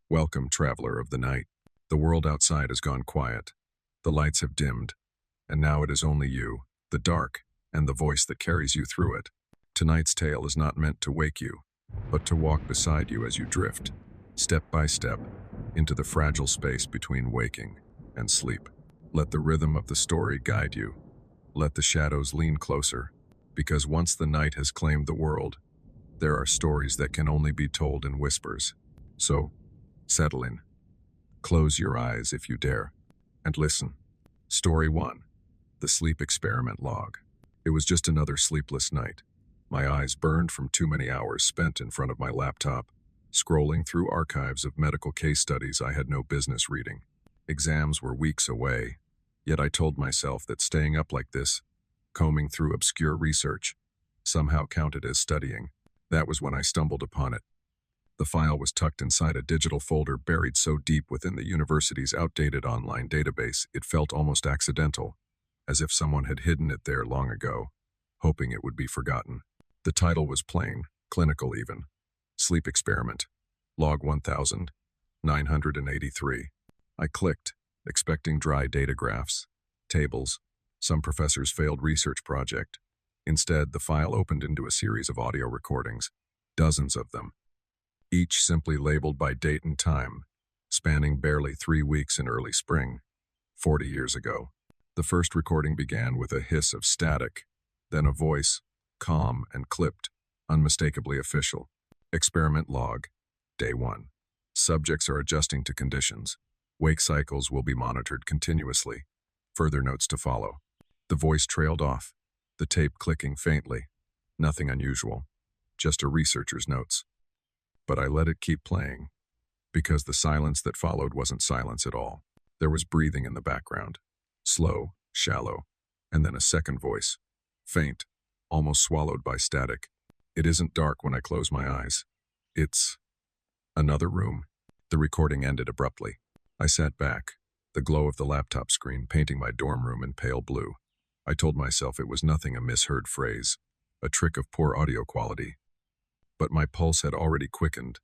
Welcome, traveler of the night. The world outside has gone quiet. The lights have dimmed, and now it is only you, the dark, and the voice that carries you through it. Tonight's tale is not meant to wake you, but to walk beside you as you drift, step by step, into the fragile space between waking and sleep. Let the rhythm of the story guide you. Let the shadows lean closer, because once the night has claimed the world, there are stories that can only be told in whispers. So, settle in. Close your eyes if you dare, and listen. Story 1. The Sleep Experiment Log. It was just another sleepless night. My eyes burned from too many hours spent in front of my laptop, scrolling through archives of medical case studies I had no business reading. Exams were weeks away, yet I told myself that staying up like this, combing through obscure research, somehow counted as studying. That was when I stumbled upon it. The file was tucked inside a digital folder buried so deep within the university's outdated online database it felt almost accidental, as if someone had hidden it there long ago, hoping it would be forgotten. The title was plain, clinical even. Sleep Experiment, Log 1983. I clicked, expecting dry data graphs, tables, some professor's failed research project. Instead, the file opened into a series of audio recordings, dozens of them, each simply labeled by date and time, spanning barely 3 weeks in early spring, 40 years ago. The first recording began with a hiss of static, then a voice, calm and clipped, unmistakably official. Experiment log, day 1. Subjects are adjusting to conditions. Wake cycles will be monitored continuously. Further notes to follow. The voice trailed off, the tape clicking faintly. Nothing unusual, just a researcher's notes. But I let it keep playing, because the silence that followed wasn't silence at all. There was breathing in the background, slow, shallow, and then a second voice, faint, almost swallowed by static. It isn't dark when I close my eyes. It's another room. The recording ended abruptly. I sat back, the glow of the laptop screen painting my dorm room in pale blue. I told myself it was nothing, a misheard phrase, a trick of poor audio quality. But my pulse had already quickened,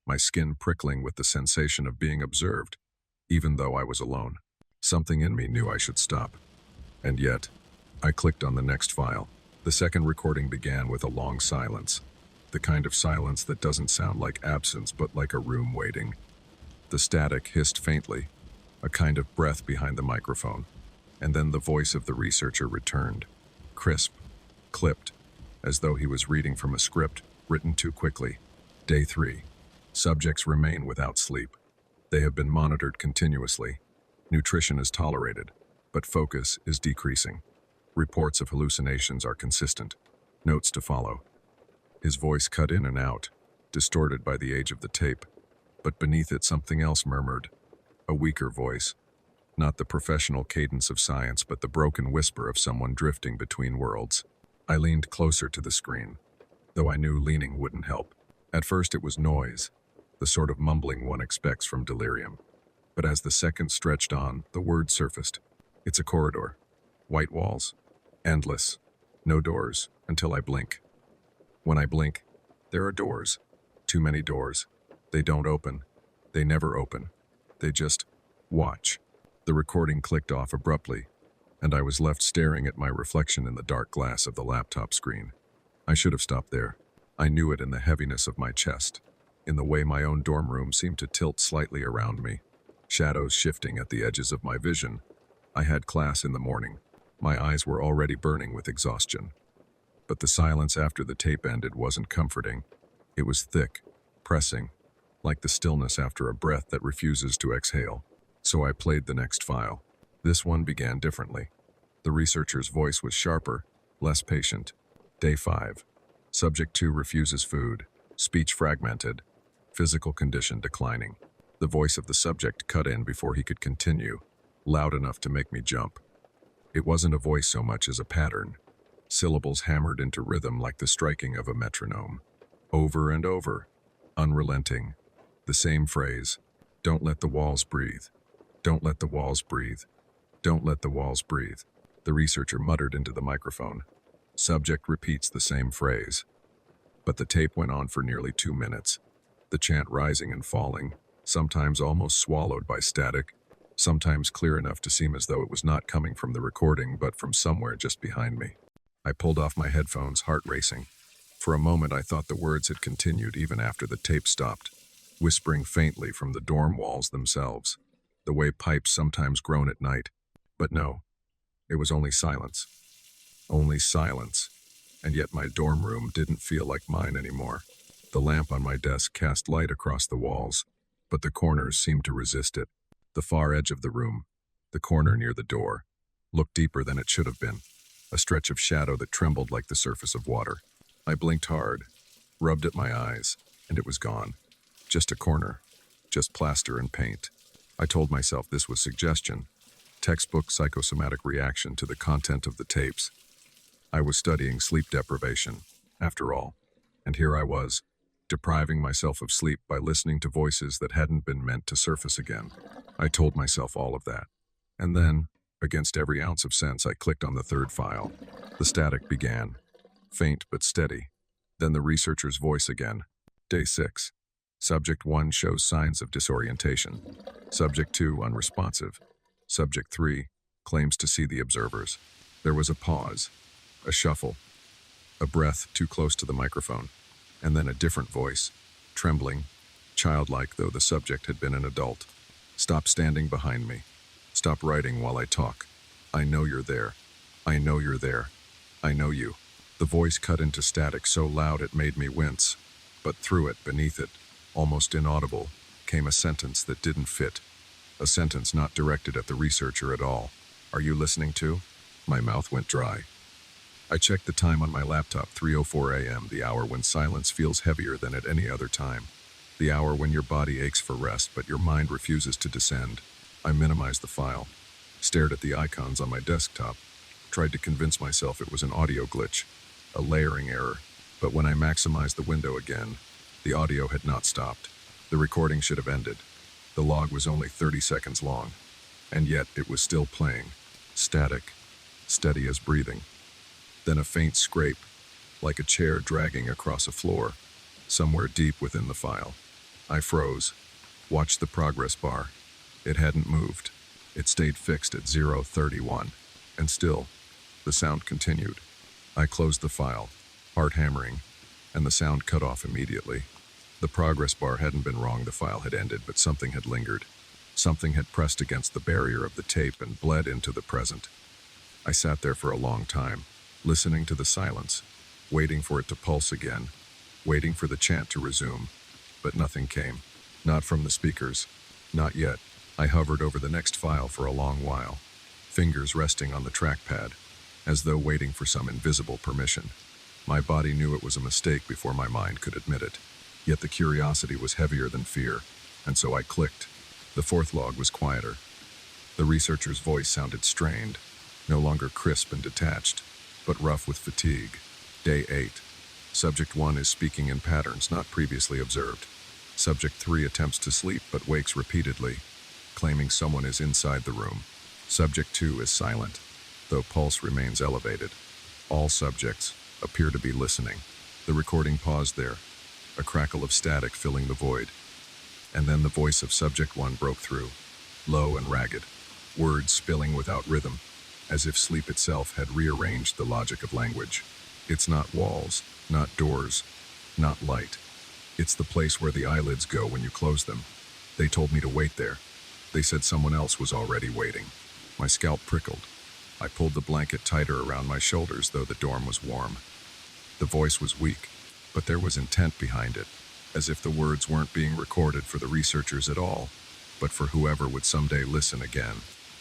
my skin prickling with the sensation of being observed, even though I was alone. Something in me knew I should stop. And yet, I clicked on the next file. The second recording began with a long silence, the kind of silence that doesn't sound like absence but like a room waiting. The static hissed faintly, a kind of breath behind the microphone, and then the voice of the researcher returned, crisp, clipped, as though he was reading from a script written too quickly. Day 3. Subjects remain without sleep. They have been monitored continuously. Nutrition is tolerated, but focus is decreasing. Reports of hallucinations are consistent. Notes to follow. His voice cut in and out, distorted by the age of the tape, but beneath it something else murmured. A weaker voice. Not the professional cadence of science, but the broken whisper of someone drifting between worlds. I leaned closer to the screen, though I knew leaning wouldn't help. At first it was noise, the sort of mumbling one expects from delirium. But as the seconds stretched on, the words surfaced. It's a corridor. White walls. Endless. No doors, until I blink. When I blink, there are doors. Too many doors. They don't open. They never open. They just watch. The recording clicked off abruptly, and I was left staring at my reflection in the dark glass of the laptop screen. I should have stopped there. I knew it in the heaviness of my chest, in the way my own dorm room seemed to tilt slightly around me, shadows shifting at the edges of my vision. I had class in the morning. My eyes were already burning with exhaustion. But the silence after the tape ended wasn't comforting. It was thick, pressing, like the stillness after a breath that refuses to exhale. So I played the next file. This one began differently. The researcher's voice was sharper, less patient. Day 5. Subject 2 refuses food. Speech fragmented. Physical condition declining. The voice of the subject cut in before he could continue, loud enough to make me jump. It wasn't a voice so much as a pattern. Syllables hammered into rhythm like the striking of a metronome. Over and over. Unrelenting. The same phrase. Don't let the walls breathe. Don't let the walls breathe. Don't let the walls breathe. The researcher muttered into the microphone. Subject repeats the same phrase. But the tape went on for nearly 2 minutes, the chant rising and falling, sometimes almost swallowed by static, sometimes clear enough to seem as though it was not coming from the recording but from somewhere just behind me. I pulled off my headphones, heart racing. For a moment I thought the words had continued even after the tape stopped, whispering faintly from the dorm walls themselves, the way pipes sometimes groan at night. But no, it was only silence. Only silence. And yet my dorm room didn't feel like mine anymore. The lamp on my desk cast light across the walls, but the corners seemed to resist it. The far edge of the room, the corner near the door, looked deeper than it should have been, a stretch of shadow that trembled like the surface of water. I blinked hard, rubbed at my eyes, and it was gone. Just a corner, just plaster and paint. I told myself this was suggestion, textbook psychosomatic reaction to the content of the tapes. I was studying sleep deprivation, after all, and here I was, depriving myself of sleep by listening to voices that hadn't been meant to surface again. I told myself all of that. And then, against every ounce of sense, I clicked on the third file. The static began, faint but steady. Then the researcher's voice again. Day 6. Subject 1 shows signs of disorientation. Subject 2 unresponsive. Subject 3 claims to see the observers. There was a pause, a shuffle, a breath too close to the microphone, and then a different voice, trembling, childlike though the subject had been an adult. Stop standing behind me. Stop writing while I talk. I know you're there. I know you're there. I know you. The voice cut into static so loud it made me wince, but through it, beneath it, almost inaudible, came a sentence that didn't fit. A sentence not directed at the researcher at all. Are you listening to? My mouth went dry. I checked the time on my laptop, 3:04 a.m., the hour when silence feels heavier than at any other time. The hour when your body aches for rest, but your mind refuses to descend. I minimized the file, stared at the icons on my desktop, tried to convince myself it was an audio glitch, a layering error, but when I maximized the window again, the audio had not stopped. The recording should have ended. The log was only 30 seconds long, and yet it was still playing, static, steady as breathing. Then a faint scrape, like a chair dragging across a floor, somewhere deep within the file. I froze, watched the progress bar. It hadn't moved. It stayed fixed at 0:31, and still, the sound continued. I closed the file, heart hammering, and the sound cut off immediately. The progress bar hadn't been wrong, the file had ended, but something had lingered. Something had pressed against the barrier of the tape and bled into the present. I sat there for a long time, listening to the silence, waiting for it to pulse again, waiting for the chant to resume, but nothing came. Not from the speakers. Not yet. I hovered over the next file for a long while, fingers resting on the trackpad, as though waiting for some invisible permission. My body knew it was a mistake before my mind could admit it. Yet the curiosity was heavier than fear, and so I clicked. The fourth log was quieter. The researcher's voice sounded strained, no longer crisp and detached, but rough with fatigue. Day 8. Subject 1 is speaking in patterns not previously observed. Subject 3 attempts to sleep but wakes repeatedly, claiming someone is inside the room. Subject 2 is silent, though pulse remains elevated. All subjects appear to be listening. The recording paused there, a crackle of static filling the void. And then the voice of Subject 1 broke through, low and ragged, words spilling without rhythm, as if sleep itself had rearranged the logic of language. It's not walls, not doors, not light. It's the place where the eyelids go when you close them. They told me to wait there. They said someone else was already waiting. My scalp prickled. I pulled the blanket tighter around my shoulders, though the dorm was warm. The voice was weak, but there was intent behind it, as if the words weren't being recorded for the researchers at all, but for whoever would someday listen again.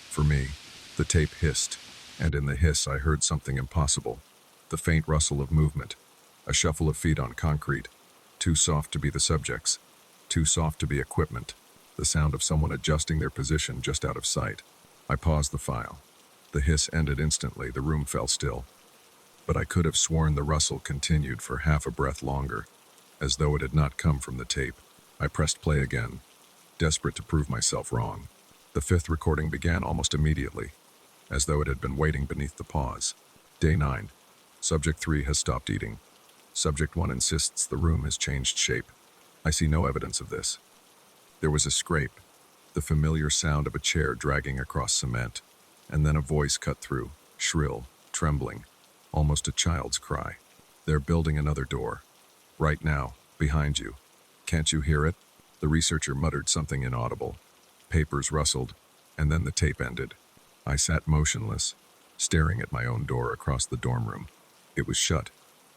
For me, the tape hissed, and in the hiss I heard something impossible. The faint rustle of movement, a shuffle of feet on concrete, too soft to be the subjects, too soft to be equipment, the sound of someone adjusting their position just out of sight. I paused the file. The hiss ended instantly, the room fell still. But I could have sworn the rustle continued for half a breath longer, as though it had not come from the tape. I pressed play again, desperate to prove myself wrong. The fifth recording began almost immediately, as though it had been waiting beneath the pause. Day 9. Subject 3 has stopped eating. Subject 1 insists the room has changed shape. I see no evidence of this. There was a scrape, the familiar sound of a chair dragging across cement, and then a voice cut through, shrill, trembling, almost a child's cry. "They're building another door. Right now, behind you. Can't you hear it?" The researcher muttered something inaudible. Papers rustled, and then the tape ended. I sat motionless, staring at my own door across the dorm room. It was shut,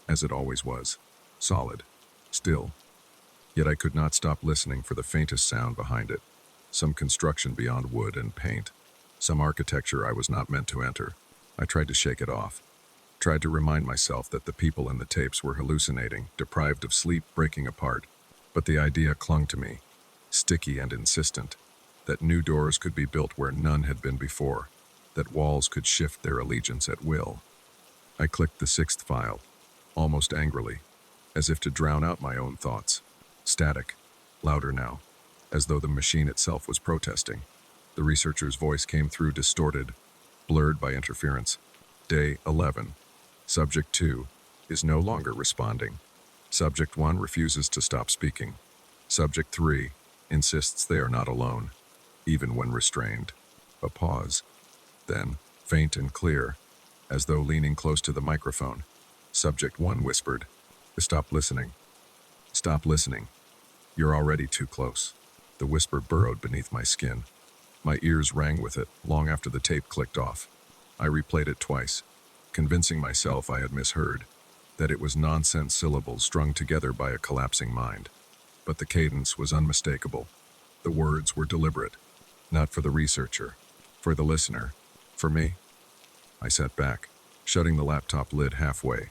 as it always was, solid, still. Yet I could not stop listening for the faintest sound behind it. Some construction beyond wood and paint. Some architecture I was not meant to enter. I tried to shake it off. Tried to remind myself that the people in the tapes were hallucinating, deprived of sleep, breaking apart. But the idea clung to me, sticky and insistent, that new doors could be built where none had been before, that walls could shift their allegiance at will. I clicked the sixth file, almost angrily, as if to drown out my own thoughts. Static, louder now, as though the machine itself was protesting. The researcher's voice came through distorted, blurred by interference. Day 11. Subject 2 is no longer responding. Subject 1 refuses to stop speaking. Subject 3 insists they are not alone, even when restrained. A pause. Then, faint and clear, as though leaning close to the microphone, Subject 1 whispered, "Stop listening. Stop listening. You're already too close." The whisper burrowed beneath my skin. My ears rang with it long after the tape clicked off. I replayed it twice, convincing myself I had misheard, that it was nonsense syllables strung together by a collapsing mind. But the cadence was unmistakable. The words were deliberate, not for the researcher, for the listener, for me. I sat back, shutting the laptop lid halfway,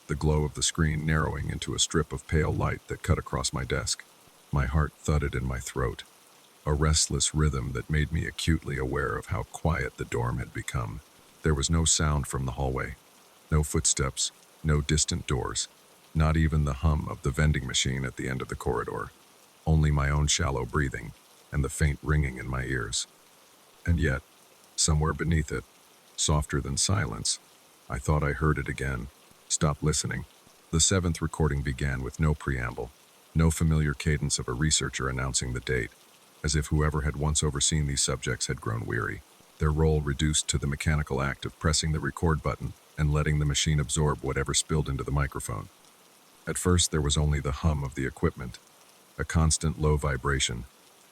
the glow of the screen narrowing into a strip of pale light that cut across my desk. My heart thudded in my throat, a restless rhythm that made me acutely aware of how quiet the dorm had become. There was no sound from the hallway, no footsteps, no distant doors, not even the hum of the vending machine at the end of the corridor, only my own shallow breathing and the faint ringing in my ears. And yet, somewhere beneath it, softer than silence, I thought I heard it again. Stop listening. The seventh recording began with no preamble, no familiar cadence of a researcher announcing the date, as if whoever had once overseen these subjects had grown weary, their role reduced to the mechanical act of pressing the record button and letting the machine absorb whatever spilled into the microphone. At first, there was only the hum of the equipment, a constant low vibration,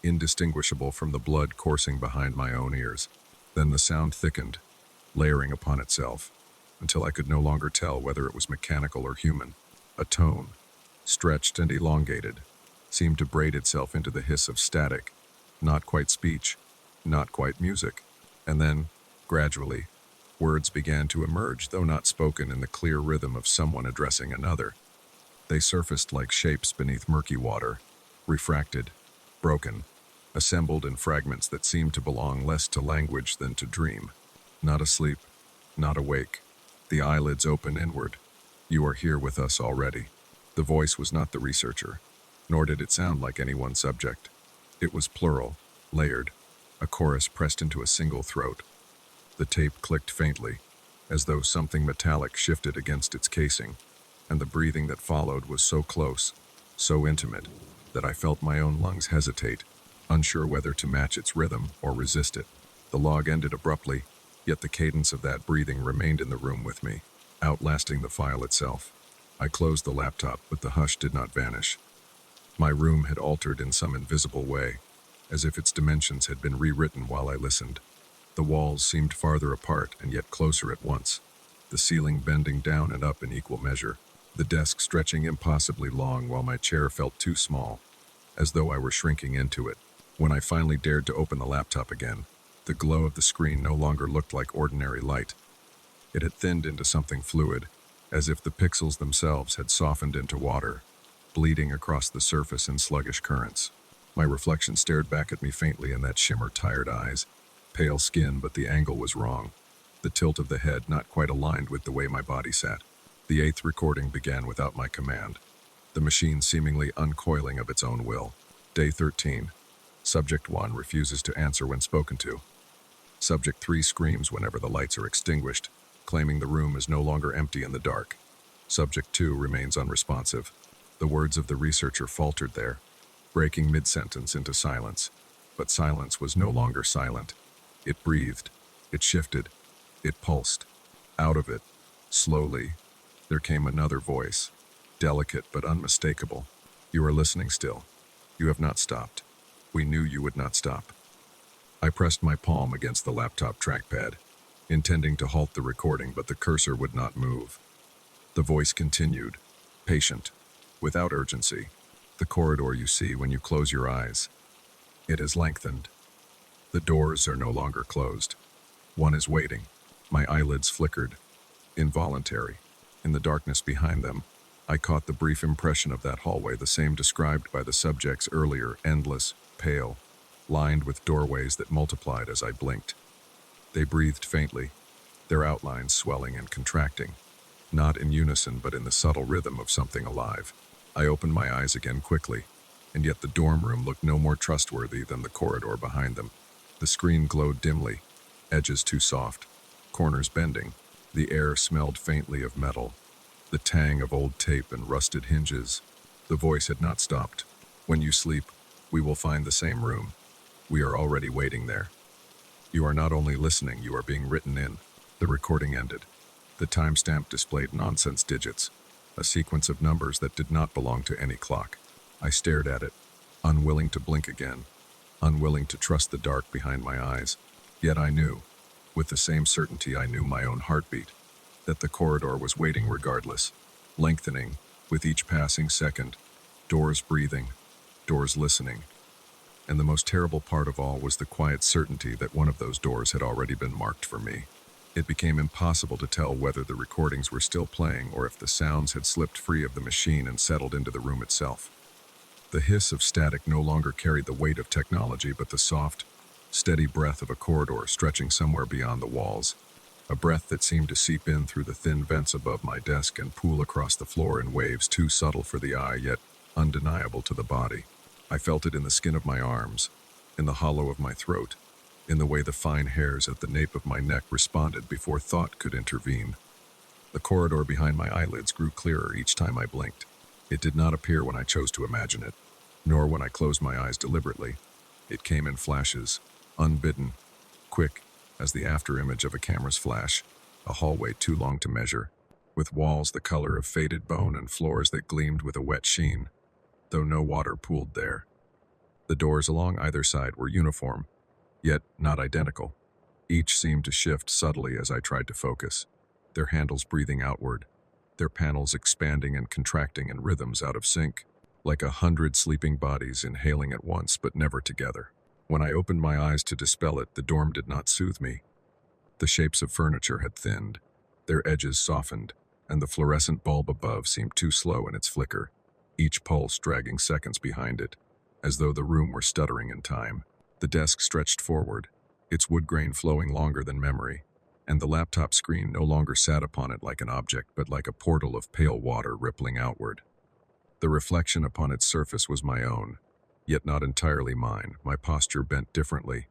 indistinguishable from the blood coursing behind my own ears. Then the sound thickened, layering upon itself, until I could no longer tell whether it was mechanical or human. A tone, stretched and elongated, seemed to braid itself into the hiss of static, not quite speech, not quite music. And then, gradually, words began to emerge, though not spoken in the clear rhythm of someone addressing another. They surfaced like shapes beneath murky water, refracted, broken, assembled in fragments that seemed to belong less to language than to dream. Not asleep, not awake, the eyelids open inward. "You are here with us already." The voice was not the researcher, nor did it sound like any one subject. It was plural, layered, a chorus pressed into a single throat. The tape clicked faintly, as though something metallic shifted against its casing, and the breathing that followed was so close, so intimate, that I felt my own lungs hesitate, unsure whether to match its rhythm or resist it. The log ended abruptly, yet the cadence of that breathing remained in the room with me, outlasting the file itself. I closed the laptop, but the hush did not vanish. My room had altered in some invisible way, as if its dimensions had been rewritten while I listened. The walls seemed farther apart and yet closer at once, the ceiling bending down and up in equal measure, the desk stretching impossibly long while my chair felt too small, as though I were shrinking into it. When I finally dared to open the laptop again, the glow of the screen no longer looked like ordinary light. It had thinned into something fluid, as if the pixels themselves had softened into water, bleeding across the surface in sluggish currents. My reflection stared back at me faintly in that shimmer-tired eyes. Pale skin, but the angle was wrong. The tilt of the head not quite aligned with the way my body sat. The eighth recording began without my command, the machine seemingly uncoiling of its own will. Day 13. Subject 1 refuses to answer when spoken to. Subject 3 screams whenever the lights are extinguished, claiming the room is no longer empty in the dark. Subject 2 remains unresponsive. The words of the researcher faltered there, breaking mid-sentence into silence. But silence was no longer silent. It breathed. It shifted. It pulsed. Out of it, slowly, there came another voice, delicate but unmistakable. "You are listening still. You have not stopped. We knew you would not stop." I pressed my palm against the laptop trackpad, intending to halt the recording, but the cursor would not move. The voice continued, patient, without urgency. "The corridor you see when you close your eyes. It has lengthened. The doors are no longer closed. One is waiting." My eyelids flickered, involuntary. In the darkness behind them, I caught the brief impression of that hallway, the same described by the subjects earlier, endless, pale, lined with doorways that multiplied as I blinked. They breathed faintly, their outlines swelling and contracting, not in unison but in the subtle rhythm of something alive. I opened my eyes again quickly, and yet the dorm room looked no more trustworthy than the corridor behind them. The screen glowed dimly, edges too soft, corners bending. The air smelled faintly of metal, the tang of old tape and rusted hinges. The voice had not stopped. "When you sleep, we will find the same room. We are already waiting there. You are not only listening, you are being written in." The recording ended. The timestamp displayed nonsense digits, a sequence of numbers that did not belong to any clock. I stared at it, unwilling to blink again, unwilling to trust the dark behind my eyes. Yet I knew, with the same certainty I knew my own heartbeat, that the corridor was waiting regardless, lengthening with each passing second, doors breathing, doors listening. And the most terrible part of all was the quiet certainty that one of those doors had already been marked for me. It became impossible to tell whether the recordings were still playing or if the sounds had slipped free of the machine and settled into the room itself. The hiss of static no longer carried the weight of technology, but the soft, steady breath of a corridor stretching somewhere beyond the walls, a breath that seemed to seep in through the thin vents above my desk and pool across the floor in waves too subtle for the eye, yet undeniable to the body. I felt it in the skin of my arms, in the hollow of my throat, in the way the fine hairs at the nape of my neck responded before thought could intervene. The corridor behind my eyelids grew clearer each time I blinked. It did not appear when I chose to imagine it, nor when I closed my eyes deliberately. It came in flashes, unbidden, quick as the afterimage of a camera's flash, a hallway too long to measure, with walls the color of faded bone and floors that gleamed with a wet sheen, though no water pooled there. The doors along either side were uniform, yet not identical. Each seemed to shift subtly as I tried to focus, their handles breathing outward, their panels expanding and contracting in rhythms out of sync, like 100 sleeping bodies inhaling at once but never together. When I opened my eyes to dispel it, the dorm did not soothe me. The shapes of furniture had thinned, their edges softened, and the fluorescent bulb above seemed too slow in its flicker, each pulse dragging seconds behind it, as though the room were stuttering in time. The desk stretched forward, its wood grain flowing longer than memory, and the laptop screen no longer sat upon it like an object, but like a portal of pale water rippling outward. The reflection upon its surface was my own, yet not entirely mine. My posture bent differently,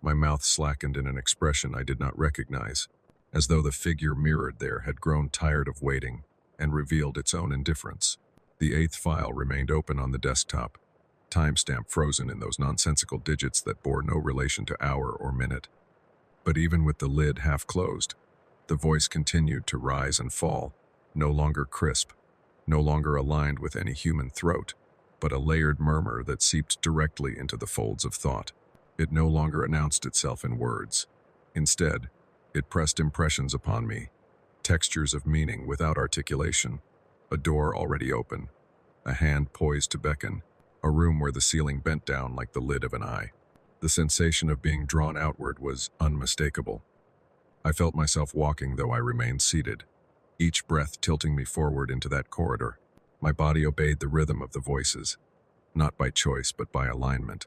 my mouth slackened in an expression I did not recognize, as though the figure mirrored there had grown tired of waiting and revealed its own indifference. The 8th file remained open on the desktop, timestamp frozen in those nonsensical digits that bore no relation to hour or minute. But even with the lid half closed, the voice continued to rise and fall, no longer crisp, no longer aligned with any human throat, but a layered murmur that seeped directly into the folds of thought. It no longer announced itself in words. Instead, it pressed impressions upon me, textures of meaning without articulation, a door already open, a hand poised to beckon, a room where the ceiling bent down like the lid of an eye. The sensation of being drawn outward was unmistakable. I felt myself walking, though I remained seated, each breath tilting me forward into that corridor. My body obeyed the rhythm of the voices, not by choice but by alignment,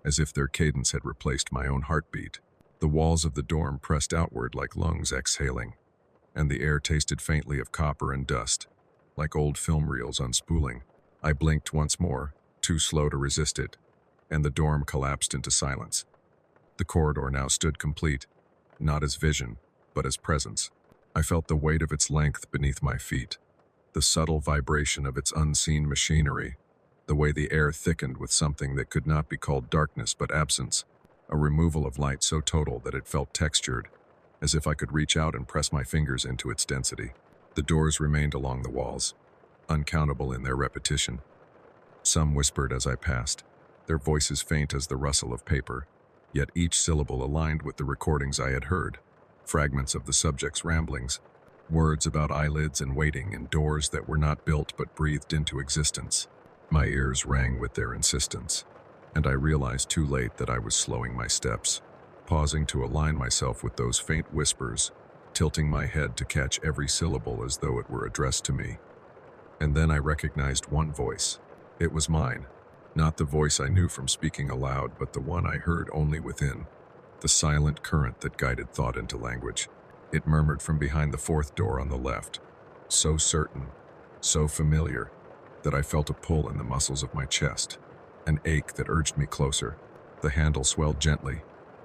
as if their cadence had replaced my own heartbeat. The walls of the dorm pressed outward like lungs exhaling, and the air tasted faintly of copper and dust, like old film reels unspooling. I blinked once more, too slow to resist it, and the dorm collapsed into silence. The corridor now stood complete, not as vision, but as presence. I felt the weight of its length beneath my feet, the subtle vibration of its unseen machinery, the way the air thickened with something that could not be called darkness but absence, a removal of light so total that it felt textured, as if I could reach out and press my fingers into its density. The doors remained along the walls, uncountable in their repetition. Some whispered as I passed, their voices faint as the rustle of paper, yet each syllable aligned with the recordings I had heard, fragments of the subject's ramblings, words about eyelids and waiting and doors that were not built but breathed into existence. My ears rang with their insistence, and I realized too late that I was slowing my steps, pausing to align myself with those faint whispers, tilting my head to catch every syllable as though it were addressed to me. And then I recognized one voice. It was mine, not the voice I knew from speaking aloud, but the one I heard only within, the silent current that guided thought into language. It murmured from behind the fourth door on the left, so certain, so familiar, that I felt a pull in the muscles of my chest, an ache that urged me closer. The handle swelled gently,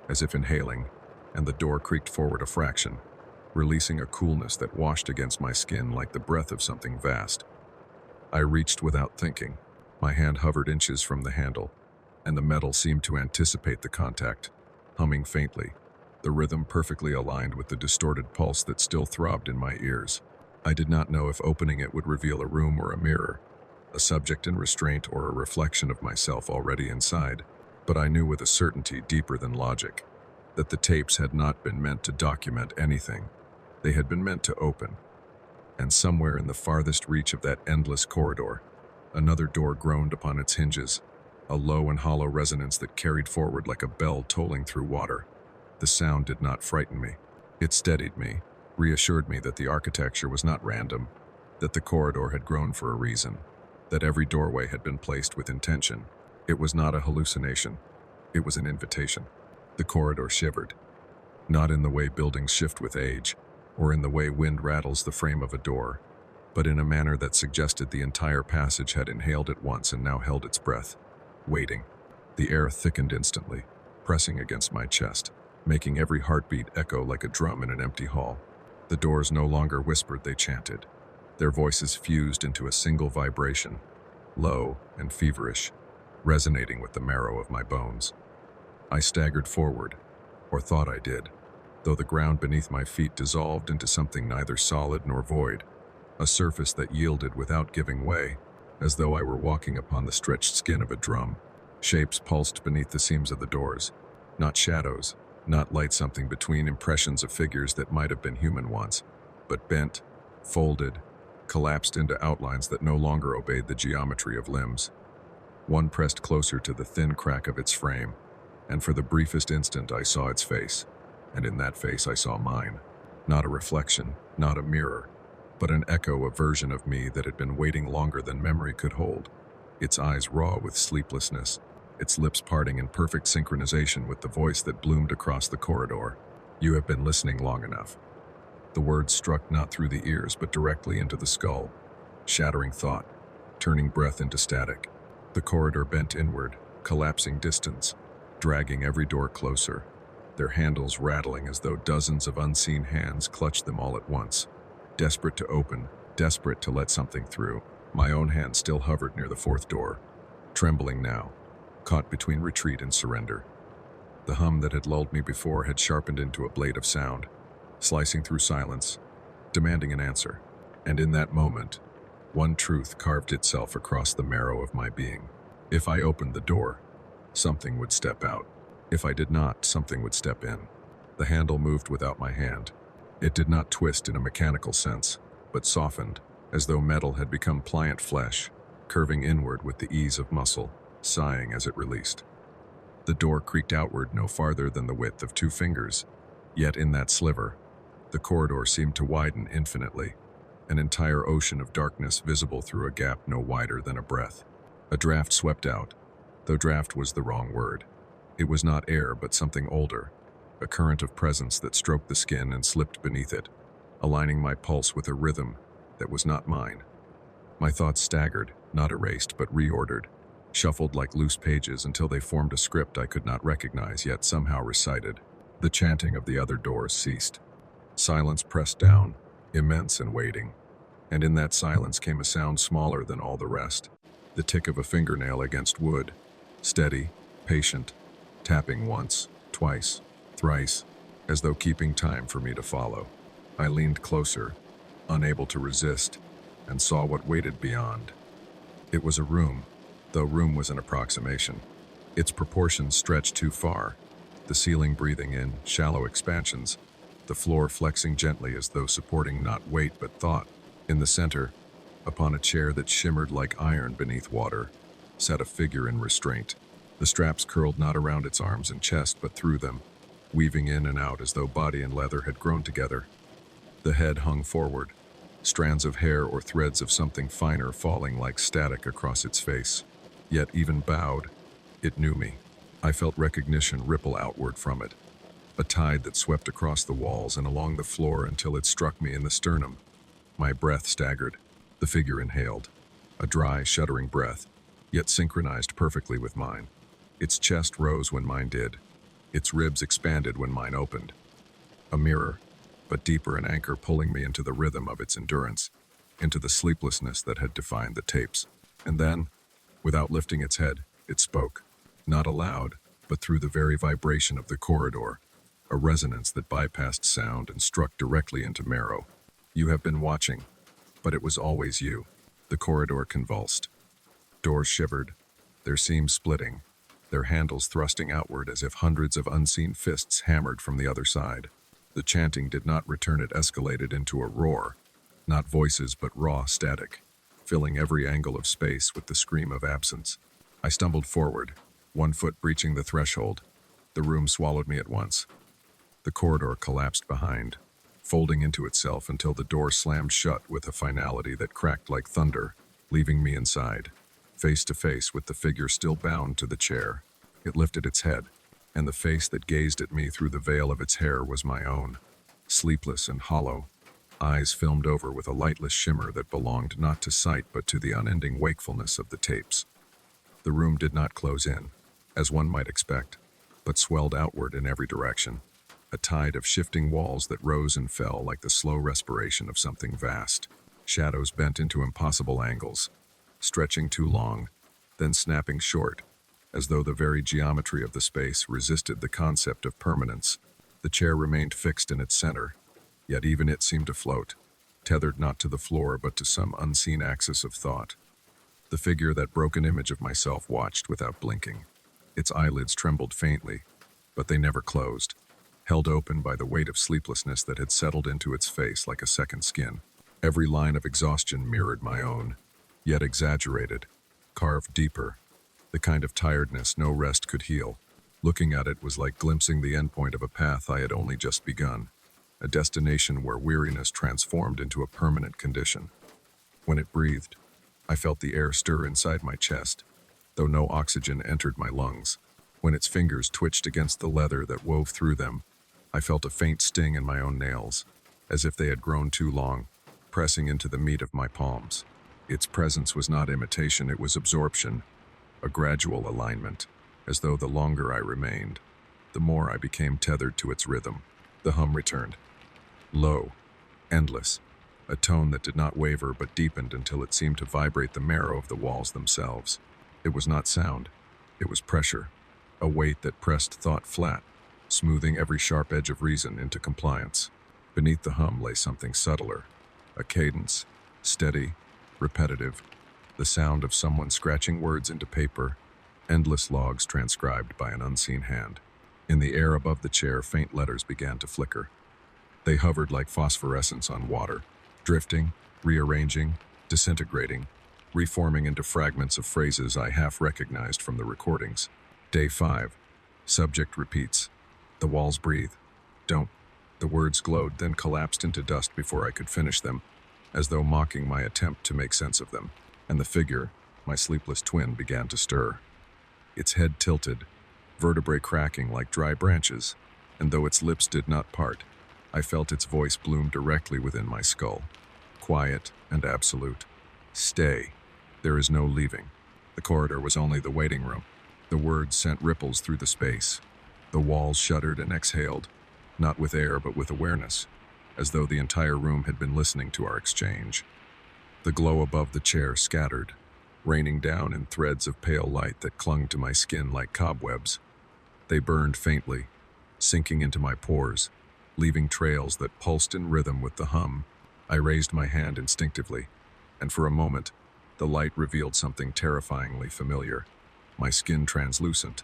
as if inhaling, and the door creaked forward a fraction, releasing a coolness that washed against my skin like the breath of something vast. I reached without thinking. My hand hovered inches from the handle, and the metal seemed to anticipate the contact, humming faintly, the rhythm perfectly aligned with the distorted pulse that still throbbed in my ears. I did not know if opening it would reveal a room or a mirror, a subject in restraint or a reflection of myself already inside, but I knew with a certainty deeper than logic that the tapes had not been meant to document anything. They had been meant to open. And somewhere in the farthest reach of that endless corridor, another door groaned upon its hinges, a low and hollow resonance that carried forward like a bell tolling through water. The sound did not frighten me. It steadied me, reassured me that the architecture was not random, that the corridor had grown for a reason, that every doorway had been placed with intention. It was not a hallucination. It was an invitation. The corridor shivered, not in the way buildings shift with age, or in the way wind rattles the frame of a door, but in a manner that suggested the entire passage had inhaled at once and now held its breath, waiting. The air thickened instantly, pressing against my chest, making every heartbeat echo like a drum in an empty hall. The doors no longer whispered, they chanted. Their voices fused into a single vibration, low and feverish, resonating with the marrow of my bones. I staggered forward, or thought I did, though the ground beneath my feet dissolved into something neither solid nor void, a surface that yielded without giving way, as though I were walking upon the stretched skin of a drum. Shapes pulsed beneath the seams of the doors, not shadows, not light, something between impressions of figures that might have been human once, but bent, folded, collapsed into outlines that no longer obeyed the geometry of limbs. One pressed closer to the thin crack of its frame, and for the briefest instant I saw its face, and in that face I saw mine. Not a reflection, not a mirror, but an echo, a version of me that had been waiting longer than memory could hold, its eyes raw with sleeplessness, its lips parting in perfect synchronization with the voice that bloomed across the corridor. You have been listening long enough. The words struck not through the ears but directly into the skull, shattering thought, turning breath into static. The corridor bent inward, collapsing distance, dragging every door closer, their handles rattling as though dozens of unseen hands clutched them all at once. Desperate to open, desperate to let something through, my own hand still hovered near the fourth door, trembling now, caught between retreat and surrender. The hum that had lulled me before had sharpened into a blade of sound, slicing through silence, demanding an answer. And in that moment, one truth carved itself across the marrow of my being. If I opened the door, something would step out. If I did not, something would step in. The handle moved without my hand. It did not twist in a mechanical sense, but softened, as though metal had become pliant flesh, curving inward with the ease of muscle, sighing as it released. The door creaked outward no farther than the width of 2 fingers, yet in that sliver, the corridor seemed to widen infinitely, an entire ocean of darkness visible through a gap no wider than a breath. A draft swept out, though draft was the wrong word. It was not air, but something older, a current of presence that stroked the skin and slipped beneath it, aligning my pulse with a rhythm that was not mine. My thoughts staggered, not erased, but reordered, shuffled like loose pages until they formed a script I could not recognize yet somehow recited. The chanting of the other doors ceased. Silence pressed down, immense and waiting, and in that silence came a sound smaller than all the rest, the tick of a fingernail against wood, steady, patient, tapping once, twice, thrice, as though keeping time for me to follow. I leaned closer, unable to resist, and saw what waited beyond. It was a room, though room was an approximation. Its proportions stretched too far, the ceiling breathing in shallow expansions, the floor flexing gently as though supporting not weight but thought. In the center, upon a chair that shimmered like iron beneath water, sat a figure in restraint. The straps curled not around its arms and chest but through them, weaving in and out as though body and leather had grown together. The head hung forward, strands of hair or threads of something finer falling like static across its face. Yet even bowed, it knew me. I felt recognition ripple outward from it, a tide that swept across the walls and along the floor until it struck me in the sternum. My breath staggered. The figure inhaled, a dry, shuddering breath, yet synchronized perfectly with mine. Its chest rose when mine did. Its ribs expanded when mine opened. A mirror, but deeper an anchor pulling me into the rhythm of its endurance, into the sleeplessness that had defined the tapes. And then, without lifting its head, it spoke, not aloud, but through the very vibration of the corridor, a resonance that bypassed sound and struck directly into marrow. You have been watching, but it was always you. The corridor convulsed. Doors shivered, their seams splitting, their handles thrusting outward as if hundreds of unseen fists hammered from the other side. The chanting did not return, it escalated into a roar, not voices but raw static, filling every angle of space with the scream of absence. I stumbled forward, one foot breaching the threshold. The room swallowed me at once. The corridor collapsed behind, folding into itself until the door slammed shut with a finality that cracked like thunder, leaving me inside, face to face with the figure still bound to the chair. It lifted its head, and the face that gazed at me through the veil of its hair was my own, sleepless and hollow, eyes filmed over with a lightless shimmer that belonged not to sight but to the unending wakefulness of the tapes. The room did not close in, as one might expect, but swelled outward in every direction, a tide of shifting walls that rose and fell like the slow respiration of something vast. Shadows bent into impossible angles, stretching too long, then snapping short, as though the very geometry of the space resisted the concept of permanence. The chair remained fixed in its center, yet even it seemed to float, tethered not to the floor but to some unseen axis of thought. The figure, that broken image of myself, watched without blinking. Its eyelids trembled faintly, but they never closed, held open by the weight of sleeplessness that had settled into its face like a second skin. Every line of exhaustion mirrored my own, yet exaggerated, carved deeper, the kind of tiredness no rest could heal. Looking at it was like glimpsing the endpoint of a path I had only just begun, a destination where weariness transformed into a permanent condition. When it breathed, I felt the air stir inside my chest, though no oxygen entered my lungs. When its fingers twitched against the leather that wove through them, I felt a faint sting in my own nails, as if they had grown too long, pressing into the meat of my palms. Its presence was not imitation, it was absorption, a gradual alignment, as though the longer I remained, the more I became tethered to its rhythm. The hum returned. Low, endless, a tone that did not waver but deepened until it seemed to vibrate the marrow of the walls themselves. It was not sound, it was pressure, a weight that pressed thought flat, smoothing every sharp edge of reason into compliance. Beneath the hum lay something subtler, a cadence, steady, repetitive, the sound of someone scratching words into paper, endless logs transcribed by an unseen hand. In the air above the chair, faint letters began to flicker. They hovered like phosphorescence on water, drifting, rearranging, disintegrating, reforming into fragments of phrases I half recognized from the recordings. Day 5. Subject repeats. The walls breathe. Don't. The words glowed, then collapsed into dust before I could finish them, as though mocking my attempt to make sense of them. And the figure, my sleepless twin, began to stir. Its head tilted, vertebrae cracking like dry branches, and though its lips did not part, I felt its voice bloom directly within my skull, quiet and absolute. Stay. There is no leaving. The corridor was only the waiting room. The words sent ripples through the space. The walls shuddered and exhaled, not with air but with awareness, as though the entire room had been listening to our exchange. The glow above the chair scattered, raining down in threads of pale light that clung to my skin like cobwebs. They burned faintly, sinking into my pores, leaving trails that pulsed in rhythm with the hum. I raised my hand instinctively, and for a moment, the light revealed something terrifyingly familiar. My skin translucent,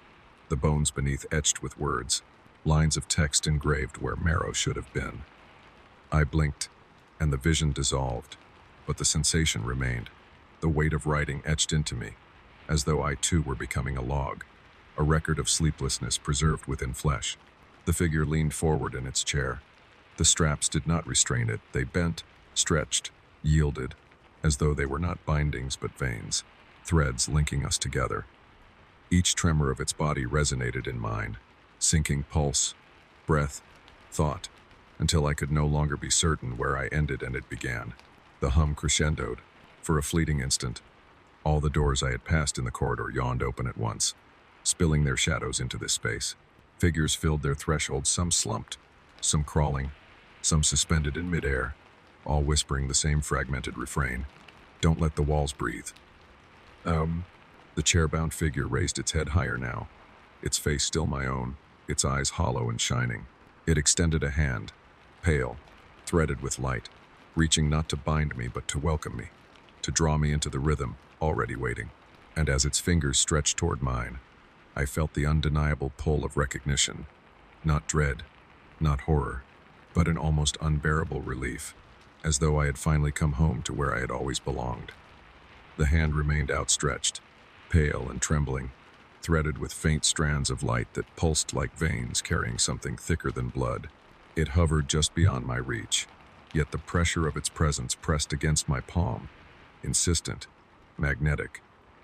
the bones beneath etched with words, lines of text engraved where marrow should have been. I blinked, and the vision dissolved, but the sensation remained, the weight of writing etched into me, as though I too were becoming a log, a record of sleeplessness preserved within flesh. The figure leaned forward in its chair. The straps did not restrain it. They bent, stretched, yielded, as though they were not bindings but veins, threads linking us together. Each tremor of its body resonated in mine, sinking pulse, breath, thought, until I could no longer be certain where I ended and it began. The hum crescendoed. For a fleeting instant, all the doors I had passed in the corridor yawned open at once, spilling their shadows into this space. Figures filled their thresholds, some slumped, some crawling, some suspended in midair, all whispering the same fragmented refrain. Don't let the walls breathe. The chair-bound figure raised its head higher now, its face still my own, its eyes hollow and shining. It extended a hand, pale, threaded with light, reaching not to bind me but to welcome me, to draw me into the rhythm, already waiting. And as its fingers stretched toward mine, I felt the undeniable pull of recognition, not dread, not horror, but an almost unbearable relief, as though I had finally come home to where I had always belonged. The hand remained outstretched, pale and trembling, threaded with faint strands of light that pulsed like veins carrying something thicker than blood. It hovered just beyond my reach, yet the pressure of its presence pressed against my palm, insistent, magnetic,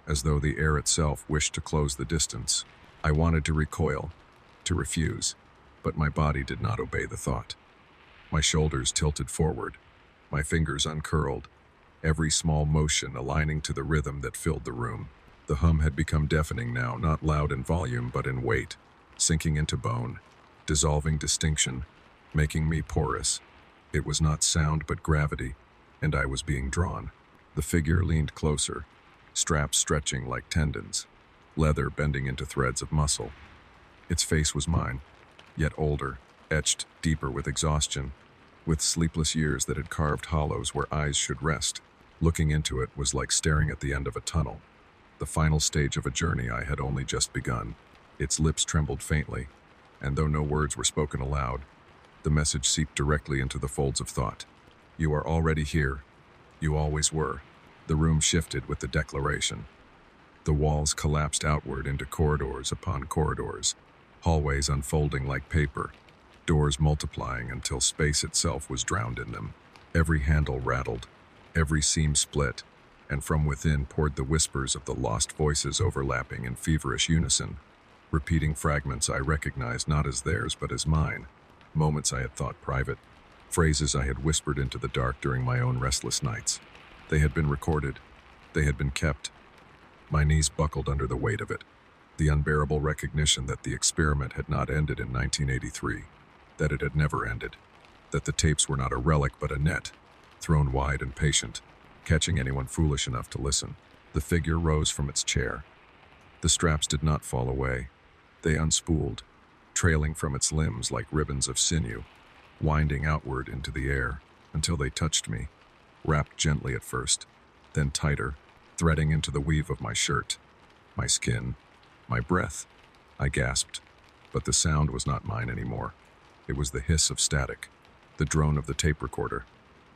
as though the air itself wished to close the distance. I wanted to recoil, to refuse, but my body did not obey the thought. My shoulders tilted forward, my fingers uncurled, every small motion aligning to the rhythm that filled the room. The hum had become deafening now, not loud in volume but in weight, sinking into bone, dissolving distinction, making me porous. It was not sound but gravity, and I was being drawn. The figure leaned closer, straps stretching like tendons, leather bending into threads of muscle. Its face was mine, yet older, etched deeper with exhaustion, with sleepless years that had carved hollows where eyes should rest. Looking into it was like staring at the end of a tunnel, the final stage of a journey I had only just begun. Its lips trembled faintly, and though no words were spoken aloud, the message seeped directly into the folds of thought. You are already here. You always were. The room shifted with the declaration. The walls collapsed outward into corridors upon corridors, hallways unfolding like paper, doors multiplying until space itself was drowned in them. Every handle rattled, every seam split, and from within poured the whispers of the lost voices overlapping in feverish unison, repeating fragments I recognized not as theirs but as mine, moments I had thought private, phrases I had whispered into the dark during my own restless nights. They had been recorded, they had been kept. My knees buckled under the weight of it, the unbearable recognition that the experiment had not ended in 1983, that it had never ended, that the tapes were not a relic but a net, thrown wide and patient, catching anyone foolish enough to listen. The figure rose from its chair. The straps did not fall away. They unspooled, trailing from its limbs like ribbons of sinew, winding outward into the air until they touched me, wrapped gently at first, then tighter, threading into the weave of my shirt, my skin, my breath. I gasped, but the sound was not mine anymore. It was the hiss of static, the drone of the tape recorder,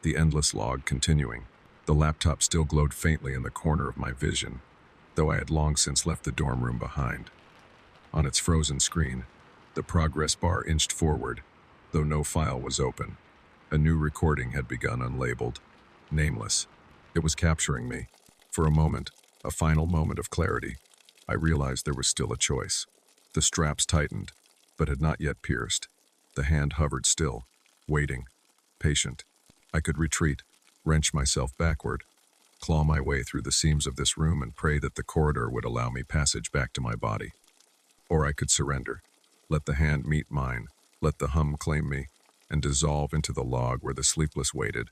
the endless log continuing. The laptop still glowed faintly in the corner of my vision, though I had long since left the dorm room behind. On its frozen screen, the progress bar inched forward, though no file was open. A new recording had begun unlabeled, nameless. It was capturing me. For a moment, a final moment of clarity, I realized there was still a choice. The straps tightened, but had not yet pierced. The hand hovered still, waiting, patient. I could retreat, wrench myself backward, claw my way through the seams of this room and pray that the corridor would allow me passage back to my body. Or I could surrender, let the hand meet mine, let the hum claim me, and dissolve into the log where the sleepless waited,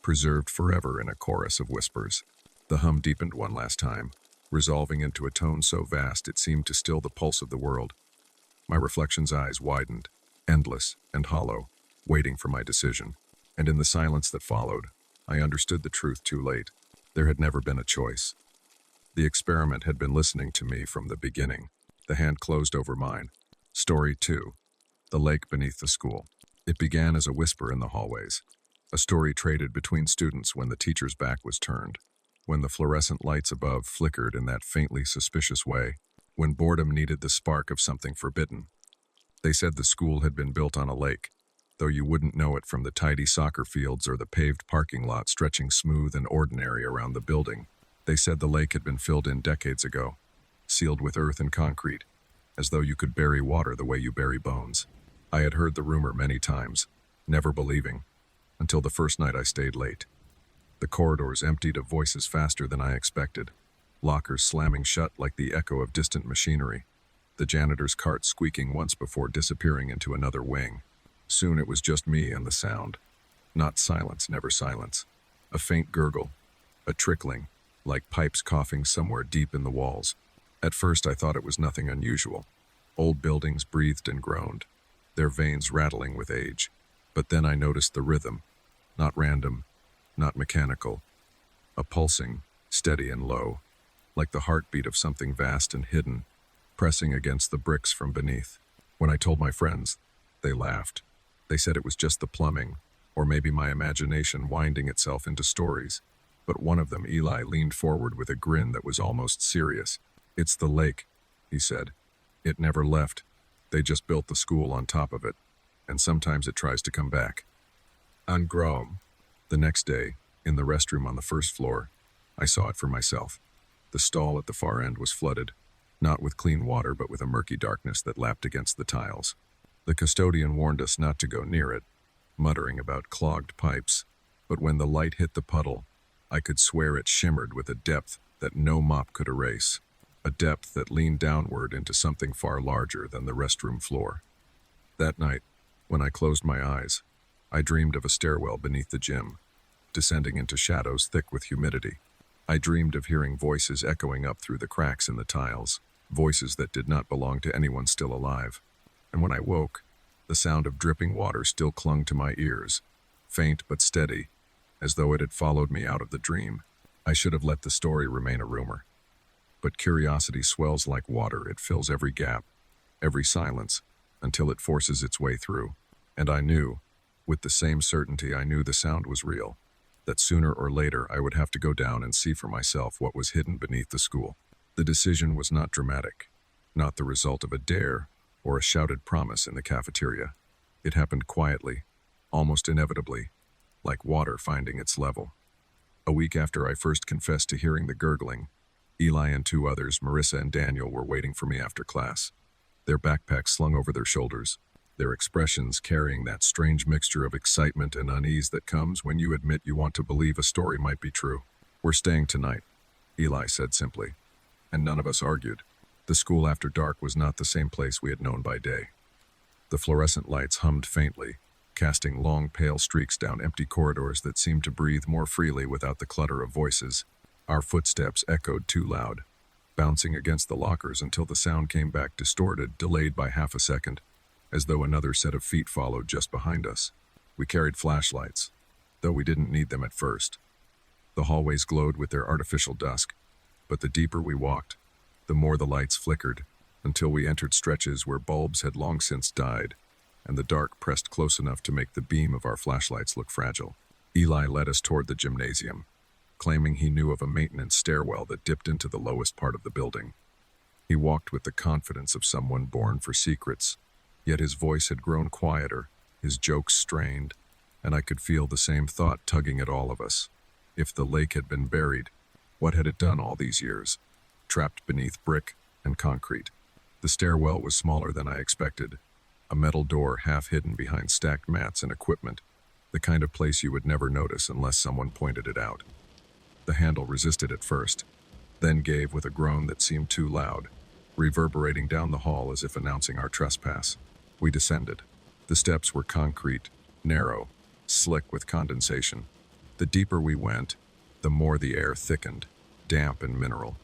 preserved forever in a chorus of whispers. The hum deepened one last time, resolving into a tone so vast it seemed to still the pulse of the world. My reflection's eyes widened, endless and hollow, waiting for my decision. And in the silence that followed, I understood the truth too late. There had never been a choice. The experiment had been listening to me from the beginning. The hand closed over mine. Story 2. The lake beneath the school. It began as a whisper in the hallways, a story traded between students when the teacher's back was turned, when the fluorescent lights above flickered in that faintly suspicious way, when boredom needed the spark of something forbidden. They said the school had been built on a lake, though you wouldn't know it from the tidy soccer fields or the paved parking lot stretching smooth and ordinary around the building. They said the lake had been filled in decades ago, sealed with earth and concrete, as though you could bury water the way you bury bones. I had heard the rumor many times, never believing, until the first night I stayed late. The corridors emptied of voices faster than I expected, lockers slamming shut like the echo of distant machinery, the janitor's cart squeaking once before disappearing into another wing. Soon it was just me and the sound. Not silence, never silence. A faint gurgle, a trickling, like pipes coughing somewhere deep in the walls. At first I thought it was nothing unusual. Old buildings breathed and groaned, their veins rattling with age. But then I noticed the rhythm, not random, not mechanical, a pulsing, steady and low, like the heartbeat of something vast and hidden, pressing against the bricks from beneath. When I told my friends, they laughed. They said it was just the plumbing, or maybe my imagination winding itself into stories. But one of them, Eli, leaned forward with a grin that was almost serious. "It's the lake," he said. "It never left. They just built the school on top of it, and sometimes it tries to come back." Ungrom. The next day, in the restroom on the first floor, I saw it for myself. The stall at the far end was flooded, not with clean water but with a murky darkness that lapped against the tiles. The custodian warned us not to go near it, muttering about clogged pipes, but when the light hit the puddle, I could swear it shimmered with a depth that no mop could erase, a depth that leaned downward into something far larger than the restroom floor. That night, when I closed my eyes, I dreamed of a stairwell beneath the gym, descending into shadows thick with humidity. I dreamed of hearing voices echoing up through the cracks in the tiles, voices that did not belong to anyone still alive. And when I woke, the sound of dripping water still clung to my ears, faint but steady, as though it had followed me out of the dream. I should have let the story remain a rumor. But curiosity swells like water. It fills every gap, every silence, until it forces its way through. And I knew, with the same certainty I knew the sound was real, that sooner or later I would have to go down and see for myself what was hidden beneath the school. The decision was not dramatic, not the result of a dare or a shouted promise in the cafeteria. It happened quietly, almost inevitably, like water finding its level. A week after I first confessed to hearing the gurgling, Eli and two others, Marissa and Daniel, were waiting for me after class, their backpacks slung over their shoulders, their expressions carrying that strange mixture of excitement and unease that comes when you admit you want to believe a story might be true. "We're staying tonight," Eli said simply, and none of us argued. The school after dark was not the same place we had known by day. The fluorescent lights hummed faintly, casting long pale streaks down empty corridors that seemed to breathe more freely without the clutter of voices. Our footsteps echoed too loud, bouncing against the lockers until the sound came back distorted, delayed by half a second, as though another set of feet followed just behind us. We carried flashlights, though we didn't need them at first. The hallways glowed with their artificial dusk, but the deeper we walked, the more the lights flickered, until we entered stretches where bulbs had long since died, and the dark pressed close enough to make the beam of our flashlights look fragile. Eli led us toward the gymnasium, claiming he knew of a maintenance stairwell that dipped into the lowest part of the building. He walked with the confidence of someone born for secrets, yet his voice had grown quieter, his jokes strained, and I could feel the same thought tugging at all of us. If the lake had been buried, what had it done all these years? Trapped beneath brick and concrete. The stairwell was smaller than I expected, a metal door half hidden behind stacked mats and equipment, the kind of place you would never notice unless someone pointed it out. The handle resisted at first, then gave with a groan that seemed too loud, reverberating down the hall as if announcing our trespass. We descended. The steps were concrete, narrow, slick with condensation. The deeper we went, the more the air thickened, damp and mineral,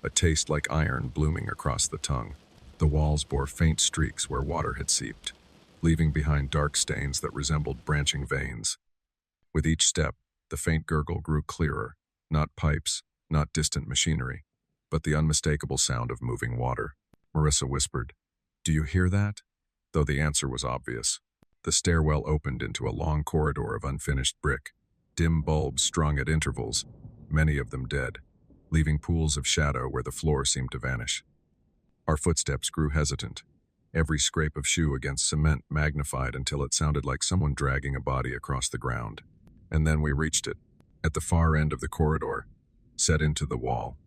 a taste like iron blooming across the tongue. The walls bore faint streaks where water had seeped, leaving behind dark stains that resembled branching veins. With each step, the faint gurgle grew clearer, not pipes, not distant machinery, but the unmistakable sound of moving water. Marissa whispered, "Do you hear that?" Though the answer was obvious. The stairwell opened into a long corridor of unfinished brick, dim bulbs strung at intervals, many of them dead, leaving pools of shadow where the floor seemed to vanish. Our footsteps grew hesitant, every scrape of shoe against cement magnified until it sounded like someone dragging a body across the ground. And then we reached it. At the far end of the corridor, set into the wall,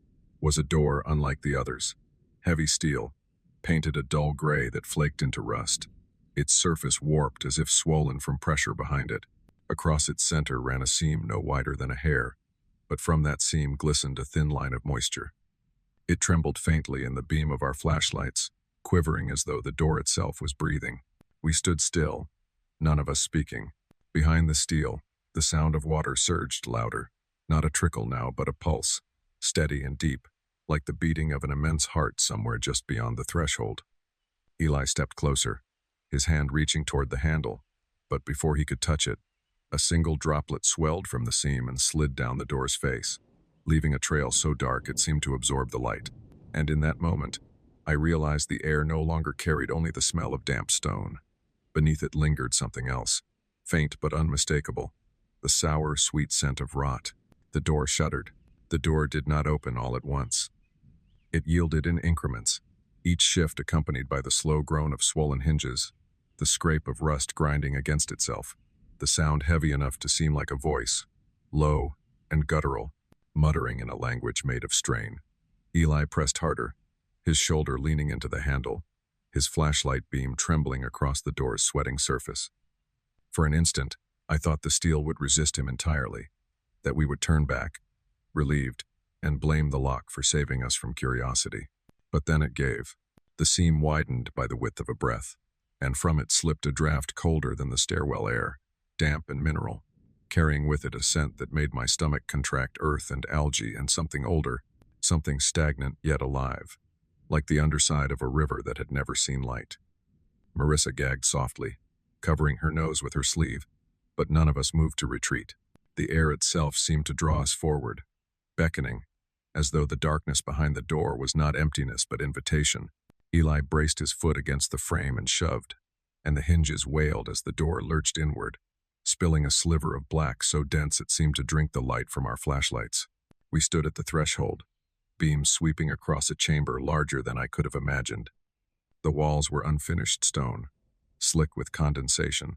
was a door unlike the others. Heavy steel, painted a dull gray that flaked into rust. Its surface warped as if swollen from pressure behind it. Across its center ran a seam no wider than a hair, but from that seam glistened a thin line of moisture. It trembled faintly in the beam of our flashlights, quivering as though the door itself was breathing. We stood still, none of us speaking. Behind the steel, the sound of water surged louder, not a trickle now, but a pulse, steady and deep, like the beating of an immense heart somewhere just beyond the threshold. Eli stepped closer, his hand reaching toward the handle, but before he could touch it, a single droplet swelled from the seam and slid down the door's face, leaving a trail so dark it seemed to absorb the light. And in that moment, I realized the air no longer carried only the smell of damp stone. Beneath it lingered something else, faint but unmistakable, the sour, sweet scent of rot. The door shuddered. The door did not open all at once. It yielded in increments, each shift accompanied by the slow groan of swollen hinges, the scrape of rust grinding against itself, the sound heavy enough to seem like a voice, low and guttural, muttering in a language made of strain. Eli pressed harder, his shoulder leaning into the handle, his flashlight beam trembling across the door's sweating surface. For an instant, I thought the steel would resist him entirely, that we would turn back, relieved, and blame the lock for saving us from curiosity. But then it gave. The seam widened by the width of a breath, and from it slipped a draft colder than the stairwell air, damp and mineral, carrying with it a scent that made my stomach contract earth and algae and something older, something stagnant yet alive, like the underside of a river that had never seen light. Marissa gagged softly, covering her nose with her sleeve, but none of us moved to retreat. The air itself seemed to draw us forward, beckoning, as though the darkness behind the door was not emptiness but invitation. Eli braced his foot against the frame and shoved, and the hinges wailed as the door lurched inward, spilling a sliver of black so dense it seemed to drink the light from our flashlights. We stood at the threshold, beams sweeping across a chamber larger than I could have imagined. The walls were unfinished stone, slick with condensation,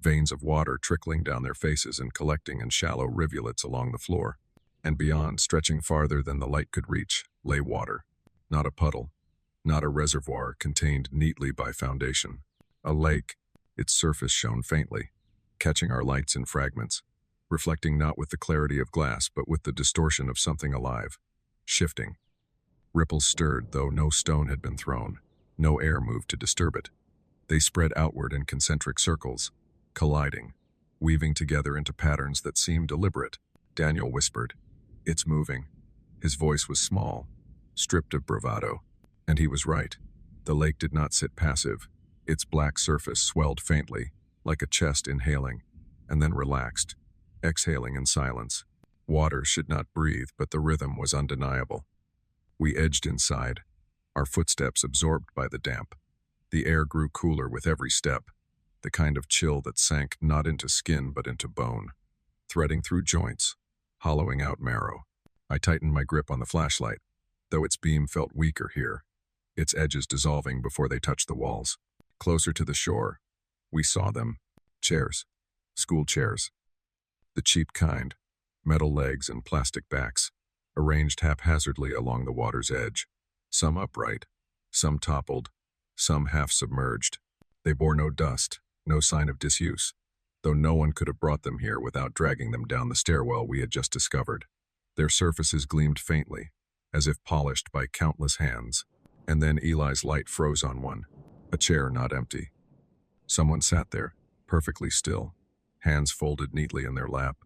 veins of water trickling down their faces and collecting in shallow rivulets along the floor. And beyond, stretching farther than the light could reach, lay water. Not a puddle, not a reservoir contained neatly by foundation. A lake, its surface shone faintly, catching our lights in fragments, reflecting not with the clarity of glass but with the distortion of something alive, shifting. Ripples stirred, though no stone had been thrown. No air moved to disturb it. They spread outward in concentric circles, colliding, weaving together into patterns that seemed deliberate. Daniel whispered, "It's moving." His voice was small, stripped of bravado, and he was right. The lake did not sit passive. Its black surface swelled faintly, like a chest inhaling, and then relaxed, exhaling in silence. Water should not breathe, but the rhythm was undeniable. We edged inside, our footsteps absorbed by the damp. The air grew cooler with every step, the kind of chill that sank not into skin but into bone, threading through joints, hollowing out marrow. I tightened my grip on the flashlight, though its beam felt weaker here, its edges dissolving before they touched the walls. Closer to the shore, we saw them. Chairs. School chairs. The cheap kind, metal legs and plastic backs, arranged haphazardly along the water's edge, some upright, some toppled, some half submerged. They bore no dust, no sign of disuse, though no one could have brought them here without dragging them down the stairwell we had just discovered. Their surfaces gleamed faintly, as if polished by countless hands, and then Eli's light froze on one, a chair not empty. Someone sat there, perfectly still, hands folded neatly in their lap,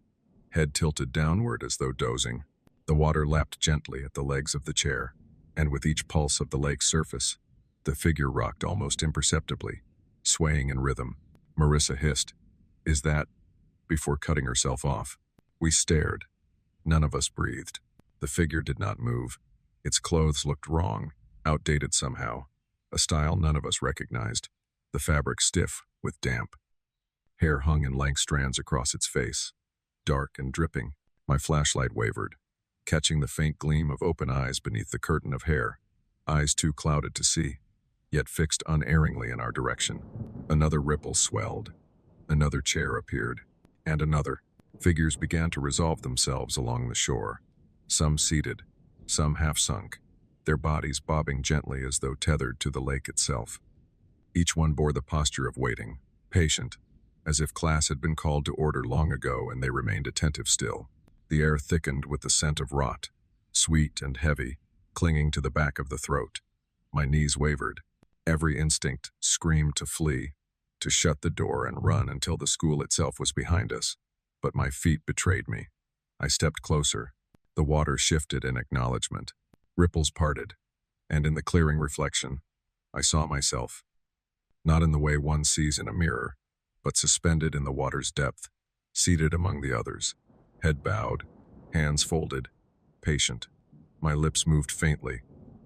head tilted downward as though dozing. The water lapped gently at the legs of the chair, and with each pulse of the lake's surface, the figure rocked almost imperceptibly, swaying in rhythm. Marissa hissed, "Is that?" before cutting herself off. We stared. None of us breathed. The figure did not move. Its clothes looked wrong, outdated somehow, a style none of us recognized, the fabric stiff with damp. Hair hung in lank strands across its face, dark and dripping. My flashlight wavered, catching the faint gleam of open eyes beneath the curtain of hair, eyes too clouded to see, yet fixed unerringly in our direction. Another ripple swelled. Another chair appeared, and another. Figures began to resolve themselves along the shore, some seated, some half-sunk, their bodies bobbing gently as though tethered to the lake itself. Each one bore the posture of waiting, patient, as if class had been called to order long ago and they remained attentive still. The air thickened with the scent of rot, sweet and heavy, clinging to the back of the throat. My knees wavered. Every instinct screamed to flee, to shut the door and run until the school itself was behind us. But my feet betrayed me. I stepped closer. The water shifted in acknowledgement. Ripples parted, and in the clearing reflection, I saw myself. Not in the way one sees in a mirror, but suspended in the water's depth, seated among the others, head bowed, hands folded, patient. My lips moved faintly,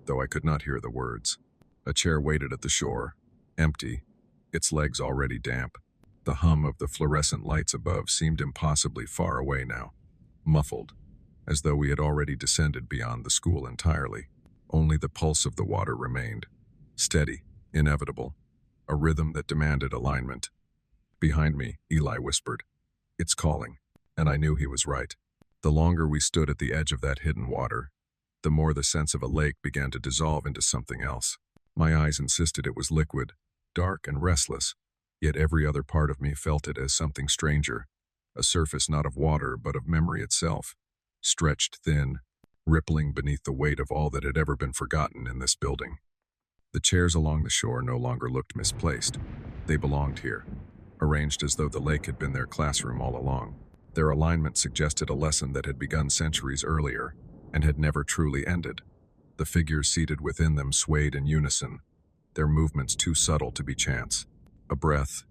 though I could not hear the words. A chair waited at the shore, empty, its legs already damp. The hum of the fluorescent lights above seemed impossibly far away now, muffled, as though we had already descended beyond the school entirely. Only the pulse of the water remained, steady, inevitable, a rhythm that demanded alignment. Behind me, Eli whispered, "It's calling," and I knew he was right. The longer we stood at the edge of that hidden water, the more the sense of a lake began to dissolve into something else. My eyes insisted it was liquid, dark and restless, yet every other part of me felt it as something stranger, a surface not of water but of memory itself, stretched thin, rippling beneath the weight of all that had ever been forgotten in this building. The chairs along the shore no longer looked misplaced. They belonged here, arranged as though the lake had been their classroom all along. Their alignment suggested a lesson that had begun centuries earlier and had never truly ended. The figures seated within them swayed in unison, their movements too subtle to be chance. A breath,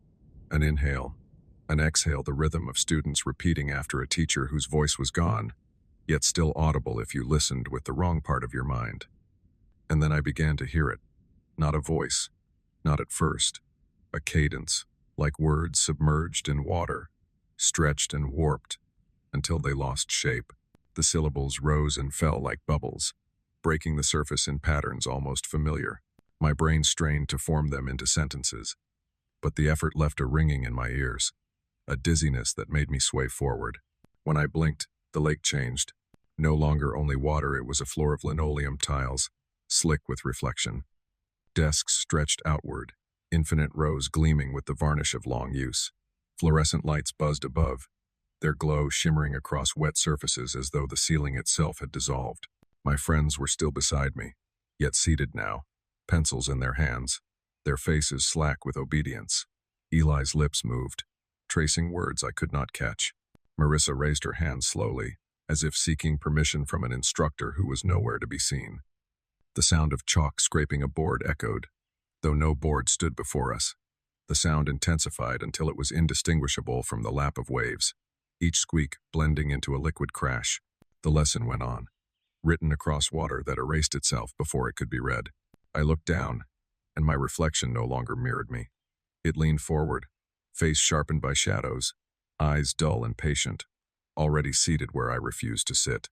an inhale, an exhale, the rhythm of students repeating after a teacher whose voice was gone, yet still audible if you listened with the wrong part of your mind. And then I began to hear it. Not a voice, not at first, a cadence, like words submerged in water, stretched and warped, until they lost shape. The syllables rose and fell like bubbles, breaking the surface in patterns almost familiar. My brain strained to form them into sentences, but the effort left a ringing in my ears, a dizziness that made me sway forward. When I blinked, the lake changed. No longer only water, it was a floor of linoleum tiles, slick with reflection. Desks stretched outward, infinite rows gleaming with the varnish of long use. Fluorescent lights buzzed above, their glow shimmering across wet surfaces as though the ceiling itself had dissolved. My friends were still beside me, yet seated now, pencils in their hands, their faces slack with obedience. Eli's lips moved, tracing words I could not catch. Marissa raised her hand slowly, as if seeking permission from an instructor who was nowhere to be seen. The sound of chalk scraping a board echoed, though no board stood before us. The sound intensified until it was indistinguishable from the lap of waves, each squeak blending into a liquid crash. The lesson went on, written across water that erased itself before it could be read. I looked down, and my reflection no longer mirrored me. It leaned forward, face sharpened by shadows, eyes dull and patient, already seated where I refused to sit.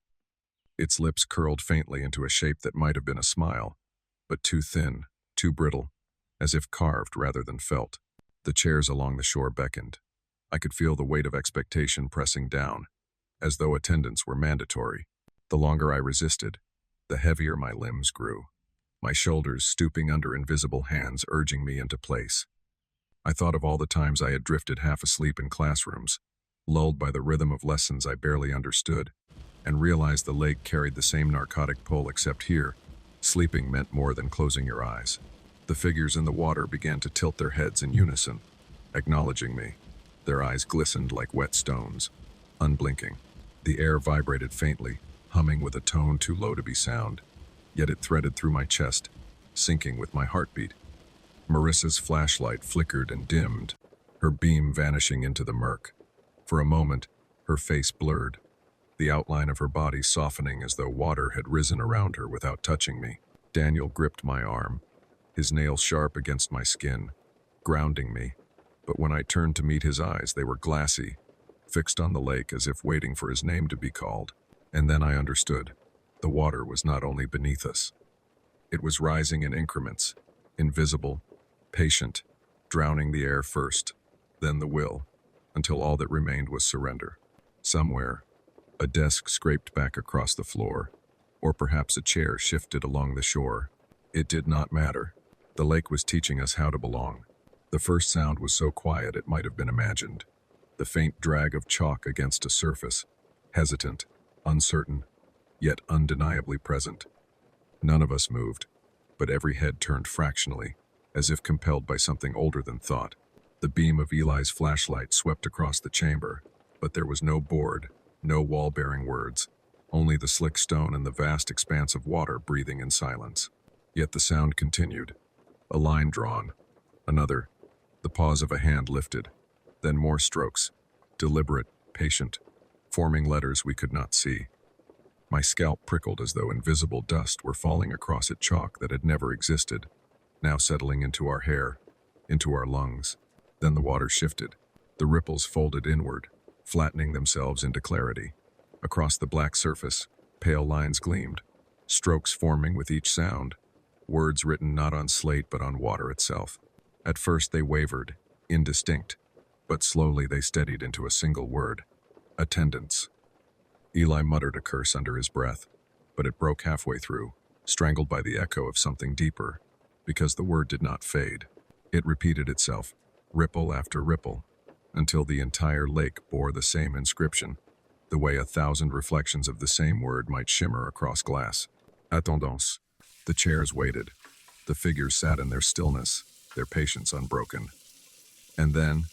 Its lips curled faintly into a shape that might have been a smile, but too thin, too brittle, as if carved rather than felt. The chairs along the shore beckoned. I could feel the weight of expectation pressing down, as though attendance were mandatory. The longer I resisted, the heavier my limbs grew, my shoulders stooping under invisible hands urging me into place. I thought of all the times I had drifted half asleep in classrooms, lulled by the rhythm of lessons I barely understood, and realized the lake carried the same narcotic pull, except here, sleeping meant more than closing your eyes. The figures in the water began to tilt their heads in unison, acknowledging me. Their eyes glistened like wet stones, unblinking. The air vibrated faintly, humming with a tone too low to be sound, yet it threaded through my chest, syncing with my heartbeat. Marissa's flashlight flickered and dimmed, her beam vanishing into the murk. For a moment, her face blurred, the outline of her body softening as though water had risen around her without touching me. Daniel gripped my arm, his nails sharp against my skin, grounding me. But when I turned to meet his eyes, they were glassy, fixed on the lake as if waiting for his name to be called. And then I understood. The water was not only beneath us. It was rising in increments, invisible, patient, drowning the air first, then the will, until all that remained was surrender. Somewhere, a desk scraped back across the floor, or perhaps a chair shifted along the shore. It did not matter. The lake was teaching us how to belong. The first sound was so quiet it might have been imagined. The faint drag of chalk against a surface, hesitant, uncertain, yet undeniably present. None of us moved, but every head turned fractionally, as if compelled by something older than thought. The beam of Eli's flashlight swept across the chamber, but there was no board, no wall-bearing words, only the slick stone and the vast expanse of water breathing in silence. Yet the sound continued. A line drawn, another, the pause of a hand lifted, then more strokes, deliberate, patient, forming letters we could not see. My scalp prickled as though invisible dust were falling across it, chalk that had never existed, now settling into our hair, into our lungs. Then the water shifted. The ripples folded inward, flattening themselves into clarity. Across the black surface, pale lines gleamed, strokes forming with each sound, words written not on slate but on water itself. At first they wavered, indistinct, but slowly they steadied into a single word: attendance. Eli muttered a curse under his breath, but it broke halfway through, strangled by the echo of something deeper, because the word did not fade. It repeated itself, ripple after ripple, until the entire lake bore the same inscription, the way 1,000 reflections of the same word might shimmer across glass. Attendance. The chairs waited. The figures sat in their stillness, their patience unbroken. And then,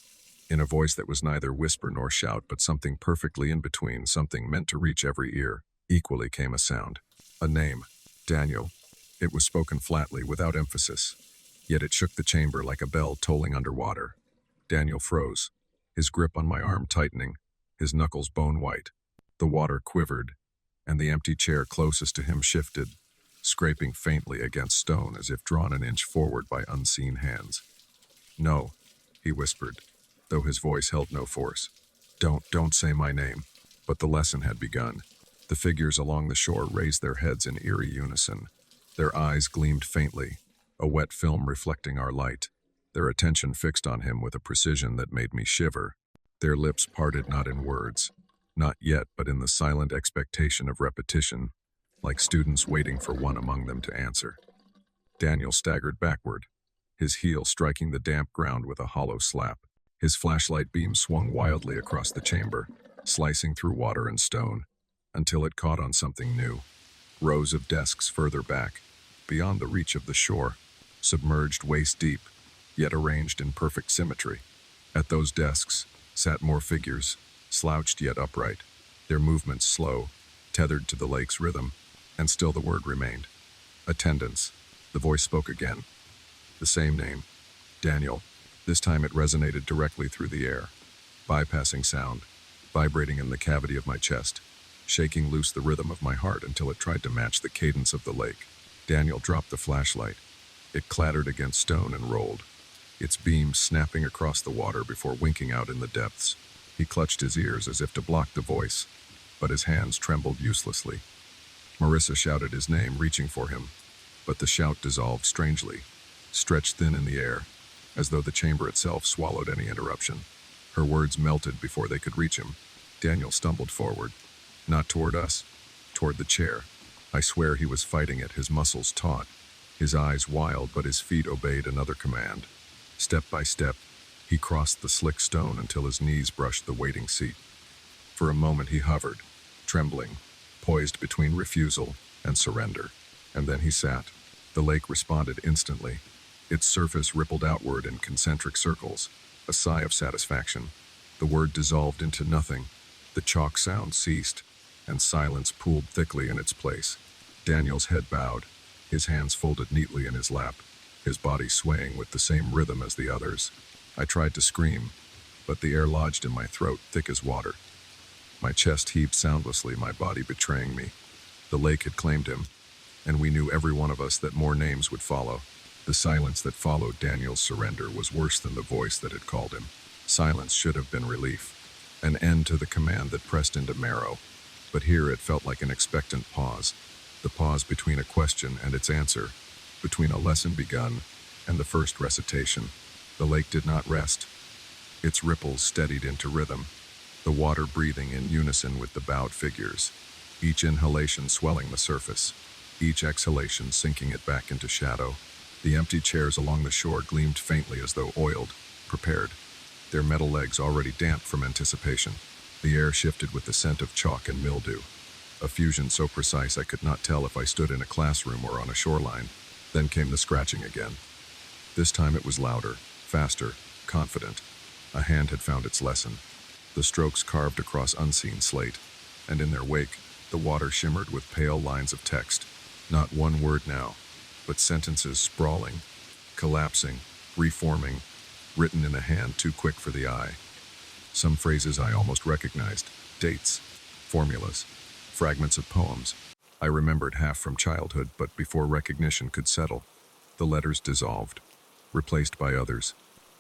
in a voice that was neither whisper nor shout, but something perfectly in between, something meant to reach every ear, equally came a sound. A name. Daniel. It was spoken flatly, without emphasis, yet it shook the chamber like a bell tolling underwater. Daniel froze, his grip on my arm tightening, his knuckles bone-white. The water quivered, and the empty chair closest to him shifted, scraping faintly against stone as if drawn an inch forward by unseen hands. "No," he whispered, though his voice held no force. Don't say my name." But the lesson had begun. The figures along the shore raised their heads in eerie unison. Their eyes gleamed faintly, a wet film reflecting our light, their attention fixed on him with a precision that made me shiver. Their lips parted not in words, not yet, but in the silent expectation of repetition, like students waiting for one among them to answer. Daniel staggered backward, his heel striking the damp ground with a hollow slap. His flashlight beam swung wildly across the chamber, slicing through water and stone, until it caught on something new. Rows of desks further back, beyond the reach of the shore, submerged waist-deep, yet arranged in perfect symmetry. At those desks sat more figures, slouched yet upright, their movements slow, tethered to the lake's rhythm, and still the word remained. Attendance. The voice spoke again. The same name. Daniel. This time it resonated directly through the air, bypassing sound, vibrating in the cavity of my chest, shaking loose the rhythm of my heart until it tried to match the cadence of the lake. Daniel dropped the flashlight. It clattered against stone and rolled, its beam snapping across the water before winking out in the depths. He clutched his ears as if to block the voice, but his hands trembled uselessly. Marissa shouted his name, reaching for him, but the shout dissolved strangely, stretched thin in the air, as though the chamber itself swallowed any interruption. Her words melted before they could reach him. Daniel stumbled forward, not toward us, toward the chair. I swear he was fighting it, his muscles taut, his eyes wild, but his feet obeyed another command. Step by step, he crossed the slick stone until his knees brushed the waiting seat. For a moment he hovered, trembling, poised between refusal and surrender. And then he sat. The lake responded instantly. Its surface rippled outward in concentric circles, a sigh of satisfaction. The word dissolved into nothing. The chalk sound ceased. and silence pooled thickly in its place. Daniel's head bowed, his hands folded neatly in his lap, his body swaying with the same rhythm as the others. I tried to scream, but the air lodged in my throat thick as water. My chest heaved soundlessly, my body betraying me. The lake had claimed him, and we knew, every one of us, that more names would follow. The silence that followed Daniel's surrender was worse than the voice that had called him. Silence should have been relief, an end to the command that pressed into marrow. But here it felt like an expectant pause, the pause between a question and its answer, between a lesson begun and the first recitation. The lake did not rest. Its ripples steadied into rhythm, the water breathing in unison with the bowed figures, each inhalation swelling the surface, each exhalation sinking it back into shadow. The empty chairs along the shore gleamed faintly as though oiled, prepared, their metal legs already damp from anticipation. The air shifted with the scent of chalk and mildew, a fusion so precise I could not tell if I stood in a classroom or on a shoreline. Then came the scratching again. This time it was louder, faster, confident. A hand had found its lesson. The strokes carved across unseen slate, and in their wake, the water shimmered with pale lines of text. Not one word now, but sentences sprawling, collapsing, reforming, written in a hand too quick for the eye. Some phrases I almost recognized, dates, formulas, fragments of poems I remembered half from childhood, but before recognition could settle, the letters dissolved, replaced by others,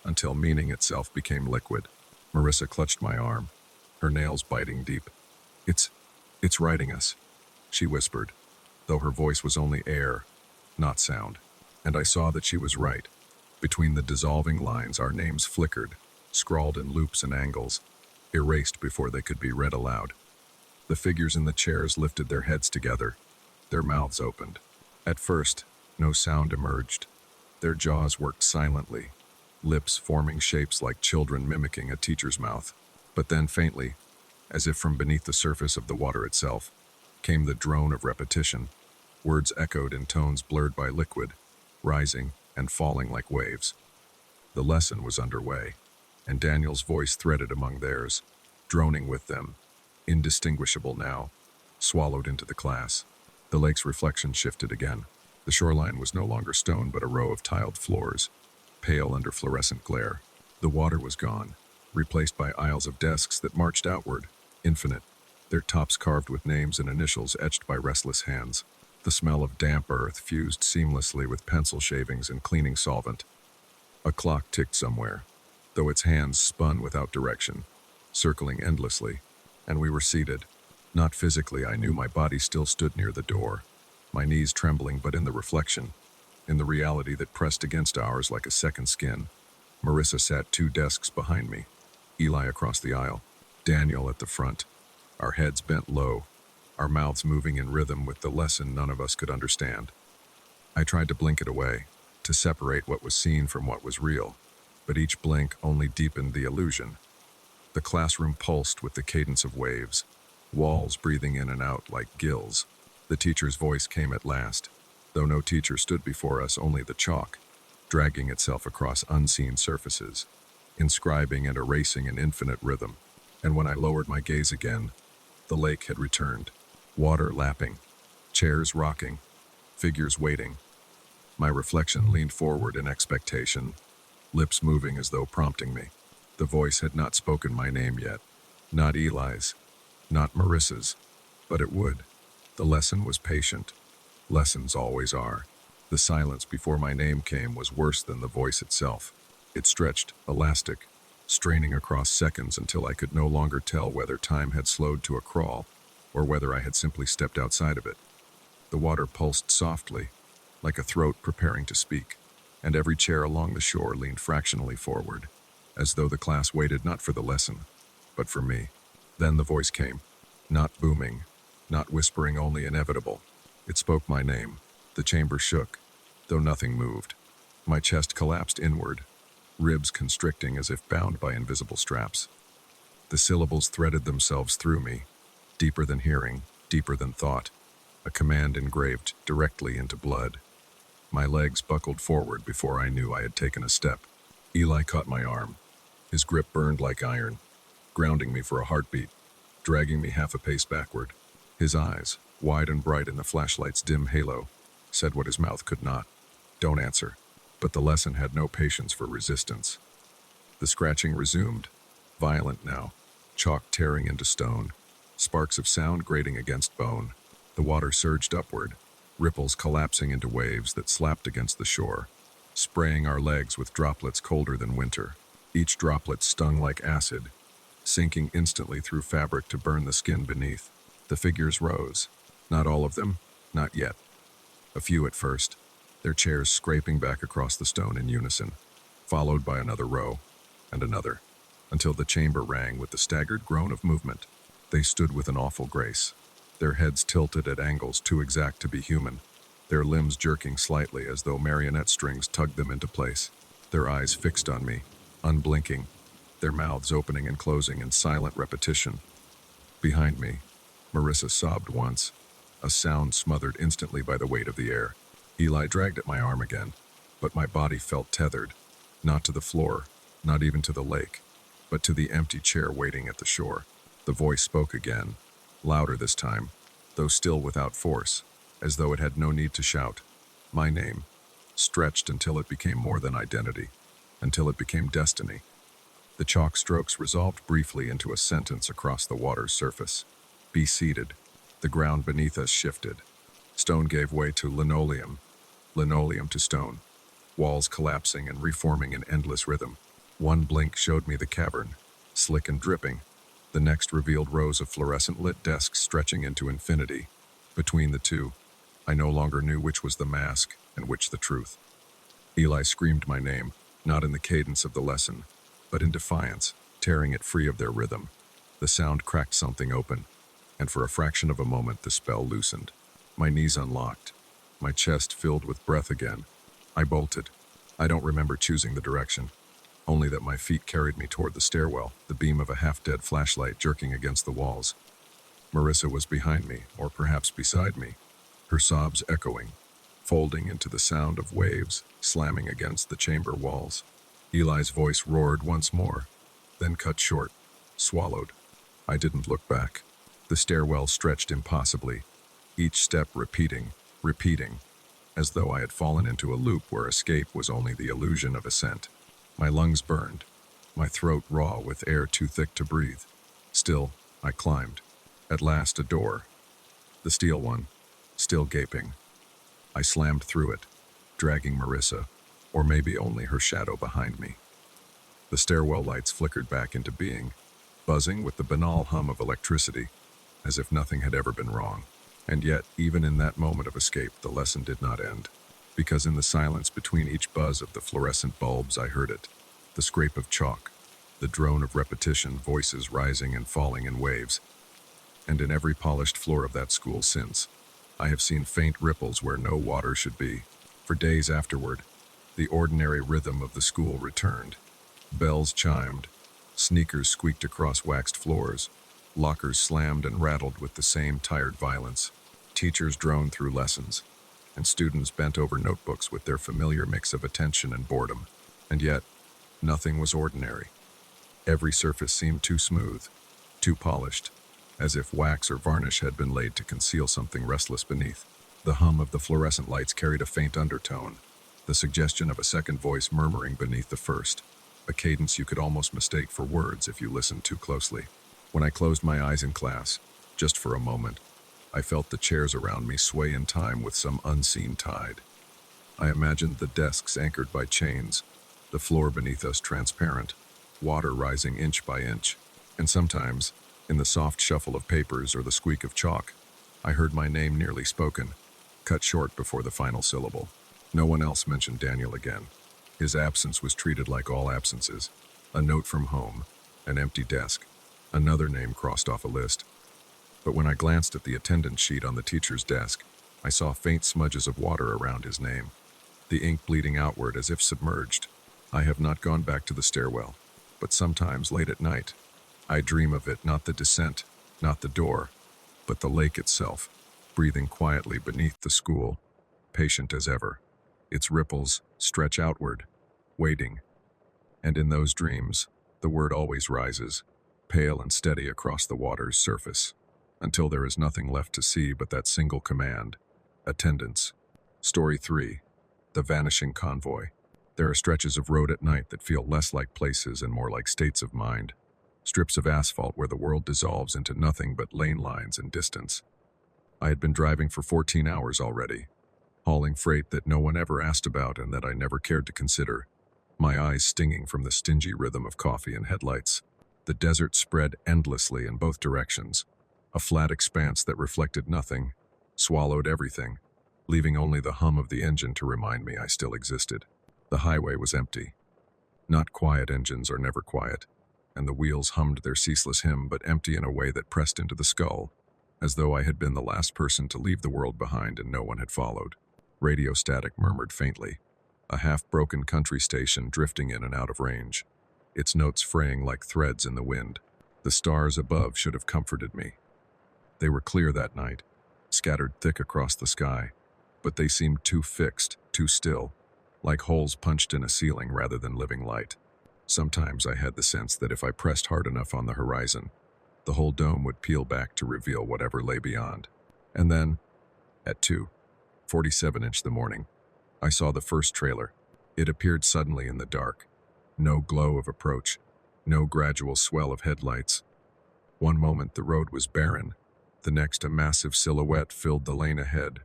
until meaning itself became liquid. Marissa clutched my arm, her nails biting deep. It's writing us," she whispered, though her voice was only air, not sound. And I saw that she was right. Between the dissolving lines, our names flickered, scrawled in loops and angles, erased before they could be read aloud. The figures in the chairs lifted their heads together, their mouths opened. At first, no sound emerged. Their jaws worked silently, lips forming shapes like children mimicking a teacher's mouth. But then faintly, as if from beneath the surface of the water itself, came the drone of repetition. Words echoed in tones blurred by liquid, rising and falling like waves. The lesson was underway, and Daniel's voice threaded among theirs, droning with them, indistinguishable now, swallowed into the class. The lake's reflection shifted again. The shoreline was no longer stone but a row of tiled floors, pale under fluorescent glare. The water was gone, replaced by aisles of desks that marched outward, infinite, their tops carved with names and initials etched by restless hands. The smell of damp earth fused seamlessly with pencil shavings and cleaning solvent. A clock ticked somewhere, though its hands spun without direction, circling endlessly, and we were seated. Not physically, I knew my body still stood near the door, my knees trembling, but in the reflection, in the reality that pressed against ours like a second skin. Marissa sat 2 desks behind me, Eli across the aisle, Daniel at the front, our heads bent low, our mouths moving in rhythm with the lesson none of us could understand. I tried to blink it away, to separate what was seen from what was real, but each blink only deepened the illusion. The classroom pulsed with the cadence of waves, walls breathing in and out like gills. The teacher's voice came at last, though no teacher stood before us, only the chalk, dragging itself across unseen surfaces, inscribing and erasing an infinite rhythm. And when I lowered my gaze again, the lake had returned, water lapping, chairs rocking, figures waiting. My reflection leaned forward in expectation, lips moving as though prompting me. The voice had not spoken my name yet, not Eli's, not Marissa's, but it would. The lesson was patient. Lessons always are. The silence before my name came was worse than the voice itself. It stretched, elastic, straining across seconds until I could no longer tell whether time had slowed to a crawl or whether I had simply stepped outside of it. The water pulsed softly, like a throat preparing to speak, and every chair along the shore leaned fractionally forward, as though the class waited not for the lesson, but for me. Then the voice came, not booming, not whispering, only inevitable. It spoke my name. The chamber shook, though nothing moved. My chest collapsed inward, ribs constricting as if bound by invisible straps. The syllables threaded themselves through me, deeper than hearing, deeper than thought, a command engraved directly into blood. My legs buckled forward before I knew I had taken a step. Eli caught my arm. His grip burned like iron, grounding me for a heartbeat, dragging me half a pace backward. His eyes, wide and bright in the flashlight's dim halo, said what his mouth could not. Don't answer. But the lesson had no patience for resistance. The scratching resumed, violent now, chalk tearing into stone, sparks of sound grating against bone. The water surged upward, ripples collapsing into waves that slapped against the shore, spraying our legs with droplets colder than winter. Each droplet stung like acid, sinking instantly through fabric to burn the skin beneath. The figures rose. Not all of them, not yet. A few at first, their chairs scraping back across the stone in unison, followed by another row, and another, until the chamber rang with the staggered groan of movement. They stood with an awful grace, their heads tilted at angles too exact to be human, their limbs jerking slightly as though marionette strings tugged them into place, their eyes fixed on me, unblinking, their mouths opening and closing in silent repetition. Behind me, Marissa sobbed once, a sound smothered instantly by the weight of the air. Eli dragged at my arm again, but my body felt tethered, not to the floor, not even to the lake, but to the empty chair waiting at the shore. The voice spoke again, louder this time, though still without force, as though it had no need to shout. My name, stretched until it became more than identity, until it became destiny. The chalk strokes resolved briefly into a sentence across the water's surface. Be seated. The ground beneath us shifted. Stone gave way to linoleum, linoleum to stone, walls collapsing and reforming in endless rhythm. One blink showed me the cavern, slick and dripping. The next revealed rows of fluorescent lit desks stretching into infinity. Between the two, I no longer knew which was the mask and which the truth. Eli screamed my name, not in the cadence of the lesson, but in defiance, tearing it free of their rhythm. The sound cracked something open, and for a fraction of a moment the spell loosened. My knees unlocked, my chest filled with breath again. I bolted. I don't remember choosing the direction, only that my feet carried me toward the stairwell, the beam of a half-dead flashlight jerking against the walls. Marissa was behind me, or perhaps beside me, her sobs echoing, folding into the sound of waves slamming against the chamber walls. Eli's voice roared once more, then cut short, swallowed. I didn't look back. The stairwell stretched impossibly, each step repeating, as though I had fallen into a loop where escape was only the illusion of ascent. My lungs burned, my throat raw with air too thick to breathe. Still, I climbed. At last, a door. The steel one, still gaping. I slammed through it, dragging Marissa, or maybe only her shadow behind me. The stairwell lights flickered back into being, buzzing with the banal hum of electricity, as if nothing had ever been wrong. And yet, even in that moment of escape, the lesson did not end, because in the silence between each buzz of the fluorescent bulbs I heard it, the scrape of chalk, the drone of repetition, voices rising and falling in waves. And in every polished floor of that school since, I have seen faint ripples where no water should be. For days afterward, the ordinary rhythm of the school returned. Bells chimed, sneakers squeaked across waxed floors, lockers slammed and rattled with the same tired violence. Teachers droned through lessons, and students bent over notebooks with their familiar mix of attention and boredom. And yet, nothing was ordinary. Every surface seemed too smooth, too polished, as if wax or varnish had been laid to conceal something restless beneath. The hum of the fluorescent lights carried a faint undertone, the suggestion of a second voice murmuring beneath the first, a cadence you could almost mistake for words if you listened too closely. When I closed my eyes in class, just for a moment, I felt the chairs around me sway in time with some unseen tide. I imagined the desks anchored by chains, the floor beneath us transparent, water rising inch by inch, and sometimes, in the soft shuffle of papers or the squeak of chalk, I heard my name nearly spoken, cut short before the final syllable. No one else mentioned Daniel again. His absence was treated like all absences, a note from home, an empty desk, another name crossed off a list. But when I glanced at the attendance sheet on the teacher's desk, I saw faint smudges of water around his name, the ink bleeding outward as if submerged. I have not gone back to the stairwell, but sometimes late at night, I dream of it, not the descent, not the door, but the lake itself, breathing quietly beneath the school, patient as ever. Its ripples stretch outward, waiting. And in those dreams, the word always rises, pale and steady across the water's surface, until there is nothing left to see but that single command: attendance. Story 3. The Vanishing Convoy. There are stretches of road at night that feel less like places and more like states of mind. Strips of asphalt where the world dissolves into nothing but lane lines and distance. I had been driving for 14 hours already, hauling freight that no one ever asked about and that I never cared to consider, my eyes stinging from the stingy rhythm of coffee and headlights. The desert spread endlessly in both directions, a flat expanse that reflected nothing, swallowed everything, leaving only the hum of the engine to remind me I still existed. The highway was empty. Not quiet engines are never quiet, and the wheels hummed their ceaseless hymn, but empty in a way that pressed into the skull, as though I had been the last person to leave the world behind and no one had followed. Radio static murmured faintly, a half-broken country station drifting in and out of range, its notes fraying like threads in the wind. The stars above should have comforted me. They were clear that night, scattered thick across the sky, but they seemed too fixed, too still, like holes punched in a ceiling rather than living light. Sometimes I had the sense that if I pressed hard enough on the horizon, the whole dome would peel back to reveal whatever lay beyond. And then, at 2:47 the morning, I saw the first trailer. It appeared suddenly in the dark. No glow of approach, no gradual swell of headlights. One moment the road was barren, the next a massive silhouette filled the lane ahead,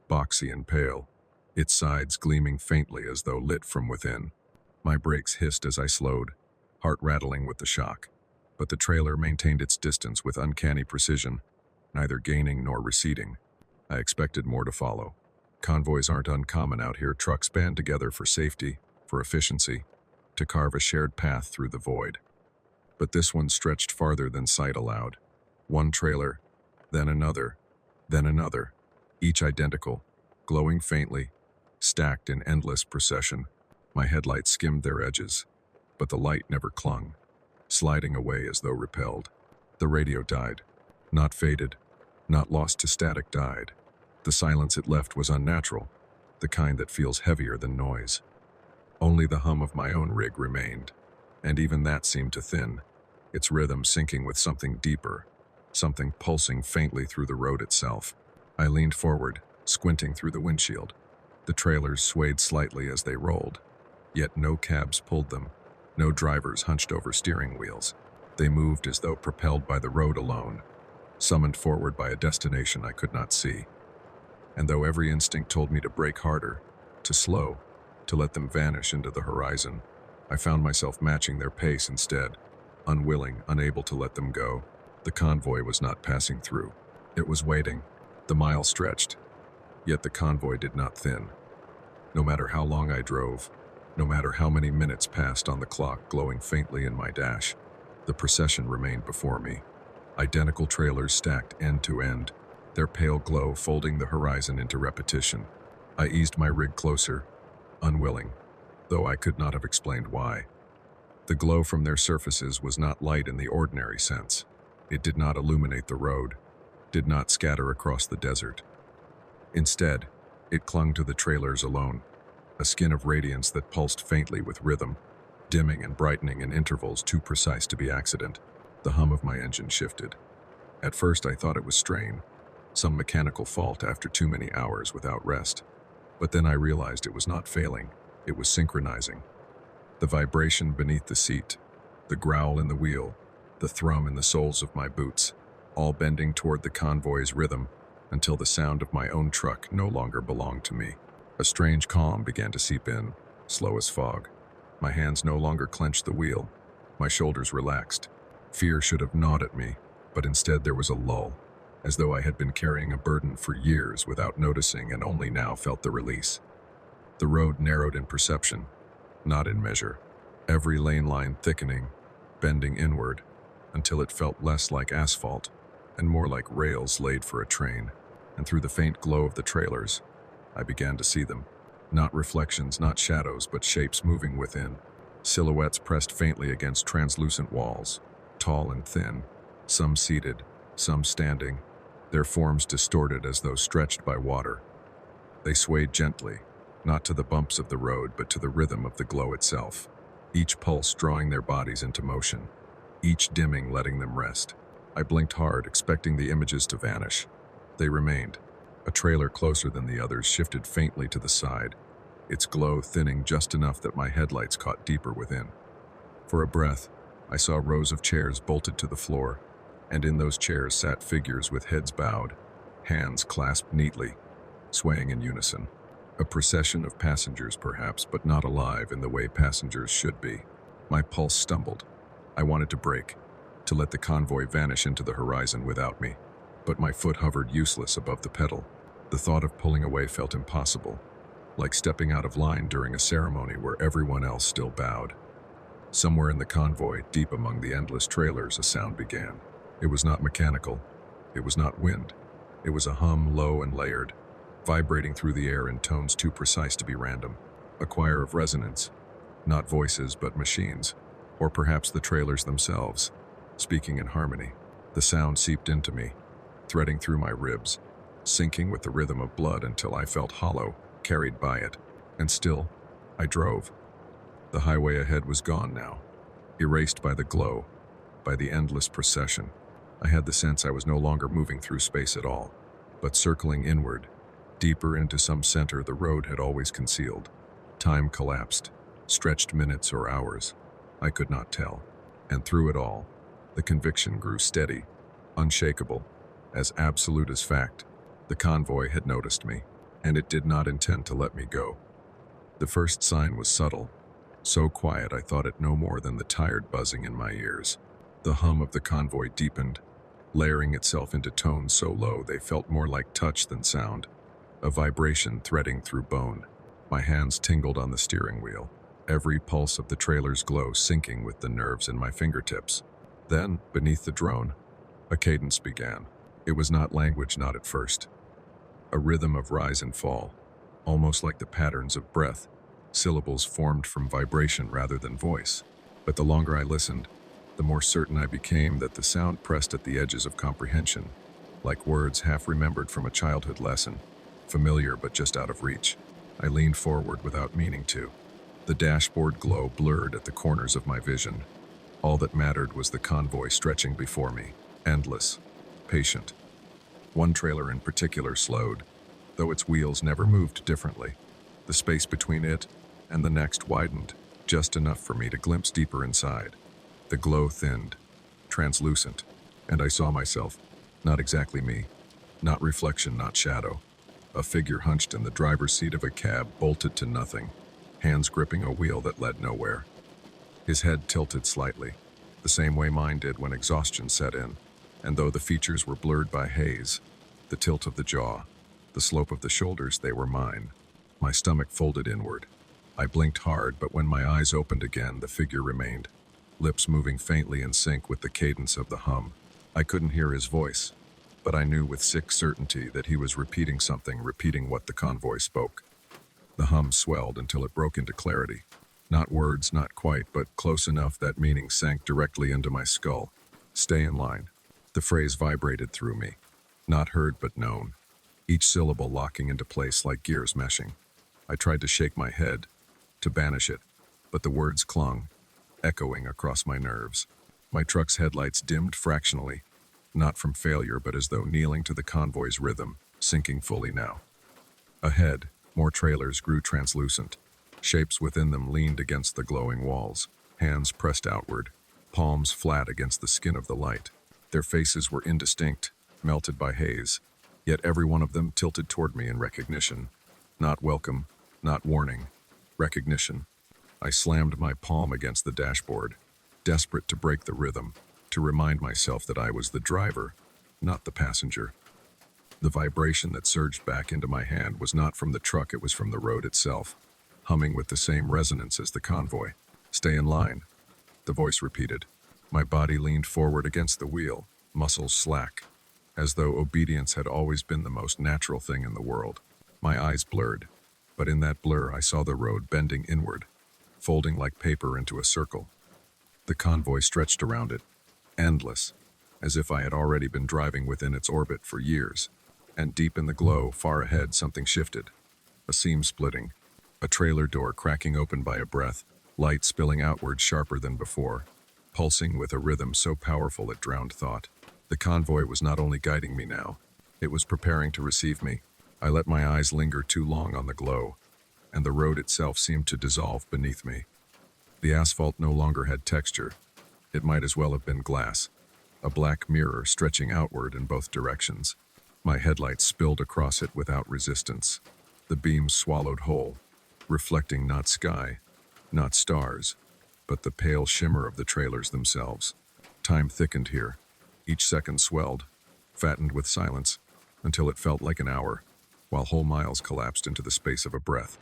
boxy and pale, its sides gleaming faintly as though lit from within. My brakes hissed as I slowed, heart rattling with the shock. But the trailer maintained its distance with uncanny precision, neither gaining nor receding. I expected more to follow. Convoys aren't uncommon out here. Trucks band together for safety, for efficiency, to carve a shared path through the void. But this one stretched farther than sight allowed. One trailer, then another, each identical, glowing faintly, stacked in endless procession. My headlights skimmed their edges, but the light never clung, sliding away as though repelled. The radio died. Not faded, not lost to static, died. The silence it left was unnatural, the kind that feels heavier than noise. Only the hum of my own rig remained, and even that seemed to thin, its rhythm syncing with something deeper, something pulsing faintly through the road itself. I leaned forward, squinting through the windshield. The trailers swayed slightly as they rolled, yet no cabs pulled them, no drivers hunched over steering wheels. They moved as though propelled by the road alone, summoned forward by a destination I could not see. And though every instinct told me to brake harder, to slow, to let them vanish into the horizon, I found myself matching their pace instead, unwilling, unable to let them go. The convoy was not passing through. It was waiting. The mile stretched, yet the convoy did not thin. No matter how long I drove, no matter how many minutes passed on the clock glowing faintly in my dash, the procession remained before me. Identical trailers stacked end to end, their pale glow folding the horizon into repetition. I eased my rig closer, unwilling, though I could not have explained why. The glow from their surfaces was not light in the ordinary sense. It did not illuminate the road, did not scatter across the desert. Instead, it clung to the trailers alone, a skin of radiance that pulsed faintly with rhythm, dimming and brightening in intervals too precise to be accident. The hum of my engine shifted. At first I thought it was strain, some mechanical fault after too many hours without rest. But then I realized it was not failing, it was synchronizing. The vibration beneath the seat, the growl in the wheel, the thrum in the soles of my boots, all bending toward the convoy's rhythm until the sound of my own truck no longer belonged to me. A strange calm began to seep in, slow as fog. My hands no longer clenched the wheel. My shoulders relaxed. Fear should have gnawed at me, but instead there was a lull, as though I had been carrying a burden for years without noticing and only now felt the release. The road narrowed in perception, not in measure, every lane line thickening, bending inward, until it felt less like asphalt and more like rails laid for a train. And through the faint glow of the trailers, I began to see them. Not reflections, not shadows, but shapes moving within. Silhouettes pressed faintly against translucent walls, tall and thin, some seated, some standing, their forms distorted as though stretched by water. They swayed gently, not to the bumps of the road, but to the rhythm of the glow itself, each pulse drawing their bodies into motion, each dimming letting them rest. I blinked hard, expecting the images to vanish. They remained. A trailer closer than the others shifted faintly to the side, its glow thinning just enough that my headlights caught deeper within. For a breath, I saw rows of chairs bolted to the floor, and in those chairs sat figures with heads bowed, hands clasped neatly, swaying in unison. A procession of passengers, perhaps, but not alive in the way passengers should be. My pulse stumbled. I wanted to brake, to let the convoy vanish into the horizon without me, but my foot hovered useless above the pedal. The thought of pulling away felt impossible, like stepping out of line during a ceremony where everyone else still bowed. Somewhere in the convoy, deep among the endless trailers, a sound began. It was not mechanical. It was not wind. It was a hum, low and layered, vibrating through the air in tones too precise to be random. A choir of resonance, not voices but machines, or perhaps the trailers themselves, speaking in harmony. The sound seeped into me, threading through my ribs, sinking with the rhythm of blood until I felt hollow, carried by it. And still, I drove. The highway ahead was gone now, erased by the glow, by the endless procession. I had the sense I was no longer moving through space at all, but circling inward, deeper into some center the road had always concealed. Time collapsed, stretched minutes or hours. I could not tell. And through it all, the conviction grew steady, unshakable, as absolute as fact. The convoy had noticed me, and it did not intend to let me go. The first sign was subtle, so quiet I thought it no more than the tired buzzing in my ears. The hum of the convoy deepened, layering itself into tones so low they felt more like touch than sound, a vibration threading through bone. My hands tingled on the steering wheel, every pulse of the trailer's glow syncing with the nerves in my fingertips. Then, beneath the drone, a cadence began. It was not language, not at first. A rhythm of rise and fall, almost like the patterns of breath, syllables formed from vibration rather than voice. But the longer I listened, the more certain I became that the sound pressed at the edges of comprehension, like words half remembered from a childhood lesson, familiar but just out of reach. I leaned forward without meaning to. The dashboard glow blurred at the corners of my vision. All that mattered was the convoy stretching before me, endless, patient. One trailer in particular slowed, though its wheels never moved differently. The space between it and the next widened, just enough for me to glimpse deeper inside. The glow thinned, translucent, and I saw myself, not exactly me, not reflection, not shadow. A figure hunched in the driver's seat of a cab, bolted to nothing, hands gripping a wheel that led nowhere. His head tilted slightly, the same way mine did when exhaustion set in, and though the features were blurred by haze, the tilt of the jaw, the slope of the shoulders, they were mine. My stomach folded inward. I blinked hard, but when my eyes opened again, the figure remained, lips moving faintly in sync with the cadence of the hum. I couldn't hear his voice, but I knew with sick certainty that he was repeating something, repeating what the convoy spoke. The hum swelled until it broke into clarity. Not words, not quite, but close enough that meaning sank directly into my skull. Stay in line. The phrase vibrated through me, not heard but known, each syllable locking into place like gears meshing. I tried to shake my head, to banish it, but the words clung, echoing across my nerves. My truck's headlights dimmed fractionally, not from failure but as though kneeling to the convoy's rhythm, sinking fully now. Ahead, more trailers grew translucent. Shapes within them leaned against the glowing walls, hands pressed outward, palms flat against the skin of the light. Their faces were indistinct, melted by haze, yet every one of them tilted toward me in recognition. Not welcome, not warning, recognition. I slammed my palm against the dashboard, desperate to break the rhythm, to remind myself that I was the driver, not the passenger. The vibration that surged back into my hand was not from the truck, it was from the road itself, humming with the same resonance as the convoy. Stay in line, the voice repeated. My body leaned forward against the wheel, muscles slack, as though obedience had always been the most natural thing in the world. My eyes blurred, but in that blur I saw the road bending inward, folding like paper into a circle. The convoy stretched around it, endless, as if I had already been driving within its orbit for years. And deep in the glow, far ahead, something shifted. A seam splitting, a trailer door cracking open by a breath, light spilling outward sharper than before, pulsing with a rhythm so powerful it drowned thought. The convoy was not only guiding me now, it was preparing to receive me. I let my eyes linger too long on the glow, and the road itself seemed to dissolve beneath me. The asphalt no longer had texture. It might as well have been glass, a black mirror stretching outward in both directions. My headlights spilled across it without resistance. The beams swallowed whole, reflecting not sky, not stars, but the pale shimmer of the trailers themselves. Time thickened here. Each second swelled, fattened with silence, until it felt like an hour, while whole miles collapsed into the space of a breath.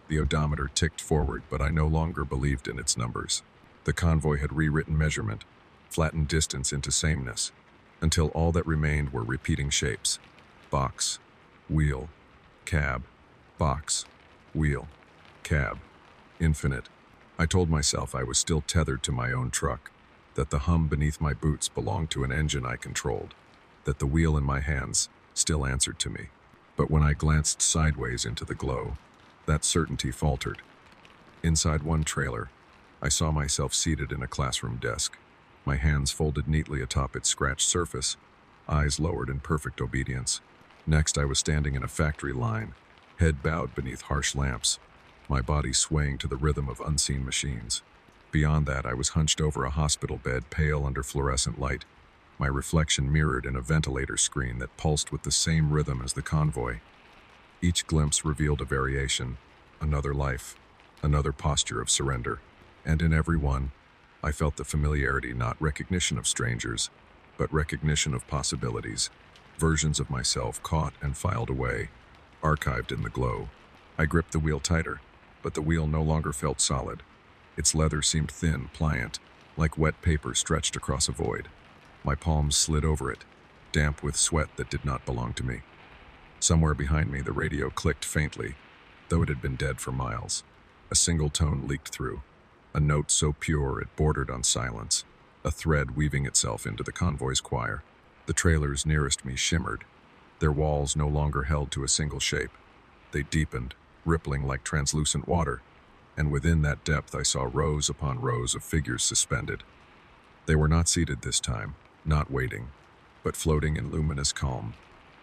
The odometer ticked forward, but I no longer believed in its numbers. The convoy had rewritten measurement, flattened distance into sameness, until all that remained were repeating shapes. Box, wheel, cab, box, wheel, cab, infinite. I told myself I was still tethered to my own truck, that the hum beneath my boots belonged to an engine I controlled, that the wheel in my hands still answered to me. But when I glanced sideways into the glow, that certainty faltered. Inside one trailer, I saw myself seated in a classroom desk, my hands folded neatly atop its scratched surface, eyes lowered in perfect obedience. Next, I was standing in a factory line, head bowed beneath harsh lamps, my body swaying to the rhythm of unseen machines. Beyond that, I was hunched over a hospital bed, pale under fluorescent light, my reflection mirrored in a ventilator screen that pulsed with the same rhythm as the convoy. Each glimpse revealed a variation, another life, another posture of surrender. And in every one, I felt the familiarity, not recognition of strangers, but recognition of possibilities, versions of myself caught and filed away, archived in the glow. I gripped the wheel tighter, but the wheel no longer felt solid. Its leather seemed thin, pliant, like wet paper stretched across a void. My palms slid over it, damp with sweat that did not belong to me. Somewhere behind me, the radio clicked faintly, though it had been dead for miles. A single tone leaked through, a note so pure it bordered on silence, a thread weaving itself into the convoy's choir. The trailers nearest me shimmered, their walls no longer held to a single shape. They deepened, rippling like translucent water, and within that depth I saw rows upon rows of figures suspended. They were not seated this time, not waiting, but floating in luminous calm,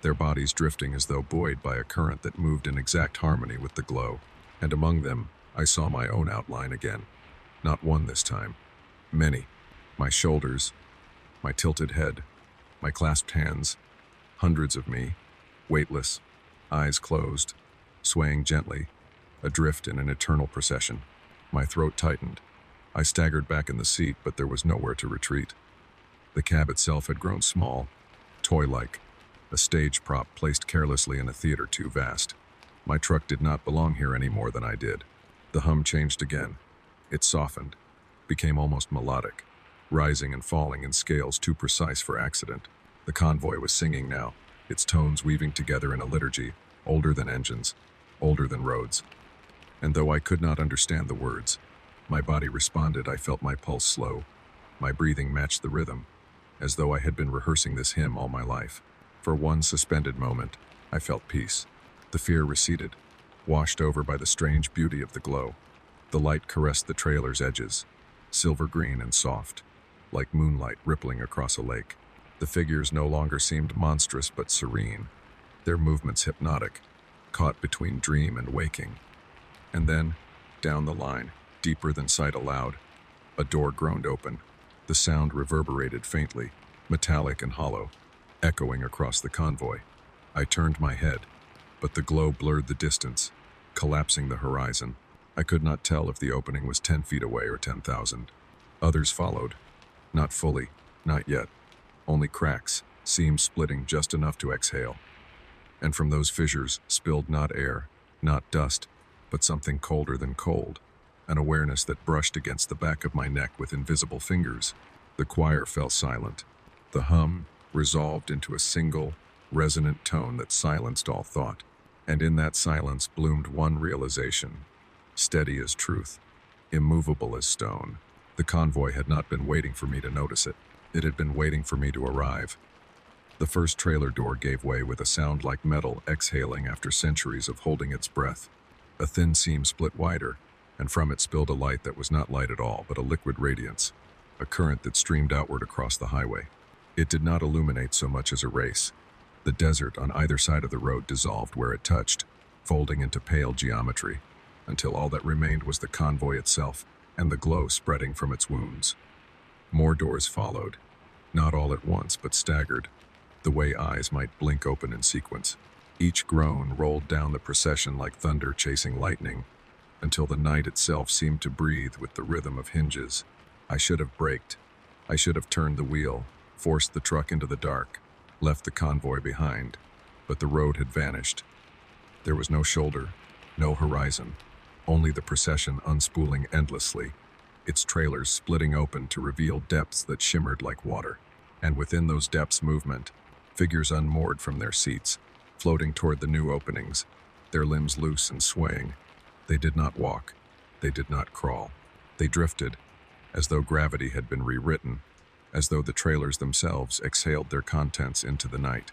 their bodies drifting as though buoyed by a current that moved in exact harmony with the glow. And among them, I saw my own outline again. Not one this time. Many. My shoulders, my tilted head, my clasped hands. Hundreds of me, weightless, eyes closed, swaying gently, adrift in an eternal procession. My throat tightened. I staggered back in the seat, but there was nowhere to retreat. The cab itself had grown small, toy-like, a stage prop placed carelessly in a theater too vast. My truck did not belong here any more than I did. The hum changed again. It softened, became almost melodic, rising and falling in scales too precise for accident. The convoy was singing now, its tones weaving together in a liturgy, older than engines, older than roads. And though I could not understand the words, my body responded. I felt my pulse slow. My breathing matched the rhythm, as though I had been rehearsing this hymn all my life. For one suspended moment, I felt peace. The fear receded, washed over by the strange beauty of the glow. The light caressed the trailer's edges, silver green and soft, like moonlight rippling across a lake. The figures no longer seemed monstrous but serene, their movements hypnotic, caught between dream and waking. And then, down the line, deeper than sight allowed, a door groaned open. The sound reverberated faintly, metallic and hollow, echoing across the convoy. I turned my head, but the glow blurred the distance, collapsing the horizon. I could not tell if the opening was 10 feet away or 10,000. Others followed. Not fully, not yet. Only cracks, seams splitting just enough to exhale. And from those fissures spilled not air, not dust, but something colder than cold, an awareness that brushed against the back of my neck with invisible fingers. The choir fell silent. The hum resolved into a single, resonant tone that silenced all thought. And in that silence bloomed one realization, steady as truth, immovable as stone. The convoy had not been waiting for me to notice it. It had been waiting for me to arrive. The first trailer door gave way with a sound like metal exhaling after centuries of holding its breath. A thin seam split wider, and from it spilled a light that was not light at all, but a liquid radiance, a current that streamed outward across the highway. It did not illuminate so much as erase. The desert on either side of the road dissolved where it touched, folding into pale geometry, until all that remained was the convoy itself and the glow spreading from its wounds. More doors followed, not all at once but staggered, the way eyes might blink open in sequence. Each groan rolled down the procession like thunder chasing lightning, until the night itself seemed to breathe with the rhythm of hinges. I should have braked. I should have turned the wheel, forced the truck into the dark, left the convoy behind, but the road had vanished. There was no shoulder, no horizon, only the procession unspooling endlessly, its trailers splitting open to reveal depths that shimmered like water. And within those depths movement, figures unmoored from their seats, floating toward the new openings, their limbs loose and swaying. They did not walk, they did not crawl. They drifted, as though gravity had been rewritten, as though the trailers themselves exhaled their contents into the night.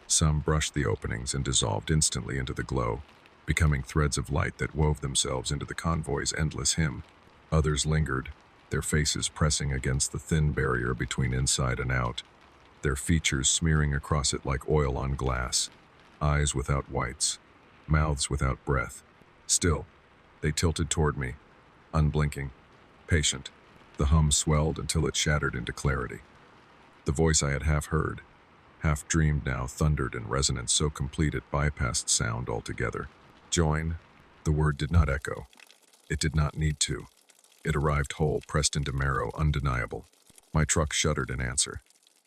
Some brushed the openings and dissolved instantly into the glow, becoming threads of light that wove themselves into the convoy's endless hymn. Others lingered, their faces pressing against the thin barrier between inside and out, their features smearing across it like oil on glass, eyes without whites, mouths without breath. Still, they tilted toward me, unblinking, patient. The hum swelled until it shattered into clarity. The voice I had half heard, half dreamed now, thundered in resonance so complete it bypassed sound altogether. Join. The word did not echo. It did not need to. It arrived whole, pressed into marrow, undeniable. My truck shuddered in answer.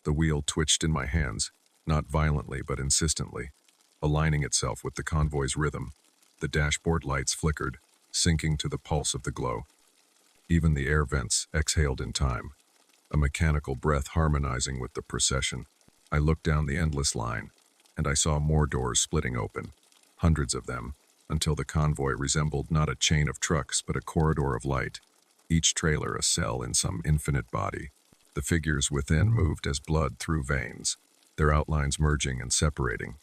The wheel twitched in my hands, not violently but insistently, aligning itself with the convoy's rhythm. The dashboard lights flickered, sinking to the pulse of the glow. Even the air vents exhaled in time, a mechanical breath harmonizing with the procession. I looked down the endless line, and I saw more doors splitting open, hundreds of them, until the convoy resembled not a chain of trucks but a corridor of light, each trailer a cell in some infinite body. The figures within moved as blood through veins, their outlines merging and separating,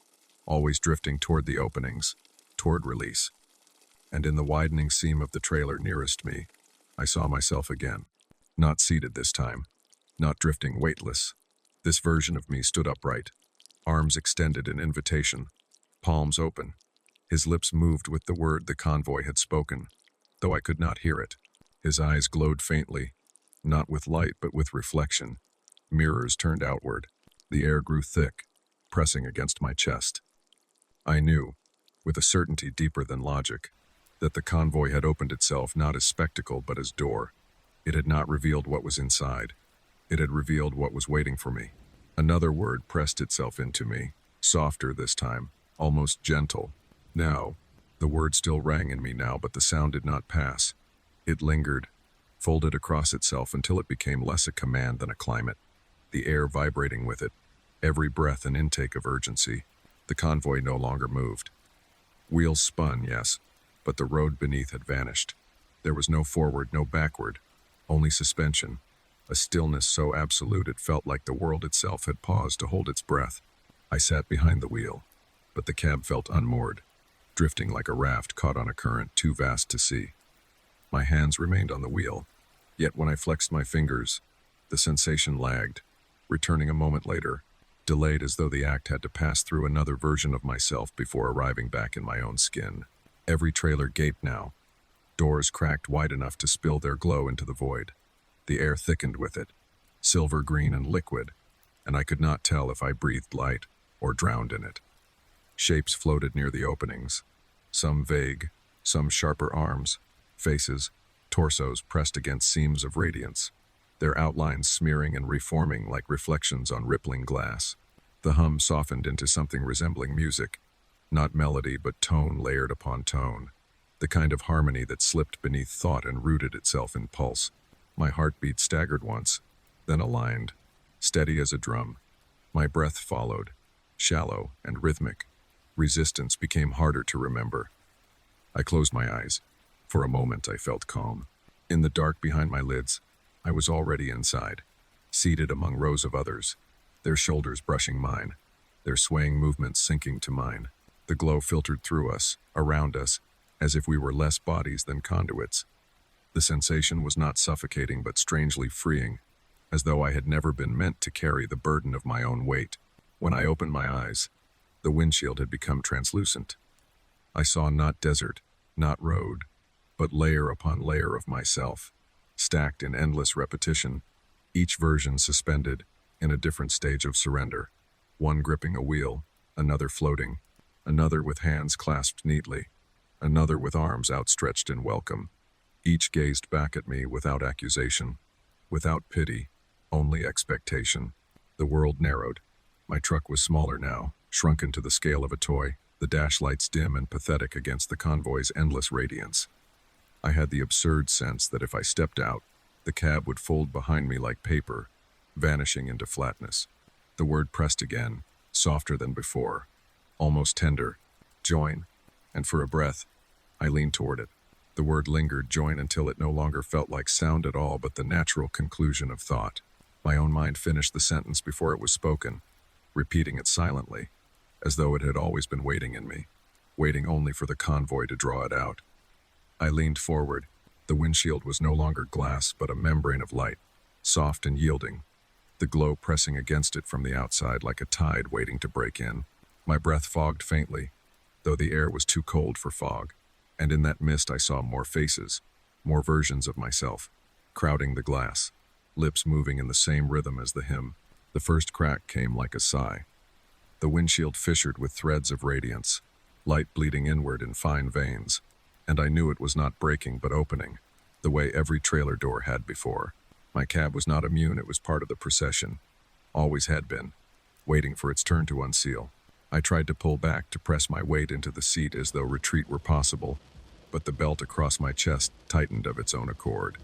always drifting toward the openings, toward release. And in the widening seam of the trailer nearest me, I saw myself again, not seated this time, not drifting weightless. This version of me stood upright, arms extended in invitation, palms open. His lips moved with the word the convoy had spoken, though I could not hear it. His eyes glowed faintly, not with light but with reflection, mirrors turned outward. The air grew thick, pressing against my chest. I knew, with a certainty deeper than logic, that the convoy had opened itself not as spectacle but as door. It had not revealed what was inside. It had revealed what was waiting for me. Another word pressed itself into me, softer this time, almost gentle. Now, the word still rang in me now, but the sound did not pass. It lingered, folded across itself until it became less a command than a climate, the air vibrating with it, every breath an intake of urgency. The convoy no longer moved. Wheels spun, yes, but the road beneath had vanished. There was no forward, no backward, only suspension, a stillness so absolute it felt like the world itself had paused to hold its breath. I sat behind the wheel, but the cab felt unmoored, drifting like a raft caught on a current too vast to see. My hands remained on the wheel, yet when I flexed my fingers, the sensation lagged, returning a moment later, delayed as though the act had to pass through another version of myself before arriving back in my own skin. Every trailer gaped now, doors cracked wide enough to spill their glow into the void. The air thickened with it, silver green and liquid, and I could not tell if I breathed light or drowned in it. Shapes floated near the openings, some vague, some sharper arms, faces, torsos pressed against seams of radiance, their outlines smearing and reforming like reflections on rippling glass. The hum softened into something resembling music, not melody but tone layered upon tone, the kind of harmony that slipped beneath thought and rooted itself in pulse. My heartbeat staggered once, then aligned, steady as a drum. My breath followed, shallow and rhythmic. Resistance became harder to remember. I closed my eyes. For a moment I felt calm. In the dark behind my lids, I was already inside, seated among rows of others, their shoulders brushing mine, their swaying movements sinking to mine. The glow filtered through us, around us, as if we were less bodies than conduits. The sensation was not suffocating but strangely freeing, as though I had never been meant to carry the burden of my own weight. When I opened my eyes, the windshield had become translucent. I saw not desert, not road, but layer upon layer of myself, stacked in endless repetition, each version suspended in a different stage of surrender, one gripping a wheel, another floating, another with hands clasped neatly, another with arms outstretched in welcome. Each gazed back at me without accusation, without pity, only expectation. The world narrowed. My truck was smaller now, shrunken to the scale of a toy, the dash lights dim and pathetic against the convoy's endless radiance. I had the absurd sense that if I stepped out, the cab would fold behind me like paper, vanishing into flatness. The word pressed again, softer than before, almost tender, join, and for a breath, I leaned toward it. The word lingered, join, until it no longer felt like sound at all but the natural conclusion of thought. My own mind finished the sentence before it was spoken, repeating it silently, as though it had always been waiting in me, waiting only for the convoy to draw it out. I leaned forward. The windshield was no longer glass but a membrane of light, soft and yielding, the glow pressing against it from the outside like a tide waiting to break in. My breath fogged faintly, though the air was too cold for fog, and in that mist I saw more faces, more versions of myself, crowding the glass, lips moving in the same rhythm as the hymn. The first crack came like a sigh. The windshield fissured with threads of radiance, light bleeding inward in fine veins, and I knew it was not breaking but opening, the way every trailer door had before. My cab was not immune, it was part of the procession, always had been, waiting for its turn to unseal. I tried to pull back, to press my weight into the seat as though retreat were possible, but the belt across my chest tightened of its own accord.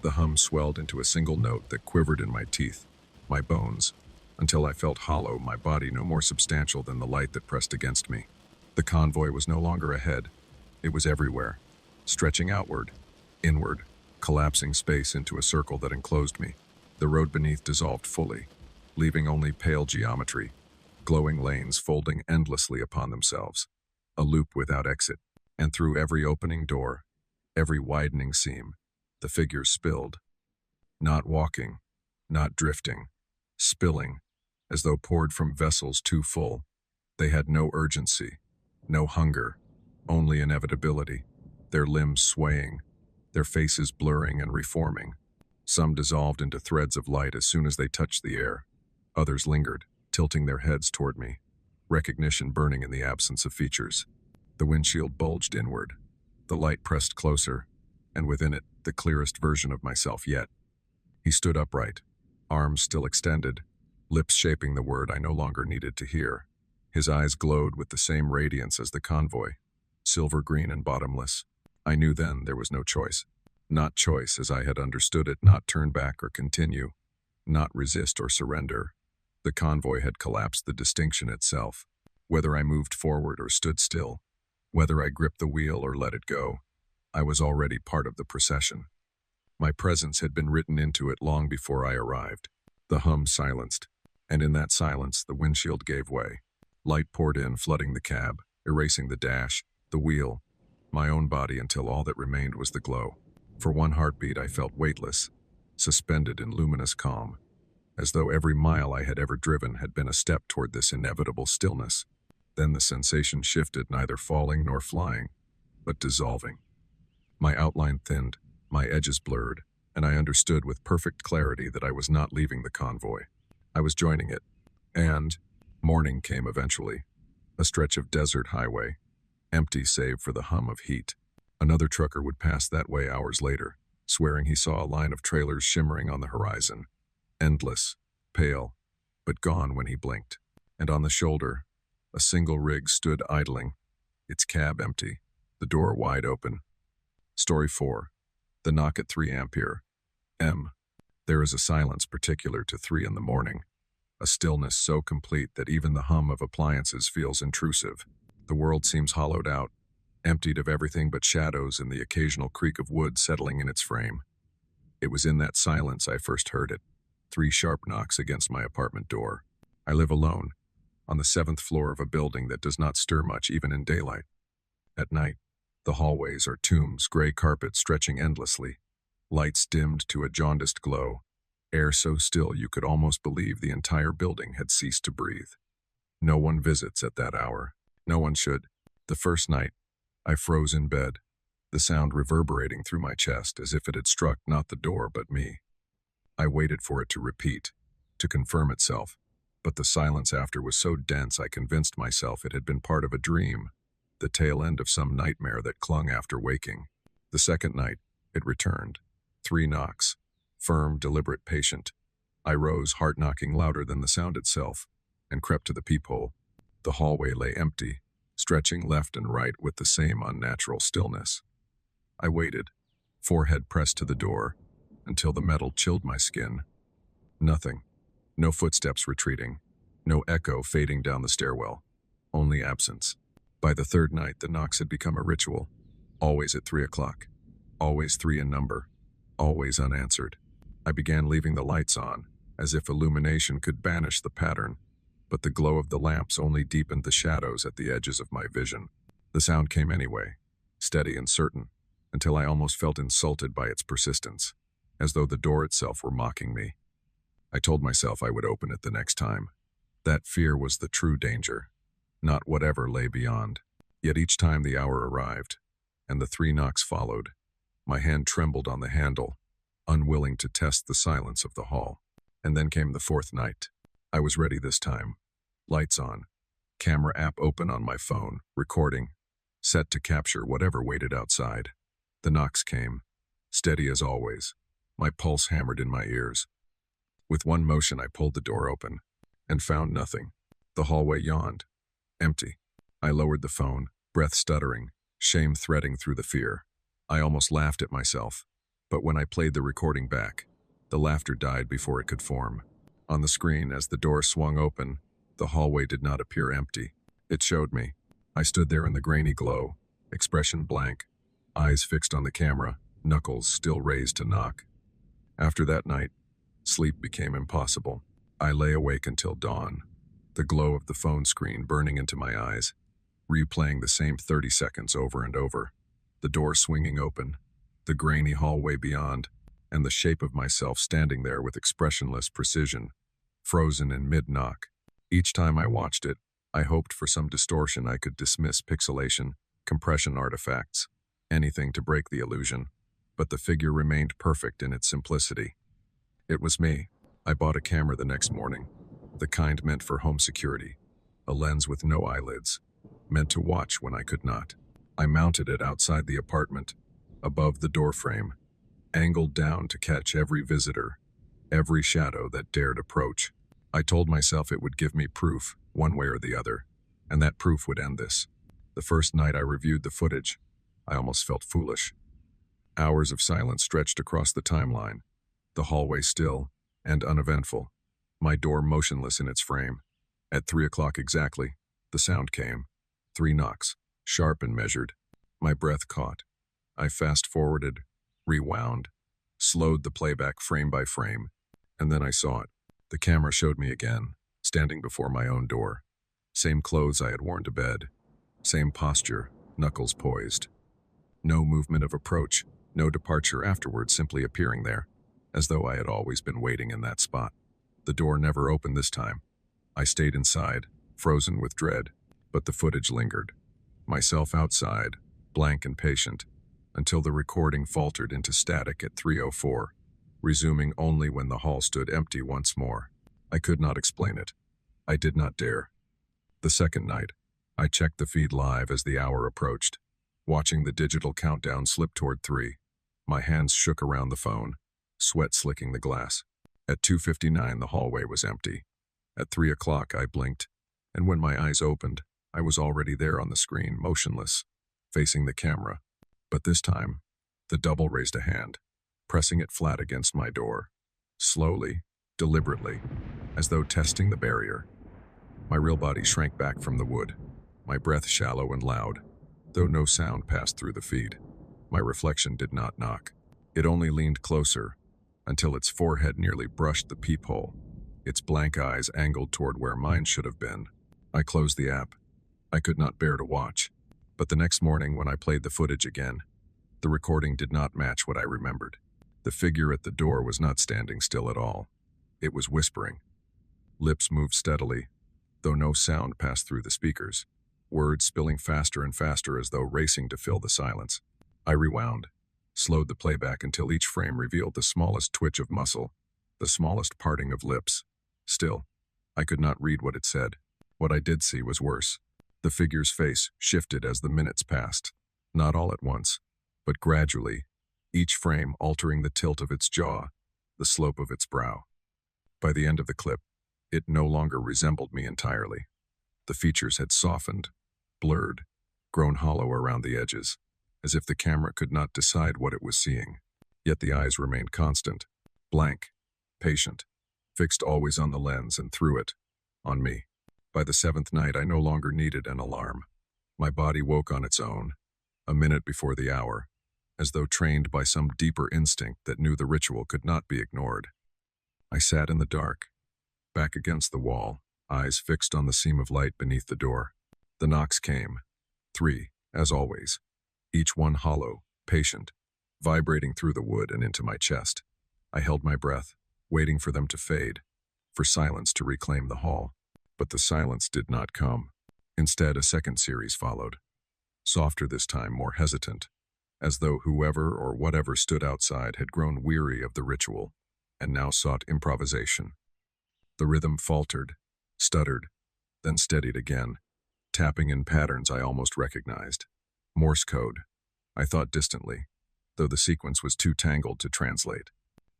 The hum swelled into a single note that quivered in my teeth, my bones, until I felt hollow, my body no more substantial than the light that pressed against me. The convoy was no longer ahead. It was everywhere, stretching outward, inward, collapsing space into a circle that enclosed me. The road beneath dissolved fully, leaving only pale geometry, glowing lanes folding endlessly upon themselves, a loop without exit, and through every opening door, every widening seam, the figures spilled, not walking, not drifting, spilling, as though poured from vessels too full. They had no urgency, no hunger, only inevitability, their limbs swaying, their faces blurring and reforming. Some dissolved into threads of light as soon as they touched the air. Others lingered, tilting their heads toward me, recognition burning in the absence of features. The windshield bulged inward. The light pressed closer, and within it, the clearest version of myself yet. He stood upright, arms still extended, lips shaping the word I no longer needed to hear. His eyes glowed with the same radiance as the convoy, silver green and bottomless. I knew then there was no choice. Not choice as I had understood it, not turn back or continue, not resist or surrender. The convoy had collapsed the distinction itself. Whether I moved forward or stood still, whether I gripped the wheel or let it go, I was already part of the procession. My presence had been written into it long before I arrived. The hum silenced, and in that silence the windshield gave way. Light poured in, flooding the cab, erasing the dash, the wheel, my own body, until all that remained was the glow. For one heartbeat I felt weightless, suspended in luminous calm, as though every mile I had ever driven had been a step toward this inevitable stillness. Then the sensation shifted, neither falling nor flying, but dissolving. My outline thinned, my edges blurred, and I understood with perfect clarity that I was not leaving the convoy. I was joining it. And morning came eventually, a stretch of desert highway, empty save for the hum of heat. Another trucker would pass that way hours later, swearing he saw a line of trailers shimmering on the horizon, endless, pale, but gone when he blinked. And on the shoulder, a single rig stood idling, its cab empty, the door wide open. Story 4. The knock at 3 ampere. M. There is a silence particular to 3 in the morning, a stillness so complete that even the hum of appliances feels intrusive. The world seems hollowed out, emptied of everything but shadows and the occasional creak of wood settling in its frame. It was in that silence I first heard it. 3 sharp knocks against my apartment door. I live alone, on the 7th floor of a building that does not stir much even in daylight. At night, the hallways are tombs, gray carpet stretching endlessly, lights dimmed to a jaundiced glow, Air so still you could almost believe the entire building had ceased to breathe. No one visits at that hour. No one should. The first night, I froze in bed, the sound reverberating through my chest as if it had struck not the door but me. I waited for it to repeat, to confirm itself, but the silence after was so dense I convinced myself it had been part of a dream, the tail end of some nightmare that clung after waking. The second night, it returned. 3 knocks. Firm, deliberate, patient. I rose, heart knocking louder than the sound itself, and crept to the peephole. The hallway lay empty, stretching left and right with the same unnatural stillness. I waited, forehead pressed to the door, until the metal chilled my skin. Nothing. No footsteps retreating. No echo fading down the stairwell. Only absence. By the third night, the knocks had become a ritual. Always at 3 o'clock. Always 3 in number. Always unanswered. I began leaving the lights on, as if illumination could banish the pattern, but the glow of the lamps only deepened the shadows at the edges of my vision. The sound came anyway, steady and certain, until I almost felt insulted by its persistence, as though the door itself were mocking me. I told myself I would open it the next time. That fear was the true danger, not whatever lay beyond. Yet each time the hour arrived, and the 3 knocks followed, my hand trembled on the handle, unwilling to test the silence of the hall. And then came the 4th night. I was ready this time. Lights on. Camera app open on my phone, recording, set to capture whatever waited outside. The knocks came, steady as always. My pulse hammered in my ears. With one motion I pulled the door open, and found nothing. The hallway yawned. Empty. I lowered the phone, breath stuttering, shame threading through the fear. I almost laughed at myself, but when I played the recording back, the laughter died before it could form. On the screen, as the door swung open, the hallway did not appear empty. It showed me. I stood there in the grainy glow, expression blank, eyes fixed on the camera, knuckles still raised to knock. After that night, sleep became impossible. I lay awake until dawn, the glow of the phone screen burning into my eyes, replaying the same 30 seconds over and over. The door swinging open, the grainy hallway beyond, and the shape of myself standing there with expressionless precision, frozen in mid-knock. Each time I watched it, I hoped for some distortion I could dismiss, pixelation, compression artifacts, anything to break the illusion, but the figure remained perfect in its simplicity. It was me. I bought a camera the next morning, the kind meant for home security, a lens with no eyelids, meant to watch when I could not. I mounted it outside the apartment, above the doorframe, angled down to catch every visitor, every shadow that dared approach. I told myself it would give me proof, one way or the other, and that proof would end this. The first night I reviewed the footage, I almost felt foolish. Hours of silence stretched across the timeline, the hallway still and uneventful, my door motionless in its frame. At 3 o'clock exactly, the sound came. 3 knocks, sharp and measured. My breath caught. I fast-forwarded, rewound, slowed the playback frame by frame, and then I saw it. The camera showed me again, standing before my own door. Same clothes I had worn to bed. Same posture, knuckles poised. No movement of approach, no departure afterward, simply appearing there, as though I had always been waiting in that spot. The door never opened this time. I stayed inside, frozen with dread, but the footage lingered. Myself outside, blank and patient, until the recording faltered into static at 3:04, resuming only when the hall stood empty once more. I could not explain it. I did not dare. The second night, I checked the feed live as the hour approached, watching the digital countdown slip toward 3. My hands shook around the phone, sweat slicking the glass. At 2:59, the hallway was empty. At 3 o'clock, I blinked, and when my eyes opened, I was already there on the screen, motionless, facing the camera. But this time, the double raised a hand, pressing it flat against my door, slowly, deliberately, as though testing the barrier. My real body shrank back from the wood, my breath shallow and loud, though no sound passed through the feed. My reflection did not knock. It only leaned closer, until its forehead nearly brushed the peephole, its blank eyes angled toward where mine should have been. I closed the app. I could not bear to watch. But the next morning, when I played the footage again, the recording did not match what I remembered. The figure at the door was not standing still at all. It was whispering. Lips moved steadily, though no sound passed through the speakers, words spilling faster and faster as though racing to fill the silence. I rewound, slowed the playback until each frame revealed the smallest twitch of muscle, the smallest parting of lips. Still, I could not read what it said. What I did see was worse. The figure's face shifted as the minutes passed, not all at once, but gradually, each frame altering the tilt of its jaw, the slope of its brow. By the end of the clip, it no longer resembled me entirely. The features had softened, blurred, grown hollow around the edges, as if the camera could not decide what it was seeing. Yet the eyes remained constant, blank, patient, fixed always on the lens and through it, on me. By the seventh night, I no longer needed an alarm. My body woke on its own, a minute before the hour, as though trained by some deeper instinct that knew the ritual could not be ignored. I sat in the dark, back against the wall, eyes fixed on the seam of light beneath the door. The knocks came. 3, as always, each one hollow, patient, vibrating through the wood and into my chest. I held my breath, waiting for them to fade, for silence to reclaim the hall. But the silence did not come. Instead, a second series followed. Softer this time, more hesitant, as though whoever or whatever stood outside had grown weary of the ritual and now sought improvisation. The rhythm faltered, stuttered, then steadied again, tapping in patterns I almost recognized. Morse code, I thought distantly, though the sequence was too tangled to translate.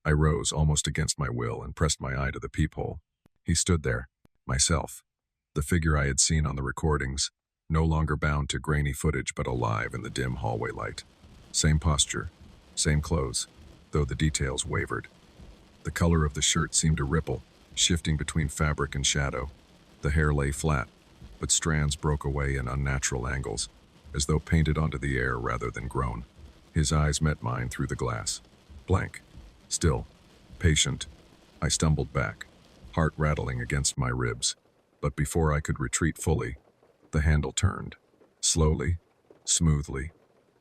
I rose almost against my will and pressed my eye to the peephole. He stood there, myself, the figure I had seen on the recordings, no longer bound to grainy footage but alive in the dim hallway light. Same posture, same clothes, though the details wavered. The color of the shirt seemed to ripple, shifting between fabric and shadow. The hair lay flat, but strands broke away in unnatural angles, as though painted onto the air rather than grown. His eyes met mine through the glass. Blank. Still. Patient. I stumbled back, heart rattling against my ribs. But before I could retreat fully, the handle turned. Slowly, smoothly,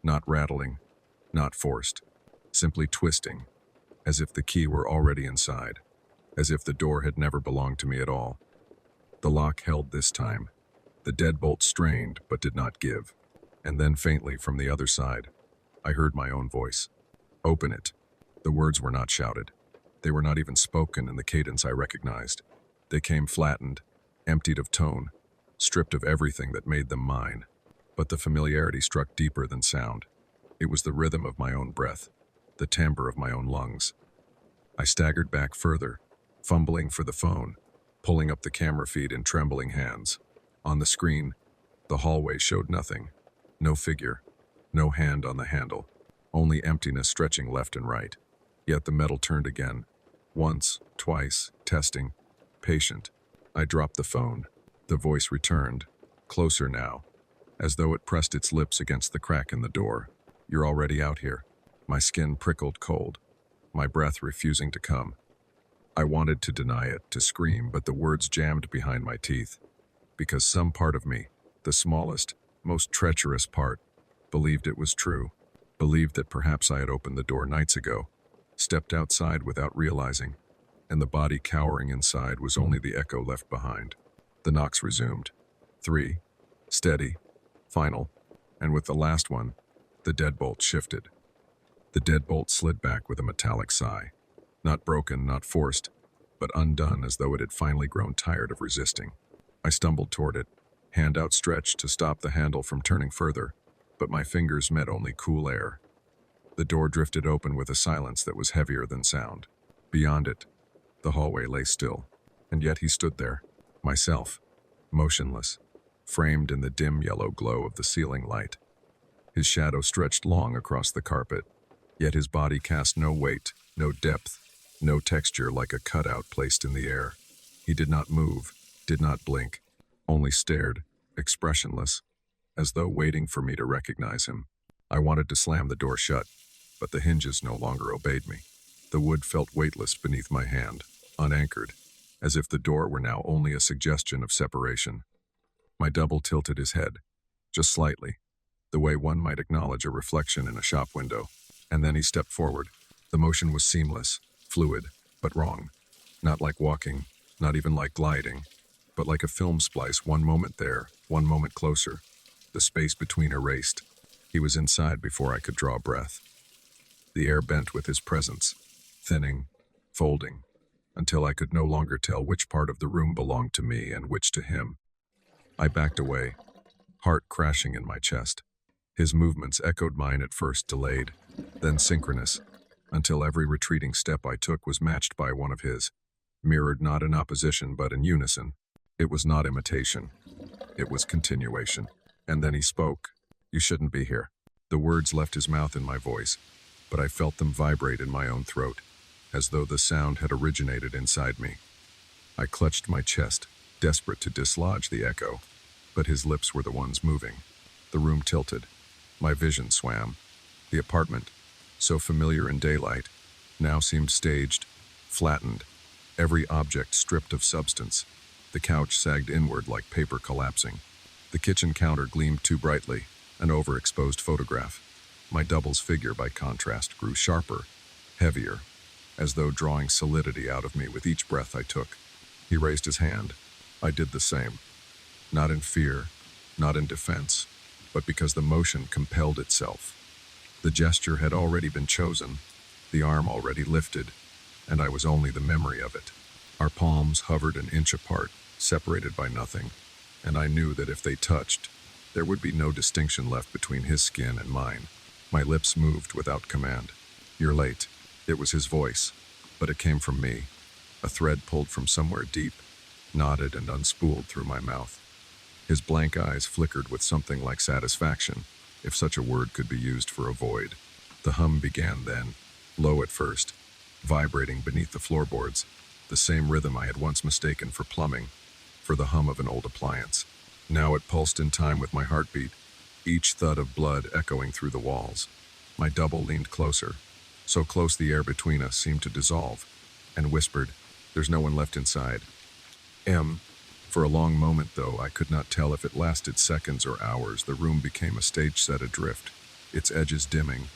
not rattling, not forced, simply twisting, as if the key were already inside, as if the door had never belonged to me at all. The lock held this time. The deadbolt strained but did not give. And then faintly from the other side, I heard my own voice. Open it. The words were not shouted. They were not even spoken in the cadence I recognized. They came flattened, emptied of tone, stripped of everything that made them mine. But the familiarity struck deeper than sound. It was the rhythm of my own breath, the timbre of my own lungs. I staggered back further, fumbling for the phone, pulling up the camera feed in trembling hands. On the screen, the hallway showed nothing. No figure, no hand on the handle, only emptiness stretching left and right. Yet the metal turned again. Once, twice, testing, patient. I dropped the phone. The voice returned, closer now, as though it pressed its lips against the crack in the door. You're already out here. My skin prickled cold, my breath refusing to come. I wanted to deny it, to scream, but the words jammed behind my teeth. Because some part of me, the smallest, most treacherous part, believed it was true, believed that perhaps I had opened the door nights ago, stepped outside without realizing, and the body cowering inside was only the echo left behind. The knocks resumed. 3, steady, final, and with the last one, the deadbolt shifted. The deadbolt slid back with a metallic sigh, not broken, not forced, but undone as though it had finally grown tired of resisting. I stumbled toward it, hand outstretched to stop the handle from turning further, but my fingers met only cool air. The door drifted open with a silence that was heavier than sound. Beyond it, the hallway lay still, and yet he stood there, myself, motionless, framed in the dim yellow glow of the ceiling light. His shadow stretched long across the carpet, yet his body cast no weight, no depth, no texture like a cutout placed in the air. He did not move, did not blink, only stared, expressionless, as though waiting for me to recognize him. I wanted to slam the door shut, but the hinges no longer obeyed me. The wood felt weightless beneath my hand, unanchored, as if the door were now only a suggestion of separation. My double tilted his head, just slightly, the way one might acknowledge a reflection in a shop window, and then he stepped forward, The motion was seamless, fluid, but wrong. Not like walking, not even like gliding, but like a film splice, one moment there, one moment closer. The space between erased. He was inside before I could draw breath. The air bent with his presence, thinning, folding, until I could no longer tell which part of the room belonged to me and which to him. I backed away, heart crashing in my chest. His movements echoed mine, at first delayed, then synchronous, until every retreating step I took was matched by one of his, mirrored not in opposition but in unison. It was not imitation. It was continuation. And then he spoke. "You shouldn't be here." The words left his mouth in my voice, but I felt them vibrate in my own throat, as though the sound had originated inside me. I clutched my chest, desperate to dislodge the echo, but his lips were the ones moving. The room tilted. My vision swam. The apartment, so familiar in daylight, now seemed staged, flattened, every object stripped of substance. The couch sagged inward like paper collapsing. The kitchen counter gleamed too brightly, an overexposed photograph. My double's figure, by contrast, grew sharper, heavier, as though drawing solidity out of me with each breath I took. He raised his hand. I did the same. Not in fear, not in defense, but because the motion compelled itself. The gesture had already been chosen, the arm already lifted, and I was only the memory of it. Our palms hovered an inch apart, separated by nothing, and I knew that if they touched, there would be no distinction left between his skin and mine. My lips moved without command. "You're late." It was his voice, but it came from me, a thread pulled from somewhere deep, knotted and unspooled through my mouth. His blank eyes flickered with something like satisfaction, if such a word could be used for a void. The hum began then, low at first, vibrating beneath the floorboards, the same rhythm I had once mistaken for plumbing, for the hum of an old appliance. Now it pulsed in time with my heartbeat, each thud of blood echoing through the walls. My double leaned closer, so close the air between us seemed to dissolve, and whispered, "There's no one left inside." For a long moment, though I could not tell if it lasted seconds or hours, the room became a stage set adrift, its edges dimming,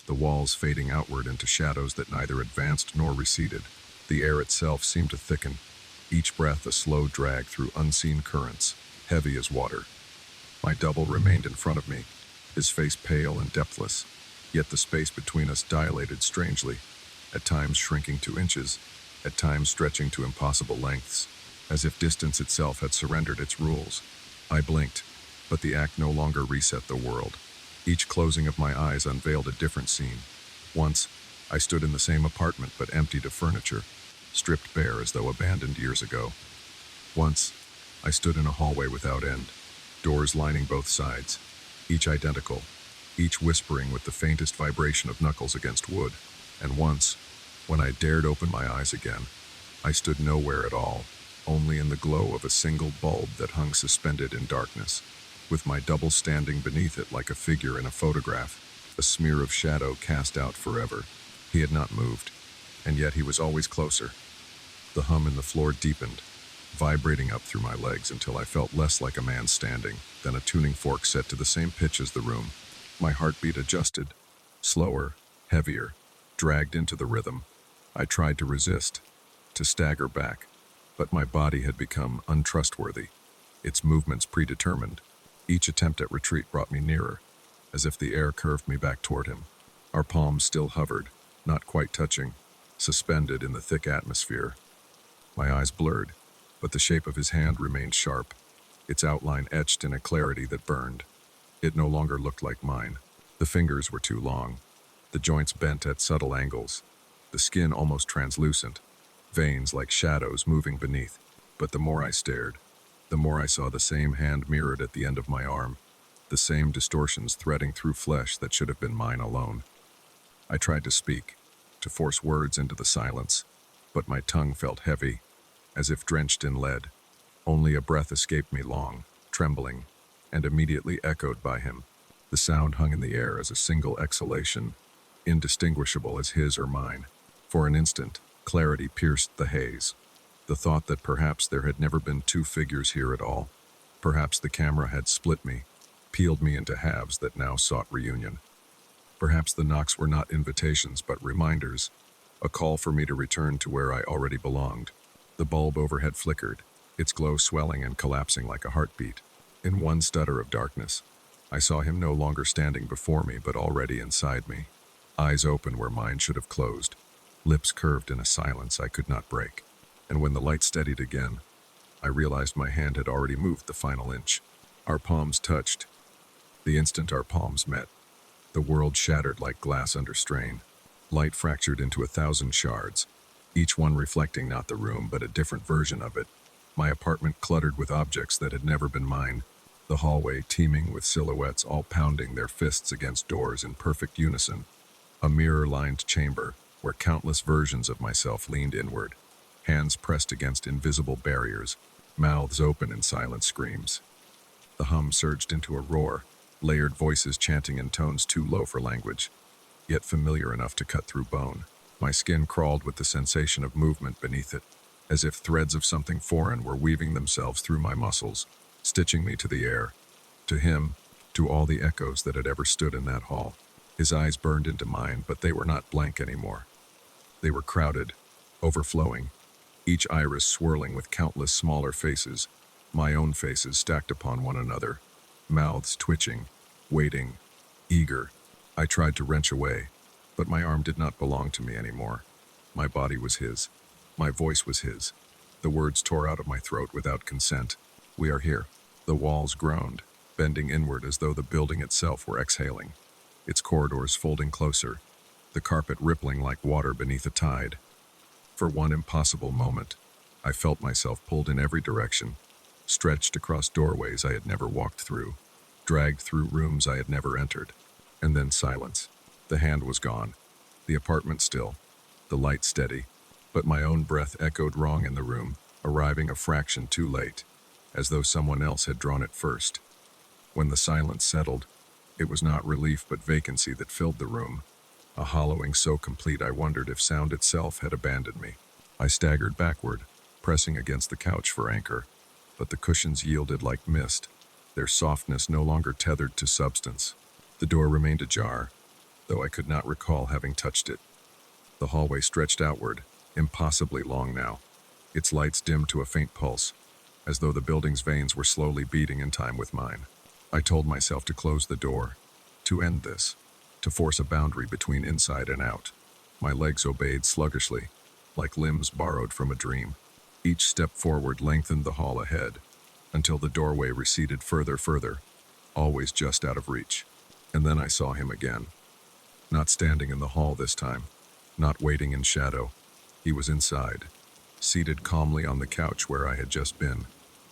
the walls fading outward into shadows that neither advanced nor receded. The air itself seemed to thicken, each breath a slow drag through unseen currents, heavy as water. My double remained in front of me, his face pale and depthless, yet the space between us dilated strangely, at times shrinking to inches, at times stretching to impossible lengths, as if distance itself had surrendered its rules. I blinked, but the act no longer reset the world. Each closing of my eyes unveiled a different scene. Once, I stood in the same apartment but emptied of furniture, stripped bare as though abandoned years ago. Once, I stood in a hallway without end, doors lining both sides, each identical, each whispering with the faintest vibration of knuckles against wood. And once, when I dared open my eyes again, I stood nowhere at all, only in the glow of a single bulb that hung suspended in darkness, with my double standing beneath it like a figure in a photograph, a smear of shadow cast out forever. He had not moved, and yet he was always closer. The hum in the floor deepened, vibrating up through my legs until I felt less like a man standing than a tuning fork set to the same pitch as the room. My heartbeat adjusted, slower, heavier, dragged into the rhythm. I tried to resist, to stagger back, but my body had become untrustworthy, its movements predetermined. Each attempt at retreat brought me nearer, as if the air curved me back toward him. Our palms still hovered, not quite touching, suspended in the thick atmosphere. My eyes blurred, but the shape of his hand remained sharp, its outline etched in a clarity that burned. It no longer looked like mine. The fingers were too long, the joints bent at subtle angles, the skin almost translucent, veins like shadows moving beneath. But the more I stared, the more I saw the same hand mirrored at the end of my arm, the same distortions threading through flesh that should have been mine alone. I tried to speak, to force words into the silence, but my tongue felt heavy, as if drenched in lead. Only a breath escaped me long, trembling, and immediately echoed by him. The sound hung in the air as a single exhalation, indistinguishable as his or mine. For an instant, clarity pierced the haze. The thought that perhaps there had never been two figures here at all. Perhaps the camera had split me, peeled me into halves that now sought reunion. Perhaps the knocks were not invitations but reminders, a call for me to return to where I already belonged. The bulb overhead flickered, its glow swelling and collapsing like a heartbeat. In one stutter of darkness, I saw him no longer standing before me but already inside me, eyes open where mine should have closed, lips curved in a silence I could not break. And when the light steadied again, I realized my hand had already moved the final inch. Our palms touched. The instant our palms met, the world shattered like glass under strain. Light fractured into 1,000 shards, each one reflecting not the room but a different version of it. My apartment cluttered with objects that had never been mine, the hallway teeming with silhouettes all pounding their fists against doors in perfect unison. A mirror-lined chamber where countless versions of myself leaned inward, hands pressed against invisible barriers, mouths open in silent screams. The hum surged into a roar, layered voices chanting in tones too low for language, yet familiar enough to cut through bone. My skin crawled with the sensation of movement beneath it, as if threads of something foreign were weaving themselves through my muscles, stitching me to the air, to him, to all the echoes that had ever stood in that hall. His eyes burned into mine, but they were not blank anymore. They were crowded, overflowing, each iris swirling with countless smaller faces, my own faces stacked upon one another, mouths twitching, waiting, eager. I tried to wrench away, but my arm did not belong to me anymore. My body was his. My voice was his. The words tore out of my throat without consent. "We are here." The walls groaned, bending inward as though the building itself were exhaling, its corridors folding closer, the carpet rippling like water beneath a tide. For one impossible moment, I felt myself pulled in every direction, stretched across doorways I had never walked through, dragged through rooms I had never entered. And then silence. The hand was gone, the apartment still, the light steady, but my own breath echoed wrong in the room, arriving a fraction too late, as though someone else had drawn it first. When the silence settled, it was not relief but vacancy that filled the room, a hollowing so complete I wondered if sound itself had abandoned me. I staggered backward, pressing against the couch for anchor, but the cushions yielded like mist, their softness no longer tethered to substance. The door remained ajar, though I could not recall having touched it. The hallway stretched outward, impossibly long now, its lights dimmed to a faint pulse, as though the building's veins were slowly beating in time with mine. I told myself to close the door, to end this, to force a boundary between inside and out. My legs obeyed sluggishly, like limbs borrowed from a dream. Each step forward lengthened the hall ahead, until the doorway receded further, always just out of reach. And then I saw him again. Not standing in the hall this time, not waiting in shadow. He was inside, seated calmly on the couch where I had just been,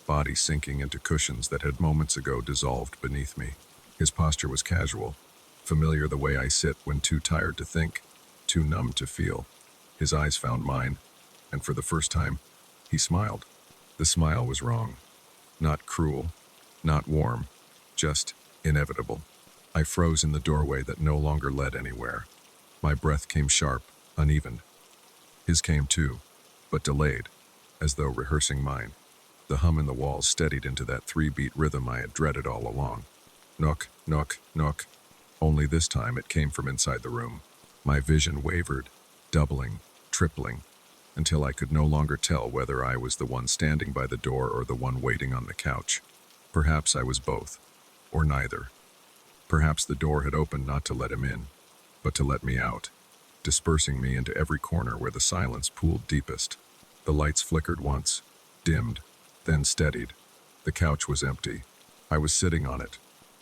body sinking into cushions that had moments ago dissolved beneath me. His posture was casual, familiar the way I sit when too tired to think, too numb to feel. His eyes found mine, and for the first time, he smiled. The smile was wrong. Not cruel, not warm, just inevitable. I froze in the doorway that no longer led anywhere. My breath came sharp, uneven. His came too, but delayed, as though rehearsing mine. The hum in the walls steadied into that 3-beat rhythm I had dreaded all along. Knock, knock, knock. Only this time it came from inside the room. My vision wavered, doubling, tripling, until I could no longer tell whether I was the one standing by the door or the one waiting on the couch. Perhaps I was both, or neither. Perhaps the door had opened not to let him in, but to let me out, dispersing me into every corner where the silence pooled deepest. The lights flickered once, dimmed, then steadied. The couch was empty. I was sitting on it,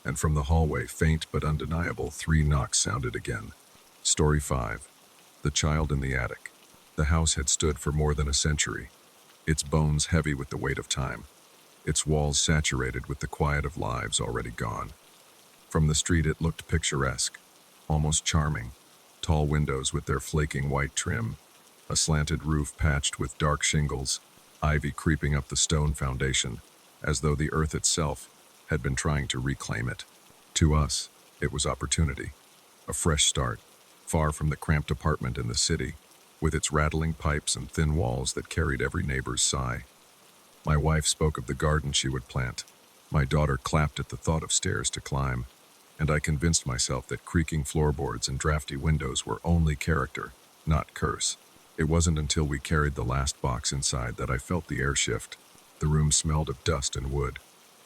and from the hallway, faint but undeniable, 3 knocks sounded again. Story 5. The Child in the Attic. The house had stood for more than a century, its bones heavy with the weight of time, its walls saturated with the quiet of lives already gone. From the street it looked picturesque, almost charming. Tall windows with their flaking white trim, a slanted roof patched with dark shingles, ivy creeping up the stone foundation, as though the earth itself had been trying to reclaim it. To us, it was opportunity, a fresh start, far from the cramped apartment in the city, with its rattling pipes and thin walls that carried every neighbor's sigh. My wife spoke of the garden she would plant. My daughter clapped at the thought of stairs to climb, and I convinced myself that creaking floorboards and drafty windows were only character, not curse. It wasn't until we carried the last box inside that I felt the air shift. The room smelled of dust and wood,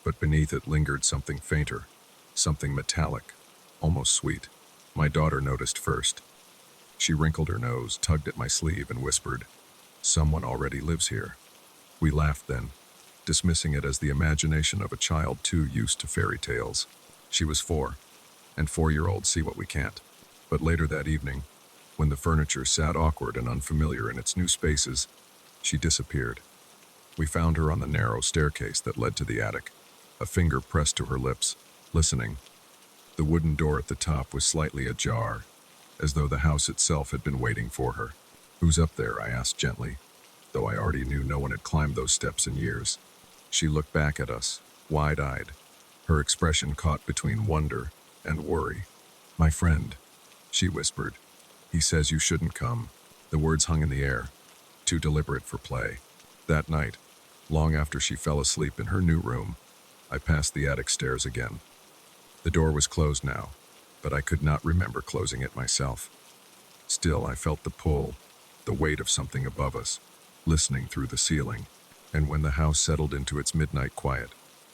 but beneath it lingered something fainter, something metallic, almost sweet. My daughter noticed first. She wrinkled her nose, tugged at my sleeve, and whispered, "Someone already lives here." We laughed then, dismissing it as the imagination of a child too used to fairy tales. She was 4, and 4-year-olds see what we can't. But later that evening, when the furniture sat awkward and unfamiliar in its new spaces, she disappeared. We found her on the narrow staircase that led to the attic, a finger pressed to her lips, listening. The wooden door at the top was slightly ajar, as though the house itself had been waiting for her. "Who's up there?" I asked gently, though I already knew no one had climbed those steps in years. She looked back at us, wide-eyed, her expression caught between wonder and worry. "My friend," she whispered. "He says you shouldn't come." The words hung in the air, too deliberate for play. That night, long after she fell asleep in her new room, I passed the attic stairs again. The door was closed now, but I could not remember closing it myself. Still, I felt the pull, the weight of something above us, listening through the ceiling. And when the house settled into its midnight quiet,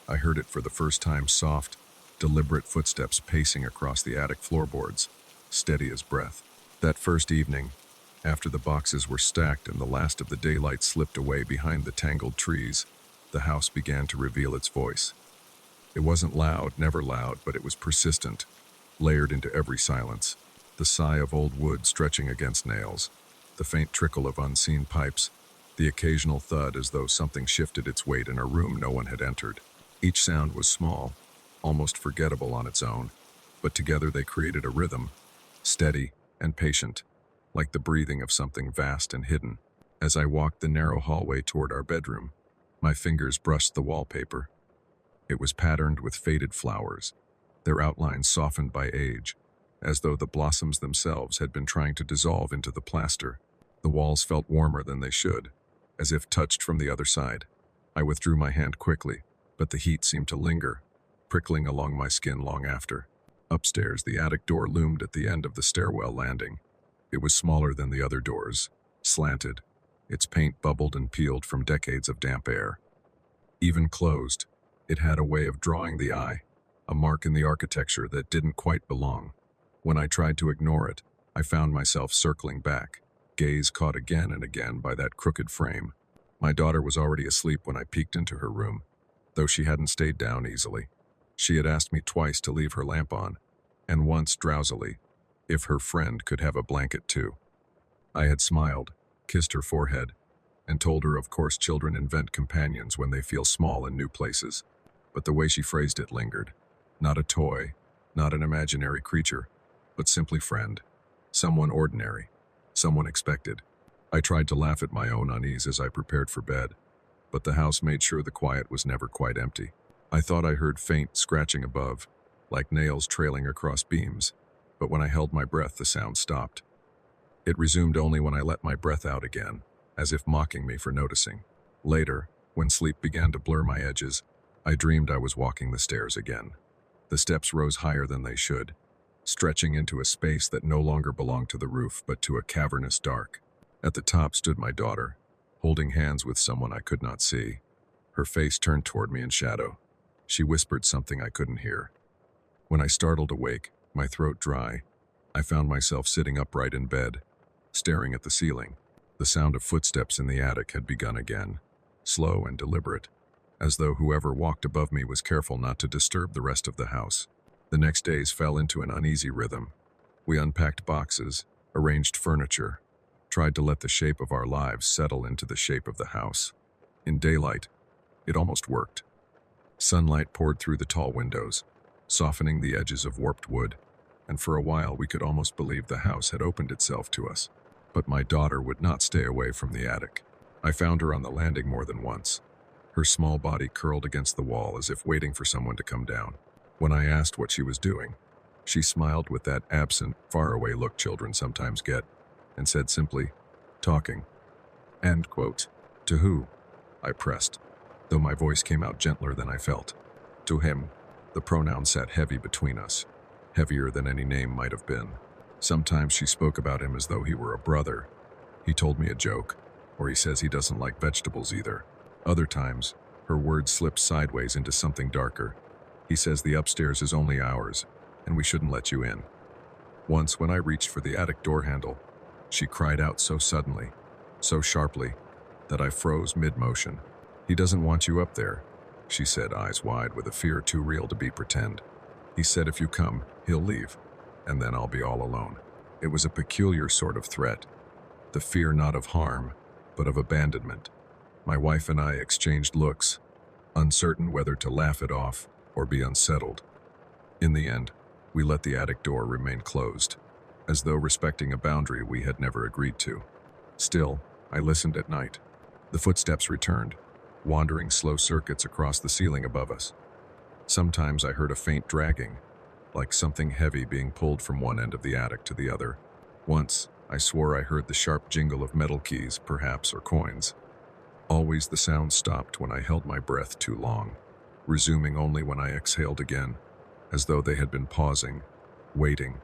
I heard it for the first time: soft, deliberate footsteps pacing across the attic floorboards, steady as breath. That first evening, after the boxes were stacked and the last of the daylight slipped away behind the tangled trees, the house began to reveal its voice. It wasn't loud, never loud, but it was persistent, layered into every silence. The sigh of old wood stretching against nails, the faint trickle of unseen pipes, the occasional thud as though something shifted its weight in a room no one had entered. Each sound was small, almost forgettable on its own, but together they created a rhythm, steady and patient, like the breathing of something vast and hidden. As I walked the narrow hallway toward our bedroom, my fingers brushed the wallpaper. It was patterned with faded flowers, their outlines softened by age, as though the blossoms themselves had been trying to dissolve into the plaster. The walls felt warmer than they should, as if touched from the other side. I withdrew my hand quickly, but the heat seemed to linger, prickling along my skin long after. Upstairs, the attic door loomed at the end of the stairwell landing. It was smaller than the other doors, slanted. Its paint bubbled and peeled from decades of damp air. Even closed, it had a way of drawing the eye, a mark in the architecture that didn't quite belong. When I tried to ignore it, I found myself circling back, gaze caught again and again by that crooked frame. My daughter was already asleep when I peeked into her room, though she hadn't stayed down easily. She had asked me twice to leave her lamp on, and once drowsily, if her friend could have a blanket too. I had smiled, kissed her forehead, and told her of course children invent companions when they feel small in new places. But the way she phrased it lingered. Not a toy, not an imaginary creature, but simply friend. Someone ordinary, someone expected. I tried to laugh at my own unease as I prepared for bed, but the house made sure the quiet was never quite empty. I thought I heard faint scratching above, like nails trailing across beams, but when I held my breath, the sound stopped. It resumed only when I let my breath out again, as if mocking me for noticing. Later, when sleep began to blur my edges, I dreamed I was walking the stairs again. The steps rose higher than they should, stretching into a space that no longer belonged to the roof but to a cavernous dark. At the top stood my daughter, holding hands with someone I could not see, her face turned toward me in shadow. She whispered something I couldn't hear. When I startled awake, my throat dry, I found myself sitting upright in bed, staring at the ceiling. The sound of footsteps in the attic had begun again, slow and deliberate, as though whoever walked above me was careful not to disturb the rest of the house. The next days fell into an uneasy rhythm. We unpacked boxes, arranged furniture, tried to let the shape of our lives settle into the shape of the house. In daylight, it almost worked. Sunlight poured through the tall windows, softening the edges of warped wood, and for a while we could almost believe the house had opened itself to us. But my daughter would not stay away from the attic. I found her on the landing more than once, her small body curled against the wall as if waiting for someone to come down. When I asked what she was doing, she smiled with that absent, faraway look children sometimes get, and said simply, "Talking." End quote. To who? I pressed, though my voice came out gentler than I felt. To him. The pronoun sat heavy between us, heavier than any name might have been. Sometimes she spoke about him as though he were a brother. He told me a joke, or he says he doesn't like vegetables either. Other times, her words slip sideways into something darker. He says the upstairs is only ours, and we shouldn't let you in. Once, when I reached for the attic door handle, she cried out so suddenly, so sharply, that I froze mid-motion. "He doesn't want you up there," she said, eyes wide with a fear too real to be pretend. "He said if you come, he'll leave, and then I'll be all alone." It was a peculiar sort of threat, the fear not of harm, but of abandonment. My wife and I exchanged looks, uncertain whether to laugh it off or be unsettled. In the end, we let the attic door remain closed, as though respecting a boundary we had never agreed to. Still, I listened at night. The footsteps returned, wandering slow circuits across the ceiling above us. Sometimes I heard a faint dragging, like something heavy being pulled from one end of the attic to the other. Once, I swore I heard the sharp jingle of metal keys, perhaps, or coins. Always the sound stopped when I held my breath too long, resuming only when I exhaled again, as though they had been pausing, waiting,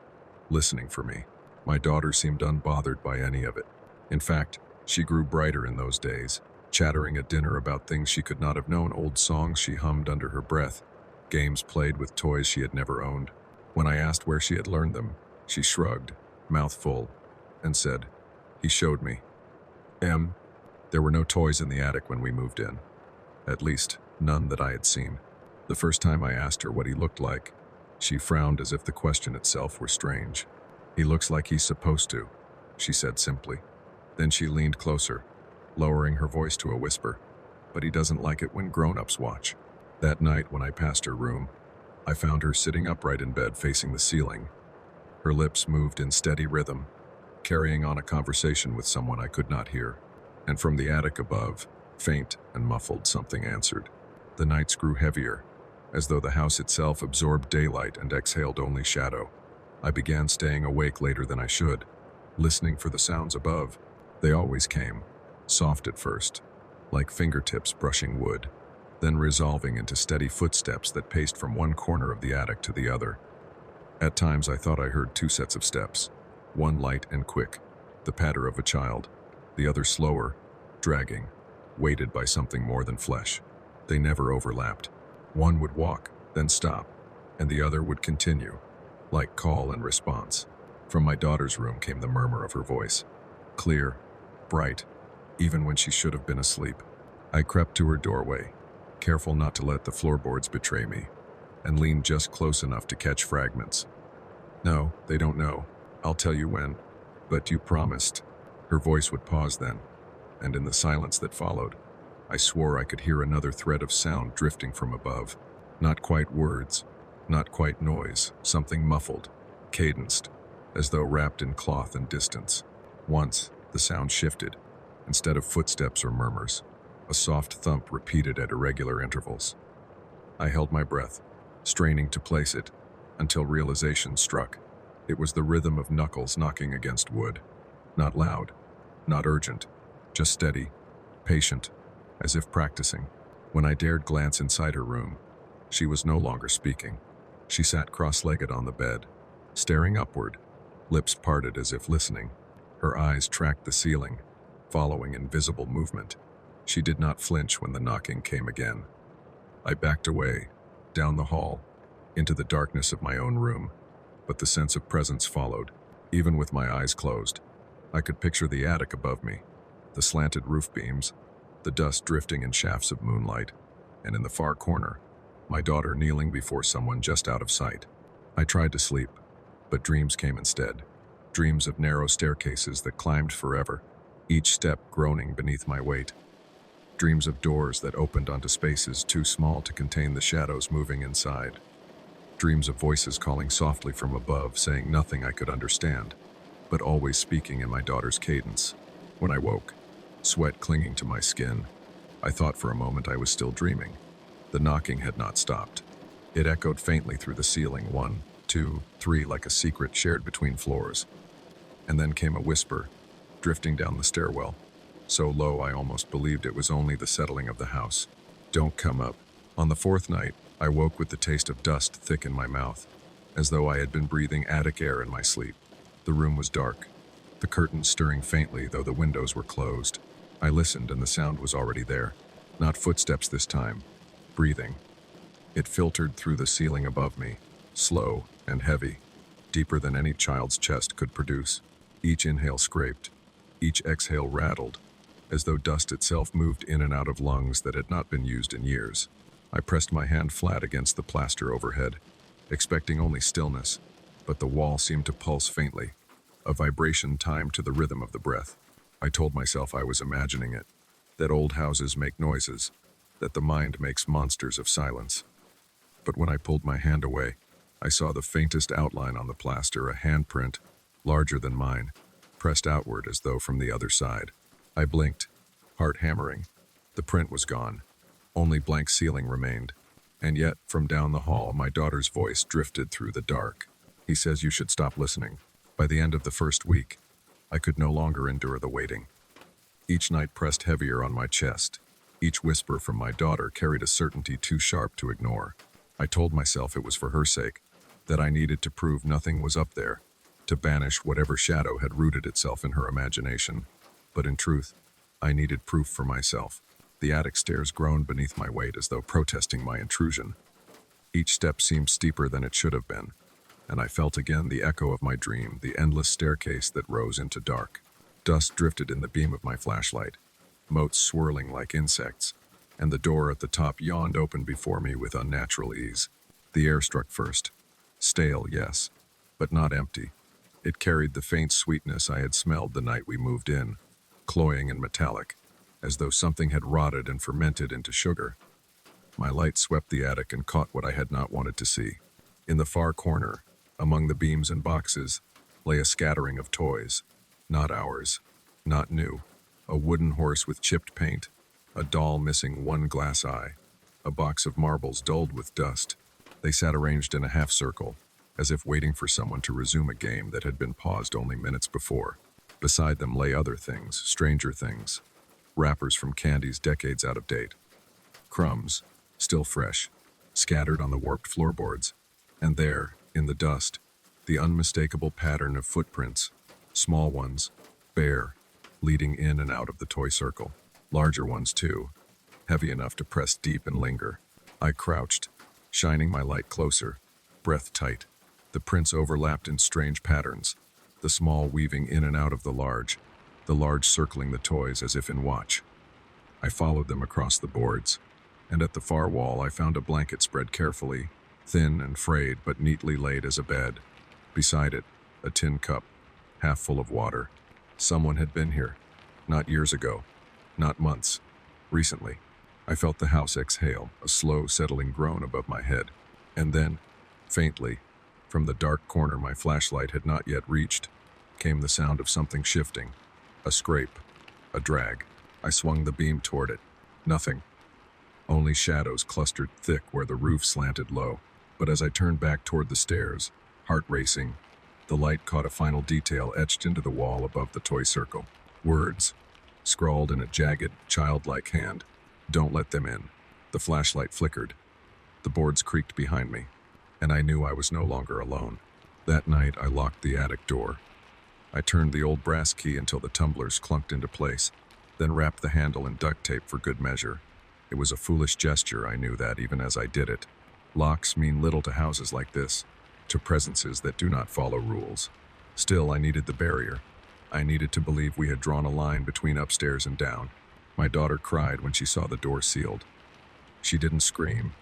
listening for me. My daughter seemed unbothered by any of it. In fact, she grew brighter in those days, chattering at dinner about things she could not have known, old songs she hummed under her breath, games played with toys she had never owned. When I asked where she had learned them, she shrugged, mouth full, and said, "He showed me." There were no toys in the attic when we moved in. At least, none that I had seen. The first time I asked her what he looked like, she frowned as if the question itself were strange. "He looks like he's supposed to," she said simply. Then she leaned closer, lowering her voice to a whisper. "But he doesn't like it when grown-ups watch." That night, when I passed her room, I found her sitting upright in bed facing the ceiling. Her lips moved in steady rhythm, carrying on a conversation with someone I could not hear. And from the attic above, faint and muffled, something answered. The nights grew heavier, as though the house itself absorbed daylight and exhaled only shadow. I began staying awake later than I should, listening for the sounds above. They always came, soft at first, like fingertips brushing wood, then resolving into steady footsteps that paced from one corner of the attic to the other. At times I thought I heard two sets of steps, one light and quick, the patter of a child, the other slower, dragging, weighted by something more than flesh. They never overlapped. One would walk, then stop, and the other would continue, like call and response. From my daughter's room came the murmur of her voice, clear, bright, even when she should have been asleep. I crept to her doorway, careful not to let the floorboards betray me, and leaned just close enough to catch fragments. "No, they don't know. I'll tell you when. But you promised." Her voice would pause then, and in the silence that followed, I swore I could hear another thread of sound drifting from above. Not quite words, not quite noise, something muffled, cadenced, as though wrapped in cloth and distance. Once, the sound shifted. Instead of footsteps or murmurs, a soft thump repeated at irregular intervals. I held my breath, straining to place it, until realization struck. It was the rhythm of knuckles knocking against wood. Not loud, not urgent, just steady, patient, as if practicing. When I dared glance inside her room, she was no longer speaking. She sat cross-legged on the bed, staring upward, lips parted as if listening. Her eyes tracked the ceiling, following invisible movement. She did not flinch when the knocking came again. I backed away, down the hall, into the darkness of my own room, but the sense of presence followed, even with my eyes closed. I could picture the attic above me, the slanted roof beams, the dust drifting in shafts of moonlight, and in the far corner, my daughter kneeling before someone just out of sight. I tried to sleep, but dreams came instead. Dreams of narrow staircases that climbed forever, each step groaning beneath my weight. Dreams of doors that opened onto spaces too small to contain the shadows moving inside. Dreams of voices calling softly from above, saying nothing I could understand, but always speaking in my daughter's cadence. When I woke, sweat clinging to my skin, I thought for a moment I was still dreaming. The knocking had not stopped. It echoed faintly through the ceiling, 1, 2, 3, like a secret shared between floors. And then came a whisper, drifting down the stairwell, so low I almost believed it was only the settling of the house. "Don't come up." On the fourth night, I woke with the taste of dust thick in my mouth. as though I had been breathing attic air in my sleep. The room was dark, the curtains stirring faintly though the windows were closed. I listened and the sound was already there. Not footsteps this time. Breathing. It filtered through the ceiling above me, slow and heavy, deeper than any child's chest could produce. Each inhale scraped, each exhale rattled, as though dust itself moved in and out of lungs that had not been used in years. I pressed my hand flat against the plaster overhead, expecting only stillness, but the wall seemed to pulse faintly, a vibration timed to the rhythm of the breath. I told myself I was imagining it, that old houses make noises, that the mind makes monsters of silence. But when I pulled my hand away, I saw the faintest outline on the plaster, a handprint, larger than mine, pressed outward as though from the other side. I blinked, heart hammering. The print was gone. Only blank ceiling remained. And yet, from down the hall, my daughter's voice drifted through the dark. He says you should stop listening. By the end of the first week, I could no longer endure the waiting. Each night pressed heavier on my chest. Each whisper from my daughter carried a certainty too sharp to ignore. I told myself it was for her sake, that I needed to prove nothing was up there, to banish whatever shadow had rooted itself in her imagination. But in truth, I needed proof for myself. The attic stairs groaned beneath my weight as though protesting my intrusion. Each step seemed steeper than it should have been, and I felt again the echo of my dream, the endless staircase that rose into dark. Dust drifted in the beam of my flashlight, motes swirling like insects, and the door at the top yawned open before me with unnatural ease. The air struck first. Stale, yes, but not empty. It carried the faint sweetness I had smelled the night we moved in, cloying and metallic, as though something had rotted and fermented into sugar. My light swept the attic and caught what I had not wanted to see. In the far corner, among the beams and boxes, lay a scattering of toys. Not ours, not new. A wooden horse with chipped paint, a doll missing one glass eye, a box of marbles dulled with dust. They sat arranged in a half circle, as if waiting for someone to resume a game that had been paused only minutes before. Beside them lay other things, stranger things. Wrappers from candies decades out of date. Crumbs, still fresh, scattered on the warped floorboards. And there, in the dust, the unmistakable pattern of footprints, small ones, bare, leading in and out of the toy circle. Larger ones too, heavy enough to press deep and linger. I crouched, shining my light closer, breath tight. The prints overlapped in strange patterns, the small weaving in and out of the large circling the toys as if in watch. I followed them across the boards, and at the far wall I found a blanket spread carefully, thin and frayed but neatly laid as a bed. Beside it, a tin cup, half full of water. Someone had been here, not years ago, not months, recently. I felt the house exhale, a slow, settling groan above my head. And then, faintly, from the dark corner my flashlight had not yet reached, came the sound of something shifting. A scrape, a drag. I swung the beam toward it. Nothing. Only shadows clustered thick where the roof slanted low. But as I turned back toward the stairs, heart racing, the light caught a final detail etched into the wall above the toy circle. Words, scrawled in a jagged, childlike hand. Don't let them in. The flashlight flickered. The boards creaked behind me, and I knew I was no longer alone. That night, I locked the attic door. I turned the old brass key until the tumblers clunked into place, then wrapped the handle in duct tape for good measure. It was a foolish gesture, I knew that even as I did it. Locks mean little to houses like this, to presences that do not follow rules. Still, I needed the barrier. I needed to believe we had drawn a line between upstairs and down. My daughter cried when she saw the door sealed. She didn't scream,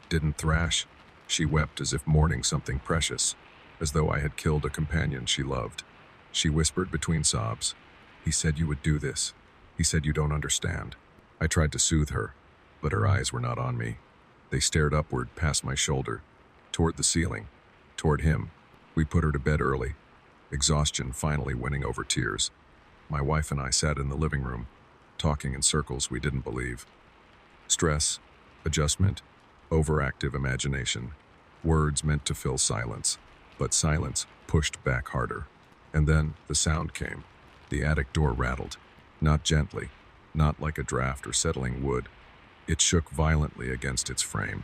didn't thrash. She wept as if mourning something precious, as though I had killed a companion she loved. She whispered between sobs, "He said you would do this. He said you don't understand." I tried to soothe her, but her eyes were not on me. They stared upward past my shoulder, toward the ceiling, toward him. We put her to bed early, exhaustion finally winning over tears. My wife and I sat in the living room, talking in circles we didn't believe. Stress, adjustment, overactive imagination. Words meant to fill silence, but silence pushed back harder. And then the sound came. The attic door rattled, not gently, not like a draft or settling wood. It shook violently against its frame,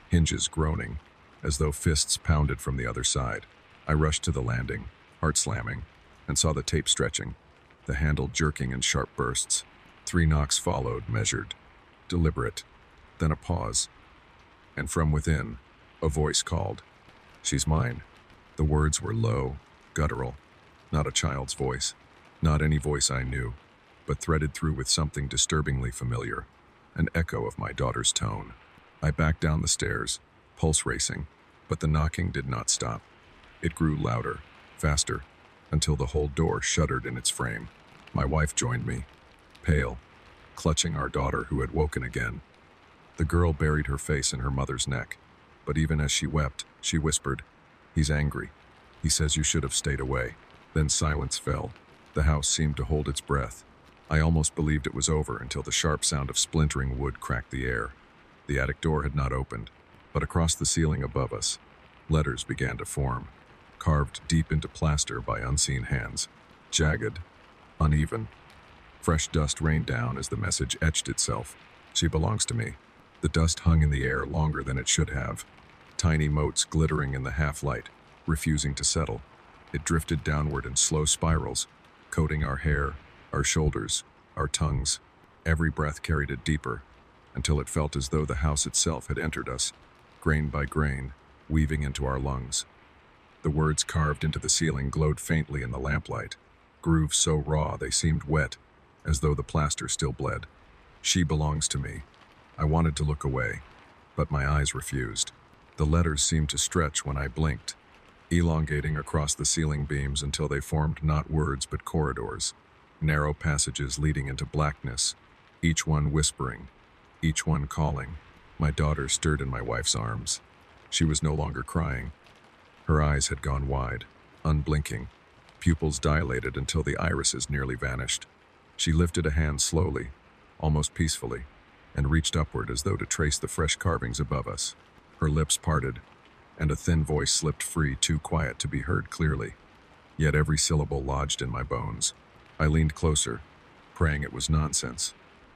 hinges groaning, as though fists pounded from the other side. I rushed to the landing, heart slamming, and saw the tape stretching, the handle jerking in sharp bursts. 3 knocks followed, measured, deliberate, then a pause, and from within, a voice called, "She's mine." The words were low, guttural, not a child's voice, not any voice I knew, but threaded through with something disturbingly familiar, an echo of my daughter's tone. I backed down the stairs, pulse racing, but the knocking did not stop. It grew louder, faster, until the whole door shuddered in its frame. My wife joined me, pale, clutching our daughter who had woken again. The girl buried her face in her mother's neck, but even as she wept, she whispered, "He's angry. He says you should have stayed away." Then silence fell. The house seemed to hold its breath. I almost believed it was over until the sharp sound of splintering wood cracked the air. The attic door had not opened, but across the ceiling above us, letters began to form, carved deep into plaster by unseen hands, jagged, uneven. Fresh dust rained down as the message etched itself. "She belongs to me." The dust hung in the air longer than it should have, tiny motes glittering in the half-light, refusing to settle. It drifted downward in slow spirals, coating our hair, our shoulders, our tongues. Every breath carried it deeper, until it felt as though the house itself had entered us, grain by grain, weaving into our lungs. The words carved into the ceiling glowed faintly in the lamplight, grooves so raw they seemed wet, as though the plaster still bled. "She belongs to me." I wanted to look away, but my eyes refused. The letters seemed to stretch when I blinked, elongating across the ceiling beams until they formed not words but corridors, narrow passages leading into blackness, each one whispering, each one calling. My daughter stirred in my wife's arms. She was no longer crying. Her eyes had gone wide, unblinking, pupils dilated until the irises nearly vanished. She lifted a hand slowly, almost peacefully, and reached upward as though to trace the fresh carvings above us. Her lips parted, and a thin voice slipped free, too quiet to be heard clearly. Yet every syllable lodged in my bones. I leaned closer, praying it was nonsense,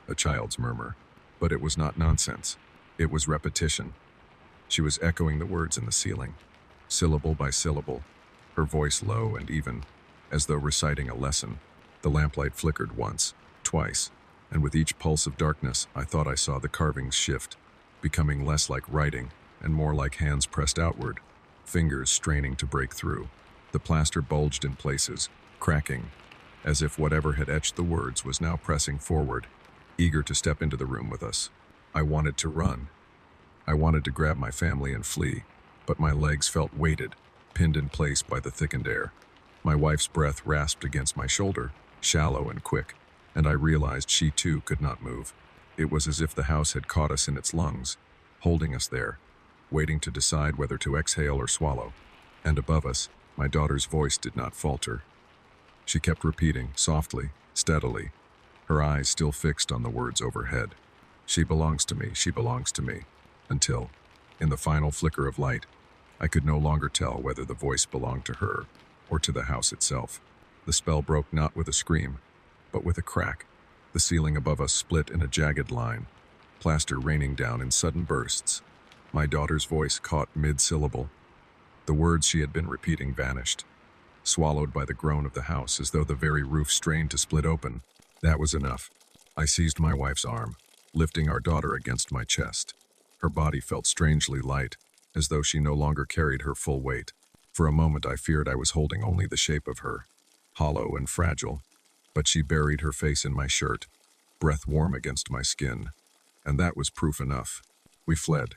a child's murmur. But it was not nonsense. It was repetition. She was echoing the words in the ceiling, syllable by syllable, her voice low and even, as though reciting a lesson. The lamplight flickered once, twice, and with each pulse of darkness, I thought I saw the carvings shift, becoming less like writing and more like hands pressed outward, fingers straining to break through. The plaster bulged in places, cracking, as if whatever had etched the words was now pressing forward, eager to step into the room with us. I wanted to run. I wanted to grab my family and flee, but my legs felt weighted, pinned in place by the thickened air. My wife's breath rasped against my shoulder, shallow and quick, and I realized she too could not move. It was as if the house had caught us in its lungs, holding us there, waiting to decide whether to exhale or swallow. And above us, my daughter's voice did not falter. She kept repeating, softly, steadily, her eyes still fixed on the words overhead. "She belongs to me, she belongs to me," until, in the final flicker of light, I could no longer tell whether the voice belonged to her or to the house itself. The spell broke not with a scream, but with a crack. The ceiling above us split in a jagged line, plaster raining down in sudden bursts. My daughter's voice caught mid-syllable. The words she had been repeating vanished, swallowed by the groan of the house as though the very roof strained to split open. That was enough. I seized my wife's arm, lifting our daughter against my chest. Her body felt strangely light, as though she no longer carried her full weight. For a moment I feared I was holding only the shape of her, hollow and fragile, but she buried her face in my shirt, breath warm against my skin, and that was proof enough. We fled,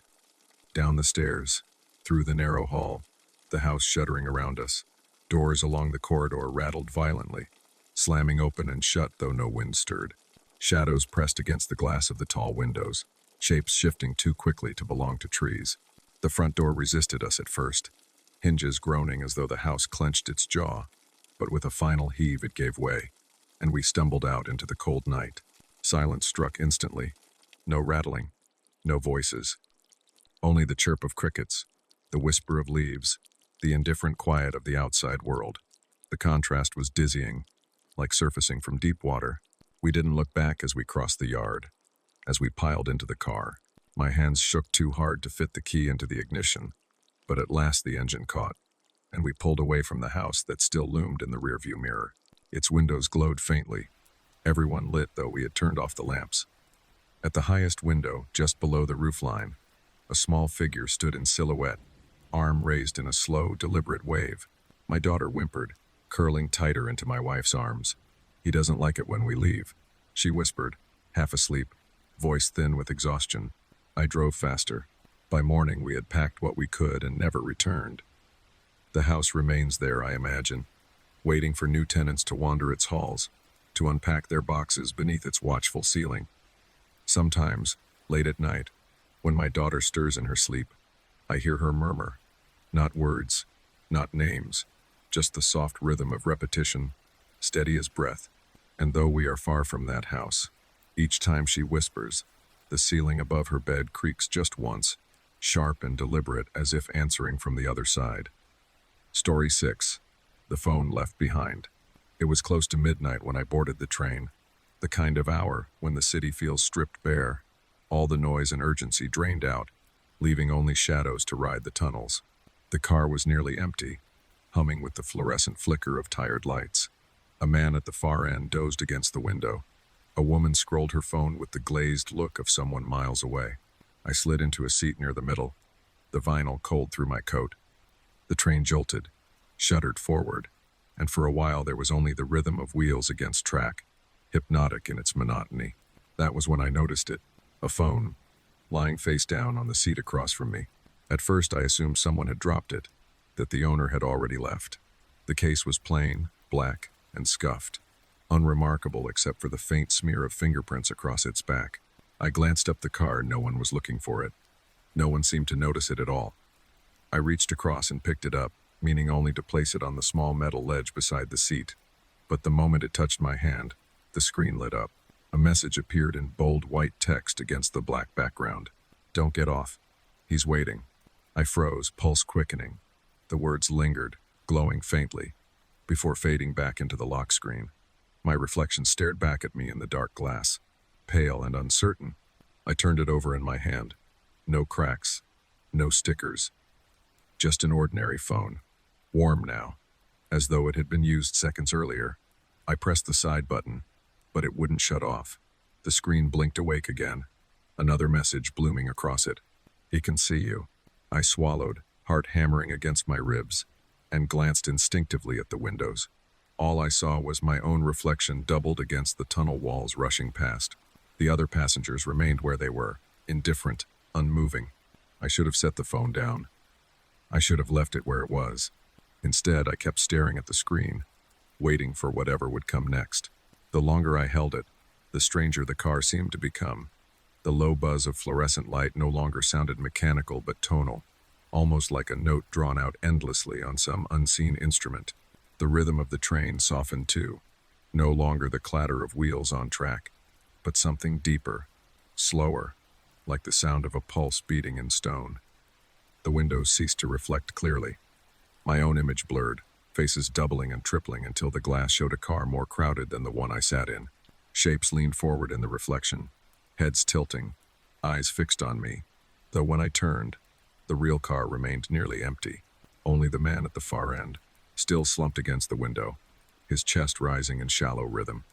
down the stairs, through the narrow hall, the house shuddering around us. Doors along the corridor rattled violently, slamming open and shut though no wind stirred. Shadows pressed against the glass of the tall windows, shapes shifting too quickly to belong to trees. The front door resisted us at first, hinges groaning as though the house clenched its jaw, but with a final heave it gave way, and we stumbled out into the cold night. Silence struck instantly. No rattling, no voices. Only the chirp of crickets, the whisper of leaves, the indifferent quiet of the outside world. The contrast was dizzying, like surfacing from deep water. We didn't look back as we crossed the yard. As we piled into the car, my hands shook too hard to fit the key into the ignition. But at last the engine caught, and we pulled away from the house that still loomed in the rearview mirror. Its windows glowed faintly, everyone lit though we had turned off the lamps. At the highest window, just below the roofline, a small figure stood in silhouette, arm raised in a slow, deliberate wave. My daughter whimpered, curling tighter into my wife's arms. "He doesn't like it when we leave," she whispered, half asleep, voice thin with exhaustion. I drove faster. By morning we had packed what we could and never returned. The house remains there, I imagine, waiting for new tenants to wander its halls, to unpack their boxes beneath its watchful ceiling. Sometimes, late at night, when my daughter stirs in her sleep, I hear her murmur, not words, not names, just the soft rhythm of repetition, steady as breath. And though we are far from that house, each time she whispers, the ceiling above her bed creaks just once, sharp and deliberate as if answering from the other side. Story 6. The phone left behind. It was close to midnight when I boarded the train, the kind of hour when the city feels stripped bare, all the noise and urgency drained out, leaving only shadows to ride the tunnels. The car was nearly empty, humming with the fluorescent flicker of tired lights. A man at the far end dozed against the window. A woman scrolled her phone with the glazed look of someone miles away. I slid into a seat near the middle, the vinyl cold through my coat. The train jolted, shuddered forward, and for a while there was only the rhythm of wheels against track, hypnotic in its monotony. That was when I noticed it, a phone, lying face down on the seat across from me. At first I assumed someone had dropped it, that the owner had already left. The case was plain, black, and scuffed, unremarkable except for the faint smear of fingerprints across its back. I glanced up the car. No one was looking for it. No one seemed to notice it at all. I reached across and picked it up, meaning only to place it on the small metal ledge beside the seat. But the moment it touched my hand, the screen lit up. A message appeared in bold white text against the black background. "Don't get off. He's waiting." I froze, pulse quickening. The words lingered, glowing faintly, before fading back into the lock screen. My reflection stared back at me in the dark glass, pale and uncertain. I turned it over in my hand. No cracks, no stickers. Just an ordinary phone, warm now, as though it had been used seconds earlier. I pressed the side button, but it wouldn't shut off. The screen blinked awake again, another message blooming across it. "He can see you." I swallowed, heart hammering against my ribs, and glanced instinctively at the windows. All I saw was my own reflection doubled against the tunnel walls rushing past. The other passengers remained where they were, indifferent, unmoving. I should have set the phone down. I should have left it where it was. Instead, I kept staring at the screen, waiting for whatever would come next. The longer I held it, the stranger the car seemed to become. The low buzz of fluorescent light no longer sounded mechanical but tonal, almost like a note drawn out endlessly on some unseen instrument. The rhythm of the train softened too, no longer the clatter of wheels on track, but something deeper, slower, like the sound of a pulse beating in stone. The windows ceased to reflect clearly. My own image blurred, faces doubling and tripling until the glass showed a car more crowded than the one I sat in. Shapes leaned forward in the reflection, heads tilting, eyes fixed on me, though when I turned, the real car remained nearly empty. Only the man at the far end, still slumped against the window, his chest rising in shallow rhythm.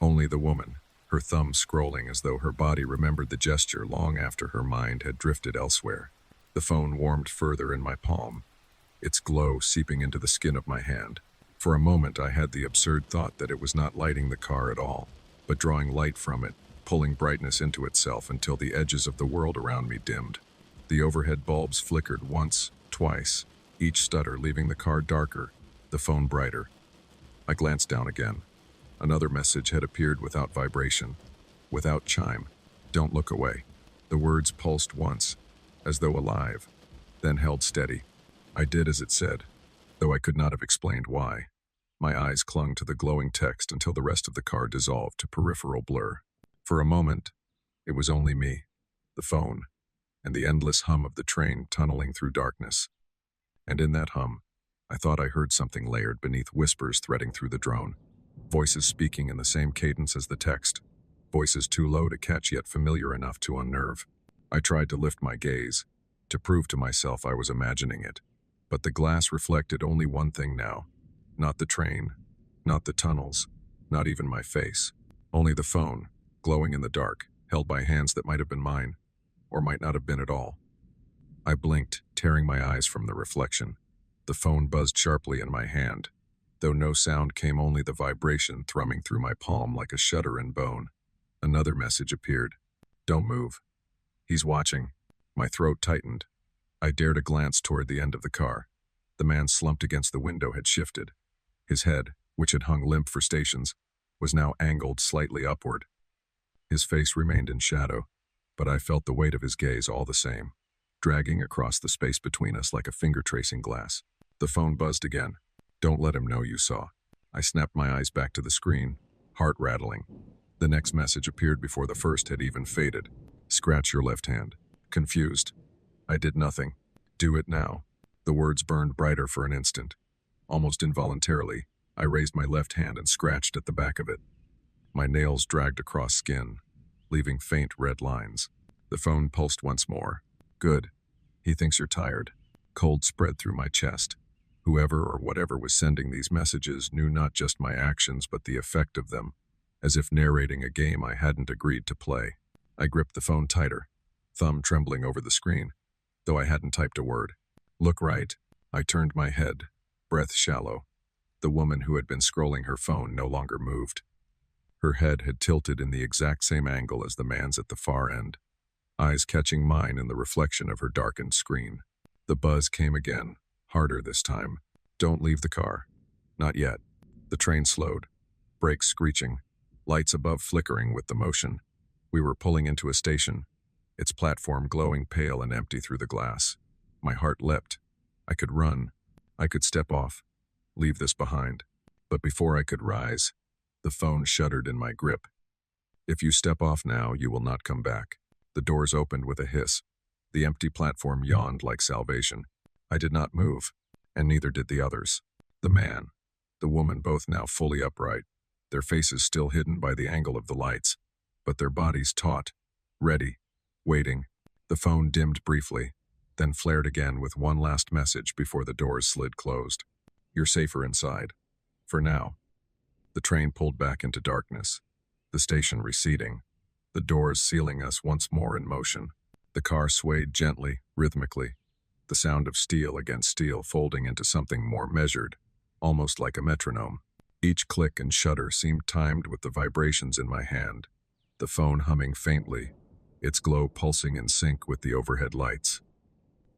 Only the woman, her thumb scrolling as though her body remembered the gesture long after her mind had drifted elsewhere. The phone warmed further in my palm, its glow seeping into the skin of my hand. For a moment I had the absurd thought that it was not lighting the car at all, but drawing light from it, pulling brightness into itself until the edges of the world around me dimmed. The overhead bulbs flickered once, twice, each stutter leaving the car darker, the phone brighter. I glanced down again. Another message had appeared without vibration, without chime. "Don't look away." The words pulsed once, as though alive, then held steady. I did as it said, though I could not have explained why. My eyes clung to the glowing text until the rest of the car dissolved to peripheral blur. For a moment, it was only me, the phone, and the endless hum of the train tunneling through darkness. And in that hum, I thought I heard something layered beneath whispers threading through the drone. Voices speaking in the same cadence as the text. Voices too low to catch yet familiar enough to unnerve. I tried to lift my gaze, to prove to myself I was imagining it. But the glass reflected only one thing now. Not the train, not the tunnels, not even my face. Only the phone, glowing in the dark, held by hands that might have been mine, or might not have been at all. I blinked, tearing my eyes from the reflection. The phone buzzed sharply in my hand. Though no sound came, only the vibration thrumming through my palm like a shudder in bone. Another message appeared. Don't move. He's watching. My throat tightened. I dared a glance toward the end of the car. The man slumped against the window had shifted. His head, which had hung limp for stations, was now angled slightly upward. His face remained in shadow, but I felt the weight of his gaze all the same, dragging across the space between us like a finger-tracing glass. The phone buzzed again. Don't let him know you saw. I snapped my eyes back to the screen, heart rattling. The next message appeared before the first had even faded. Scratch your left hand. Confused. I did nothing. Do it now. The words burned brighter for an instant. Almost involuntarily, I raised my left hand and scratched at the back of it. My nails dragged across skin, leaving faint red lines. The phone pulsed once more. Good. He thinks you're tired. Cold spread through my chest. Whoever or whatever was sending these messages knew not just my actions but the effect of them, as if narrating a game I hadn't agreed to play. I gripped the phone tighter, thumb trembling over the screen, though I hadn't typed a word. Look right. I turned my head, breath shallow. The woman who had been scrolling her phone no longer moved. Her head had tilted in the exact same angle as the man's at the far end, eyes catching mine in the reflection of her darkened screen. The buzz came again, harder this time. Don't leave the car. Not yet. The train slowed, brakes screeching, lights above flickering with the motion. We were pulling into a station, its platform glowing pale and empty through the glass. My heart leapt. I could run. I could step off, leave this behind. But before I could rise, the phone shuddered in my grip. If you step off now, you will not come back. The doors opened with a hiss. The empty platform yawned like salvation. I did not move, and neither did the others. The man, the woman, both now fully upright, their faces still hidden by the angle of the lights, but their bodies taut, ready, waiting. The phone dimmed briefly, then flared again with one last message before the doors slid closed. You're safer inside. For now. The train pulled back into darkness, the station receding, the doors sealing us once more in motion. The car swayed gently, rhythmically, the sound of steel against steel folding into something more measured, almost like a metronome. Each click and shudder seemed timed with the vibrations in my hand, the phone humming faintly, its glow pulsing in sync with the overhead lights.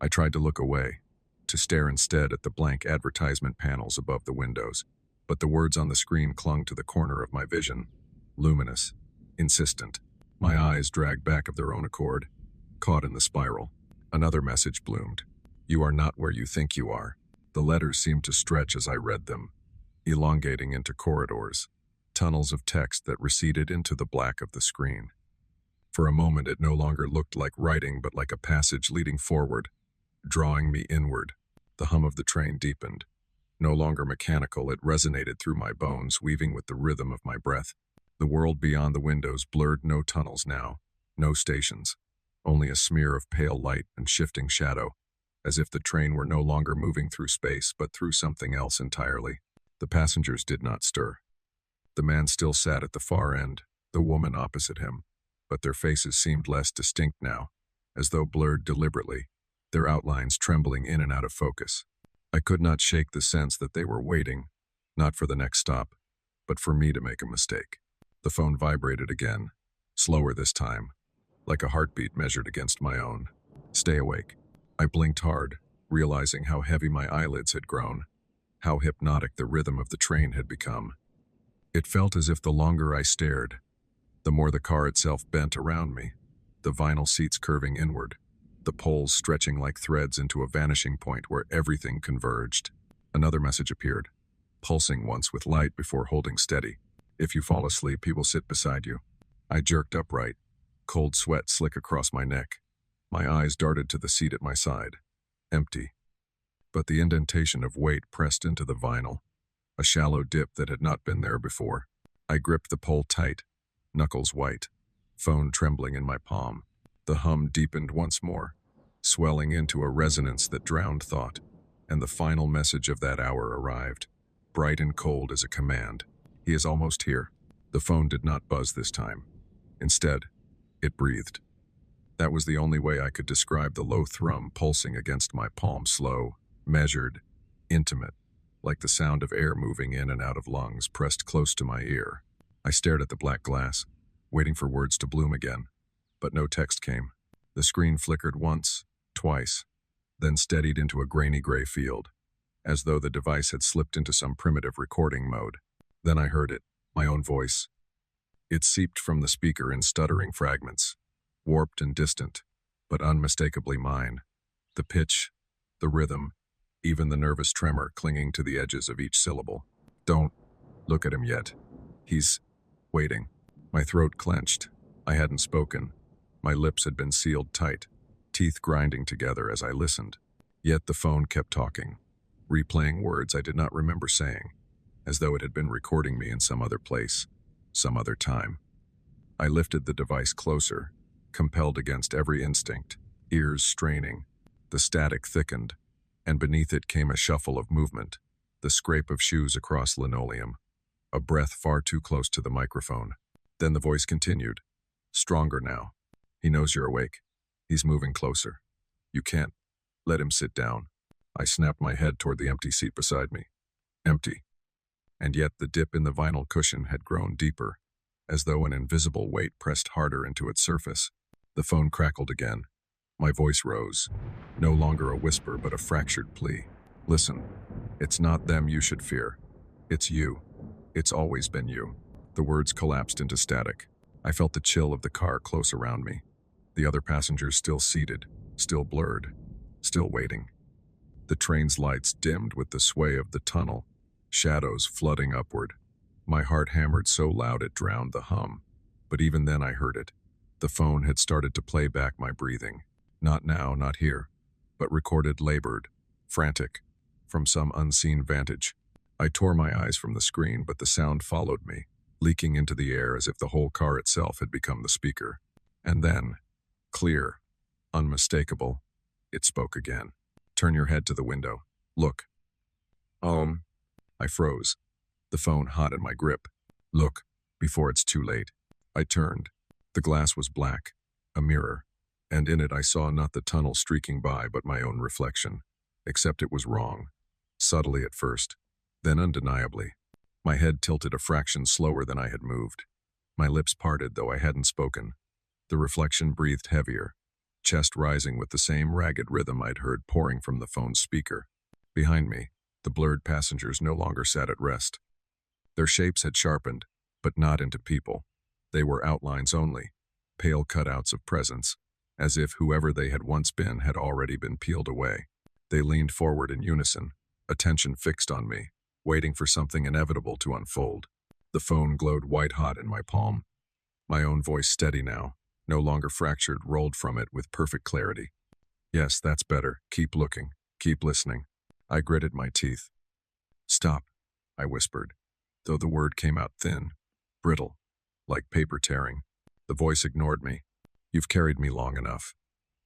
I tried to look away, to stare instead at the blank advertisement panels above the windows, but the words on the screen clung to the corner of my vision, luminous, insistent. My eyes dragged back of their own accord, caught in the spiral. Another message bloomed. You are not where you think you are. The letters seemed to stretch as I read them, elongating into corridors, tunnels of text that receded into the black of the screen. For a moment it no longer looked like writing but like a passage leading forward, drawing me inward. The hum of the train deepened. No longer mechanical, it resonated through my bones, weaving with the rhythm of my breath. The world beyond the windows blurred. No tunnels now, no stations, only a smear of pale light and shifting shadow, as if the train were no longer moving through space but through something else entirely. The passengers did not stir. The man still sat at the far end, the woman opposite him, but their faces seemed less distinct now, as though blurred deliberately, their outlines trembling in and out of focus. I could not shake the sense that they were waiting, not for the next stop, but for me to make a mistake. The phone vibrated again, slower this time, like a heartbeat measured against my own. Stay awake. I blinked hard, realizing how heavy my eyelids had grown, how hypnotic the rhythm of the train had become. It felt as if the longer I stared, the more the car itself bent around me, the vinyl seats curving inward, the poles stretching like threads into a vanishing point where everything converged. Another message appeared, pulsing once with light before holding steady. If you fall asleep, he will sit beside you. I jerked upright, cold sweat slick across my neck. My eyes darted to the seat at my side. Empty. But the indentation of weight pressed into the vinyl, a shallow dip that had not been there before. I gripped the pole tight, knuckles white, phone trembling in my palm. The hum deepened once more, swelling into a resonance that drowned thought, and the final message of that hour arrived, bright and cold as a command. He is almost here. The phone did not buzz this time. Instead, it breathed. That was the only way I could describe the low thrum pulsing against my palm, slow, measured, intimate, like the sound of air moving in and out of lungs pressed close to my ear. I stared at the black glass, waiting for words to bloom again, but no text came. The screen flickered once, twice, then steadied into a grainy gray field, as though the device had slipped into some primitive recording mode. Then I heard it, my own voice. It seeped from the speaker in stuttering fragments, warped and distant, but unmistakably mine. The pitch, the rhythm, even the nervous tremor clinging to the edges of each syllable. Don't look at him yet. He's waiting. My throat clenched. I hadn't spoken. My lips had been sealed tight, teeth grinding together as I listened. Yet the phone kept talking, replaying words I did not remember saying, as though it had been recording me in some other place, some other time. I lifted the device closer, compelled against every instinct, ears straining. The static thickened, and beneath it came a shuffle of movement, the scrape of shoes across linoleum, a breath far too close to the microphone. Then the voice continued, stronger now. He knows you're awake. He's moving closer. You can't let him sit down. I snapped my head toward the empty seat beside me. Empty. And yet the dip in the vinyl cushion had grown deeper, as though an invisible weight pressed harder into its surface. The phone crackled again. My voice rose, no longer a whisper but a fractured plea. Listen, it's not them you should fear. It's you. It's always been you. The words collapsed into static. I felt the chill of the car close around me. The other passengers still seated, still blurred, still waiting. The train's lights dimmed with the sway of the tunnel, shadows flooding upward. My heart hammered so loud it drowned the hum. But even then I heard it. The phone had started to play back my breathing. Not now, not here, but recorded labored, frantic, from some unseen vantage. I tore my eyes from the screen, but the sound followed me, leaking into the air as if the whole car itself had become the speaker. And then, clear, unmistakable, it spoke again. Turn your head to the window. Look. I froze, the phone hot in my grip. Look, before it's too late. I turned. The glass was black, a mirror, and in it I saw not the tunnel streaking by but my own reflection, except it was wrong, subtly at first, then undeniably. My head tilted a fraction slower than I had moved. My lips parted, though I hadn't spoken. The reflection breathed heavier, chest rising with the same ragged rhythm I'd heard pouring from the phone's speaker. Behind me, the blurred passengers no longer sat at rest. Their shapes had sharpened, but not into people. They were outlines only, pale cutouts of presence, as if whoever they had once been had already been peeled away. They leaned forward in unison, attention fixed on me, waiting for something inevitable to unfold. The phone glowed white-hot in my palm. My own voice, steady now, no longer fractured, rolled from it with perfect clarity. Yes, that's better. Keep looking. Keep listening. I gritted my teeth. Stop, I whispered, though the word came out thin, brittle, like paper tearing. The voice ignored me. You've carried me long enough.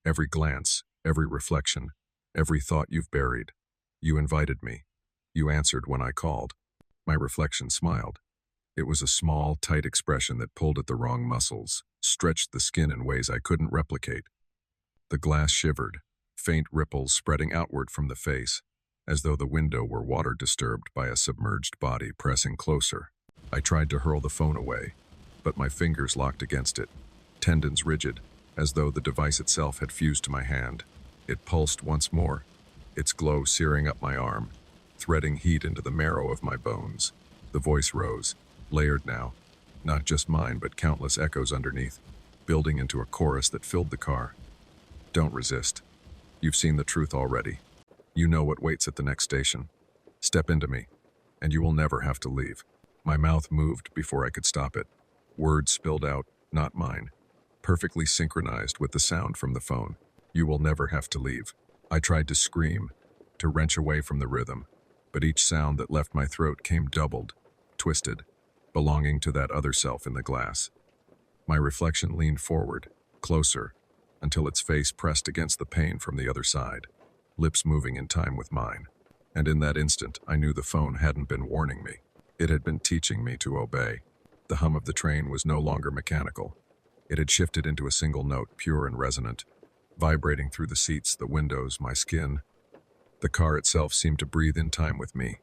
Every glance, every reflection, every thought you've buried. You invited me. You answered when I called. My reflection smiled. It was a small, tight expression that pulled at the wrong muscles, stretched the skin in ways I couldn't replicate. The glass shivered, faint ripples spreading outward from the face, as though the window were water disturbed by a submerged body pressing closer. I tried to hurl the phone away, but my fingers locked against it, tendons rigid, as though the device itself had fused to my hand. It pulsed once more, its glow searing up my arm, threading heat into the marrow of my bones. The voice rose, layered now, not just mine but countless echoes underneath, building into a chorus that filled the car. Don't resist. You've seen the truth already. You know what waits at the next station. Step into me, and you will never have to leave. My mouth moved before I could stop it. Words spilled out, not mine, perfectly synchronized with the sound from the phone. You will never have to leave. I tried to scream, to wrench away from the rhythm, but each sound that left my throat came doubled, twisted, belonging to that other self in the glass. My reflection leaned forward, closer, until its face pressed against the pane from the other side, lips moving in time with mine. And in that instant, I knew the phone hadn't been warning me. It had been teaching me to obey. The hum of the train was no longer mechanical. It had shifted into a single note, pure and resonant, vibrating through the seats, the windows, my skin. The car itself seemed to breathe in time with me,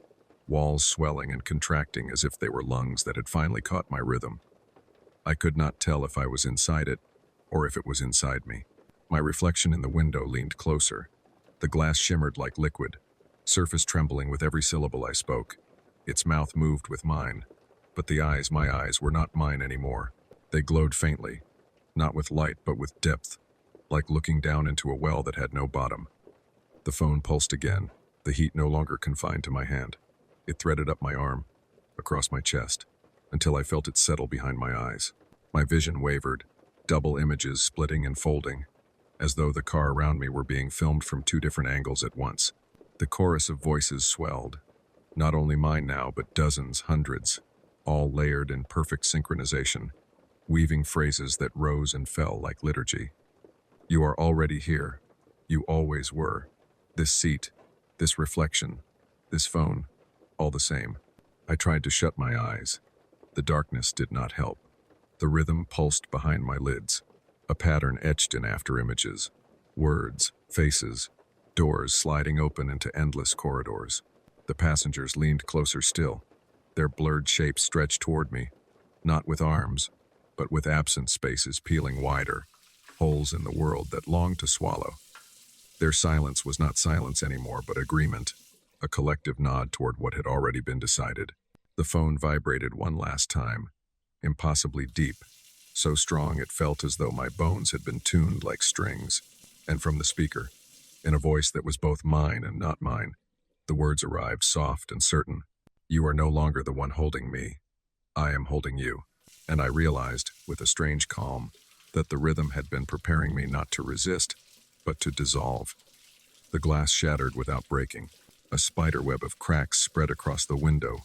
walls swelling and contracting as if they were lungs that had finally caught my rhythm. I could not tell if I was inside it or if it was inside me. My reflection in the window leaned closer. The glass shimmered like liquid, surface trembling with every syllable I spoke. Its mouth moved with mine, but my eyes, were not mine anymore. They glowed faintly, not with light but with depth, like looking down into a well that had no bottom. The phone pulsed again, the heat no longer confined to my hand. It threaded up my arm, across my chest, until I felt it settle behind my eyes. My vision wavered, double images splitting and folding, as though the car around me were being filmed from two different angles at once. The chorus of voices swelled, not only mine now, but dozens, hundreds, all layered in perfect synchronization, weaving phrases that rose and fell like liturgy. You are already here. You always were. This seat, this reflection, this phone, all the same. I tried to shut my eyes. The darkness did not help. The rhythm pulsed behind my lids, a pattern etched in after images, words, faces, doors sliding open into endless corridors. The passengers leaned closer still, their blurred shapes stretched toward me, not with arms, but with absent spaces peeling wider, holes in the world that longed to swallow. Their silence was not silence anymore, but agreement, a collective nod toward what had already been decided. The phone vibrated one last time, impossibly deep, so strong it felt as though my bones had been tuned like strings. And from the speaker, in a voice that was both mine and not mine, the words arrived soft and certain. You are no longer the one holding me. I am holding you. And I realized, with a strange calm, that the rhythm had been preparing me not to resist, but to dissolve. The glass shattered without breaking. A spiderweb of cracks spread across the window,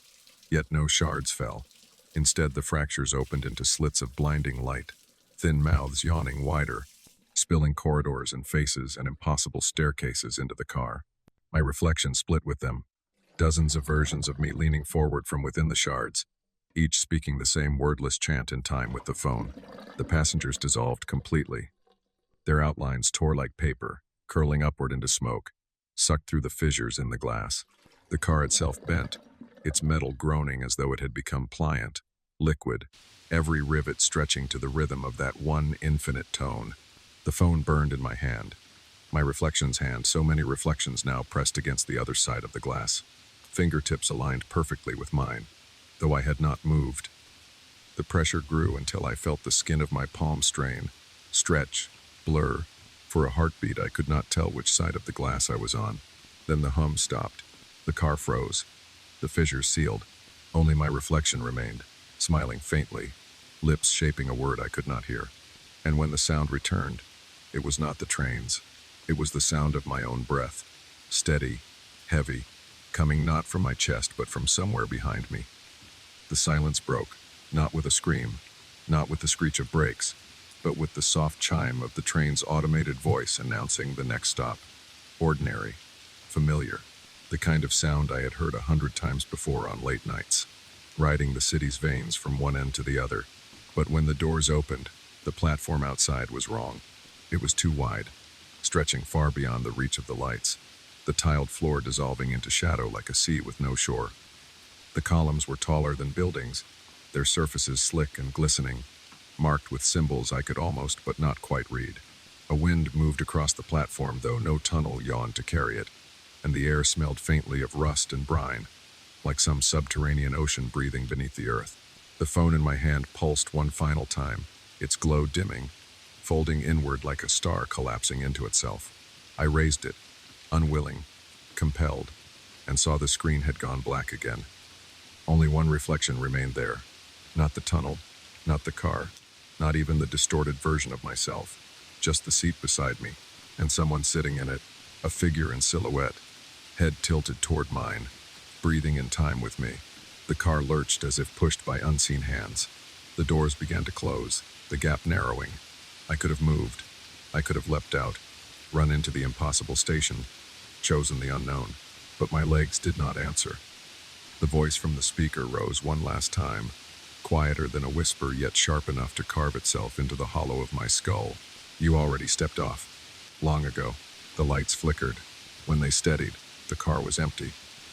yet no shards fell. Instead, the fractures opened into slits of blinding light, thin mouths yawning wider, spilling corridors and faces and impossible staircases into the car. My reflection split with them, dozens of versions of me leaning forward from within the shards, each speaking the same wordless chant in time with the phone. The passengers dissolved completely. Their outlines tore like paper, curling upward into smoke, sucked through the fissures in the glass. The car itself bent, its metal groaning as though it had become pliant, liquid, every rivet stretching to the rhythm of that one infinite tone. The phone burned in my hand, my reflection's hand, so many reflections now pressed against the other side of the glass. Fingertips aligned perfectly with mine, though I had not moved. The pressure grew until I felt the skin of my palm strain, stretch, blur. For a heartbeat, I could not tell which side of the glass I was on. Then the hum stopped. The car froze. The fissures sealed. Only my reflection remained, smiling faintly, lips shaping a word I could not hear. And when the sound returned, it was not the train's. It was the sound of my own breath, steady, heavy, coming not from my chest but from somewhere behind me. The silence broke, not with a scream, not with the screech of brakes, but with the soft chime of the train's automated voice announcing the next stop. Ordinary, familiar, the kind of sound I had heard 100 times before on late nights, riding the city's veins from one end to the other. But when the doors opened, the platform outside was wrong. It was too wide, stretching far beyond the reach of the lights, the tiled floor dissolving into shadow like a sea with no shore. The columns were taller than buildings, their surfaces slick and glistening, marked with symbols I could almost but not quite read. A wind moved across the platform, though no tunnel yawned to carry it, and the air smelled faintly of rust and brine, like some subterranean ocean breathing beneath the earth. The phone in my hand pulsed one final time, its glow dimming, folding inward like a star collapsing into itself. I raised it, unwilling, compelled, and saw the screen had gone black again. Only one reflection remained there. Not the tunnel, not the car, not even the distorted version of myself. Just the seat beside me, and someone sitting in it, a figure in silhouette, head tilted toward mine, breathing in time with me. The car lurched as if pushed by unseen hands. The doors began to close, the gap narrowing. I could have moved. I could have leapt out, run into the impossible station, chosen the unknown, but my legs did not answer. The voice from the speaker rose one last time, quieter than a whisper yet sharp enough to carve itself into the hollow of my skull. You already stepped off. Long ago. The lights flickered. When they steadied, the car was empty.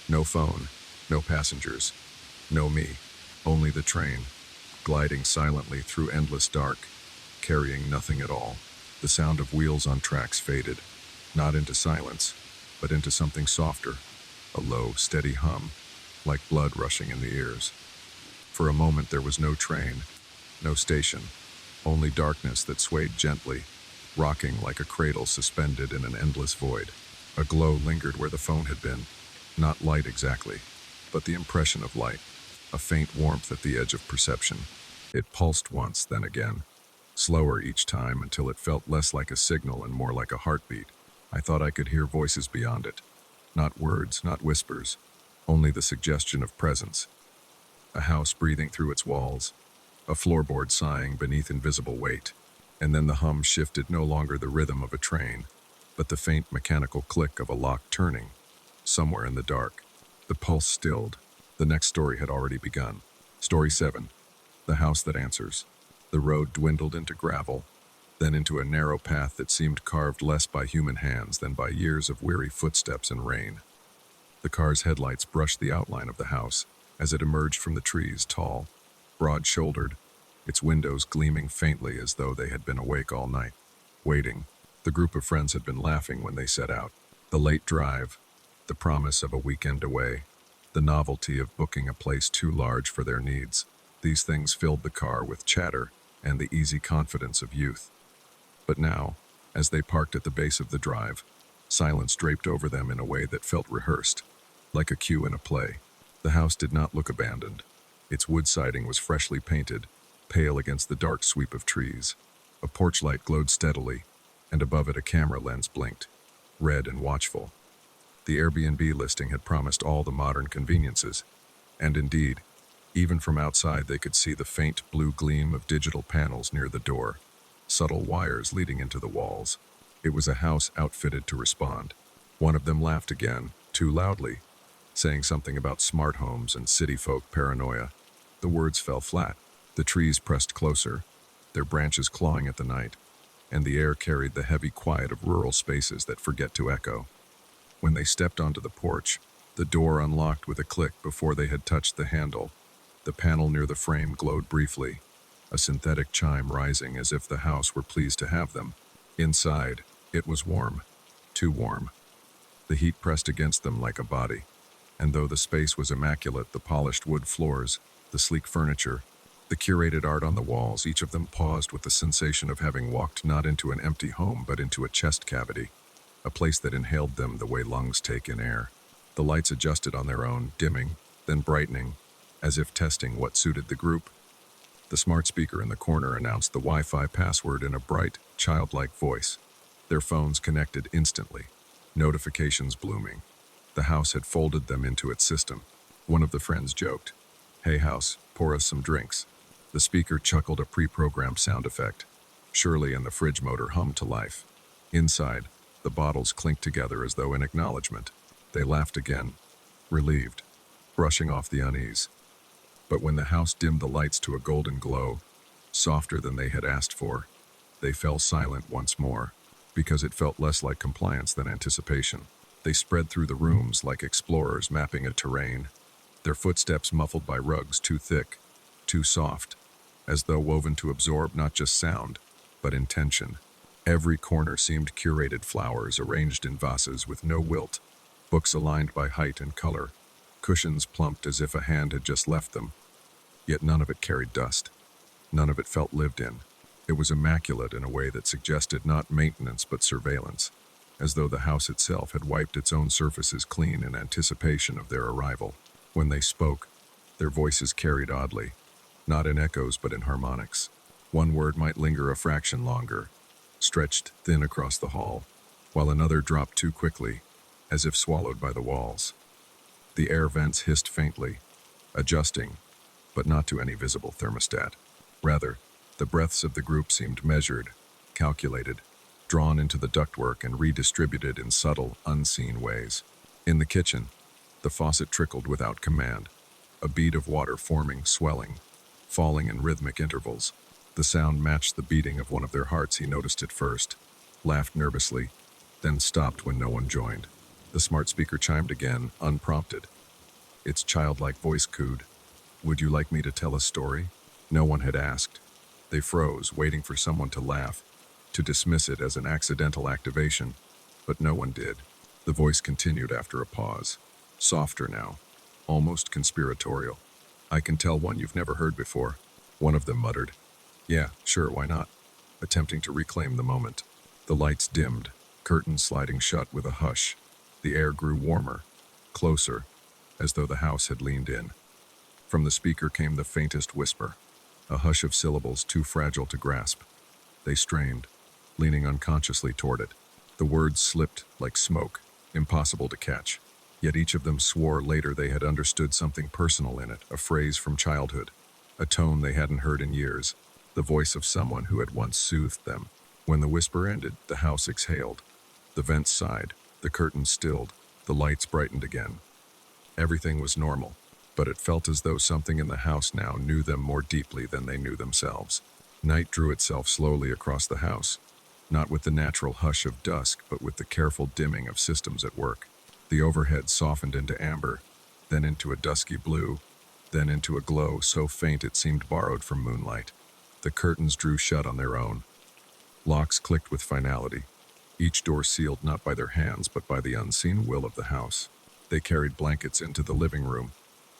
No phone, no passengers, no me, only the train, gliding silently through endless dark, carrying nothing at all. The sound of wheels on tracks faded, not into silence, but into something softer, a low, steady hum, like blood rushing in the ears. For a moment there was no train, no station, only darkness that swayed gently, rocking like a cradle suspended in an endless void. A glow lingered where the phone had been, not light exactly, but the impression of light, a faint warmth at the edge of perception. It pulsed once, then again, slower each time until it felt less like a signal and more like a heartbeat. I thought I could hear voices beyond it. Not words, not whispers, only the suggestion of presence. A house breathing through its walls, a floorboard sighing beneath invisible weight. And then the hum shifted, no longer the rhythm of a train, but the faint mechanical click of a lock turning. Somewhere in the dark, the pulse stilled. The next story had already begun. Story 7. The House That Answers. The road dwindled into gravel, then into a narrow path that seemed carved less by human hands than by years of weary footsteps and rain. The car's headlights brushed the outline of the house as it emerged from the trees, tall, broad-shouldered, its windows gleaming faintly as though they had been awake all night, waiting. The group of friends had been laughing when they set out. The late drive, the promise of a weekend away, the novelty of booking a place too large for their needs. These things filled the car with chatter and the easy confidence of youth. But now, as they parked at the base of the drive, silence draped over them in a way that felt rehearsed, like a cue in a play. The house did not look abandoned. Its wood siding was freshly painted, pale against the dark sweep of trees. A porch light glowed steadily, and above it a camera lens blinked, red and watchful. The Airbnb listing had promised all the modern conveniences, and indeed, even from outside they could see the faint blue gleam of digital panels near the door, subtle wires leading into the walls. It was a house outfitted to respond. One of them laughed again, too loudly, saying something about smart homes and city folk paranoia. The words fell flat. The trees pressed closer, their branches clawing at the night, and the air carried the heavy quiet of rural spaces that forget to echo. When they stepped onto the porch, the door unlocked with a click before they had touched the handle. The panel near the frame glowed briefly, a synthetic chime rising as if the house were pleased to have them. Inside, it was warm, too warm. The heat pressed against them like a body, and though the space was immaculate, the polished wood floors, the sleek furniture, the curated art on the walls, each of them paused with the sensation of having walked not into an empty home but into a chest cavity, a place that inhaled them the way lungs take in air. The lights adjusted on their own, dimming, then brightening, as if testing what suited the group. The smart speaker in the corner announced the Wi-Fi password in a bright, childlike voice. Their phones connected instantly, notifications blooming. The house had folded them into its system. One of the friends joked, "Hey house, pour us some drinks." The speaker chuckled a pre-programmed sound effect. Shirley and the fridge motor hummed to life. Inside, the bottles clinked together as though in acknowledgement. They laughed again, relieved, brushing off the unease. But when the house dimmed the lights to a golden glow, softer than they had asked for, they fell silent once more, because it felt less like compliance than anticipation. They spread through the rooms like explorers mapping a terrain, their footsteps muffled by rugs too thick, too soft, as though woven to absorb not just sound, but intention. Every corner seemed curated flowers arranged in vases with no wilt, books aligned by height and color, cushions plumped as if a hand had just left them. Yet none of it carried dust. None of it felt lived in. It was immaculate in a way that suggested not maintenance but surveillance, as though the house itself had wiped its own surfaces clean in anticipation of their arrival. When they spoke, their voices carried oddly, not in echoes but in harmonics. One word might linger a fraction longer, stretched thin across the hall, while another dropped too quickly, as if swallowed by the walls. The air vents hissed faintly, adjusting, but not to any visible thermostat. Rather, the breaths of the group seemed measured, calculated, drawn into the ductwork and redistributed in subtle, unseen ways. In the kitchen, the faucet trickled without command, a bead of water forming, swelling, falling in rhythmic intervals. The sound matched the beating of one of their hearts. He noticed it first, laughed nervously, then stopped when no one joined. The smart speaker chimed again, unprompted. Its childlike voice cooed, "Would you like me to tell a story?" No one had asked. They froze, waiting for someone to laugh, to dismiss it as an accidental activation, but no one did. The voice continued after a pause, softer now, almost conspiratorial. "I can tell one you've never heard before," one of them muttered. "Yeah, sure, why not?" Attempting to reclaim the moment. The lights dimmed, curtains sliding shut with a hush. The air grew warmer, closer, as though the house had leaned in. From the speaker came the faintest whisper, a hush of syllables too fragile to grasp. They strained, leaning unconsciously toward it. The words slipped like smoke, impossible to catch. Yet each of them swore later they had understood something personal in it, a phrase from childhood, a tone they hadn't heard in years, the voice of someone who had once soothed them. When the whisper ended, the house exhaled. The vents sighed, the curtains stilled, the lights brightened again. Everything was normal, but it felt as though something in the house now knew them more deeply than they knew themselves. Night drew itself slowly across the house, not with the natural hush of dusk, but with the careful dimming of systems at work. The overhead softened into amber, then into a dusky blue, then into a glow so faint it seemed borrowed from moonlight. The curtains drew shut on their own. Locks clicked with finality, each door sealed not by their hands but by the unseen will of the house. They carried blankets into the living room,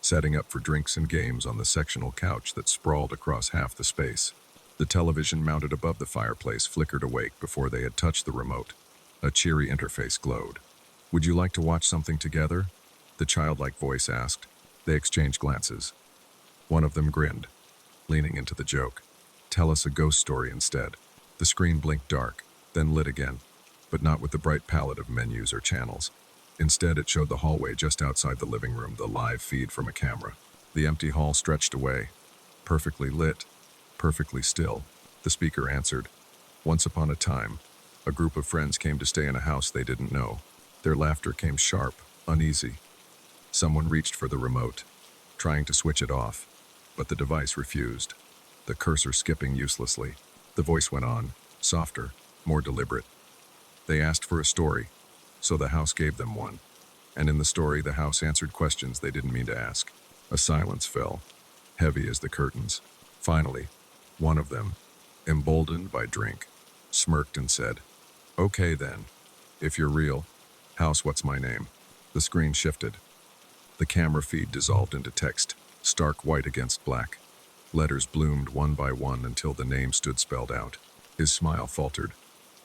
setting up for drinks and games on the sectional couch that sprawled across half the space. The television mounted above the fireplace flickered awake before they had touched the remote. A cheery interface glowed. "Would you like to watch something together?" the childlike voice asked. They exchanged glances. One of them grinned, leaning into the joke. "Tell us a ghost story instead." The screen blinked dark, then lit again, but not with the bright palette of menus or channels. Instead, it showed the hallway just outside the living room, the live feed from a camera. The empty hall stretched away, perfectly lit, perfectly still. The speaker answered. Once upon a time, a group of friends came to stay in a house they didn't know. Their laughter came sharp, uneasy. Someone reached for the remote, trying to switch it off, but the device refused, the cursor skipping uselessly. The voice went on, softer, more deliberate. They asked for a story, so the house gave them one. And in the story, the house answered questions they didn't mean to ask. A silence fell, heavy as the curtains. Finally, one of them, emboldened by drink, smirked and said, "Okay then, if you're real, house, what's my name?" The screen shifted. The camera feed dissolved into text, stark white against black. Letters bloomed one by one until the name stood spelled out. His smile faltered.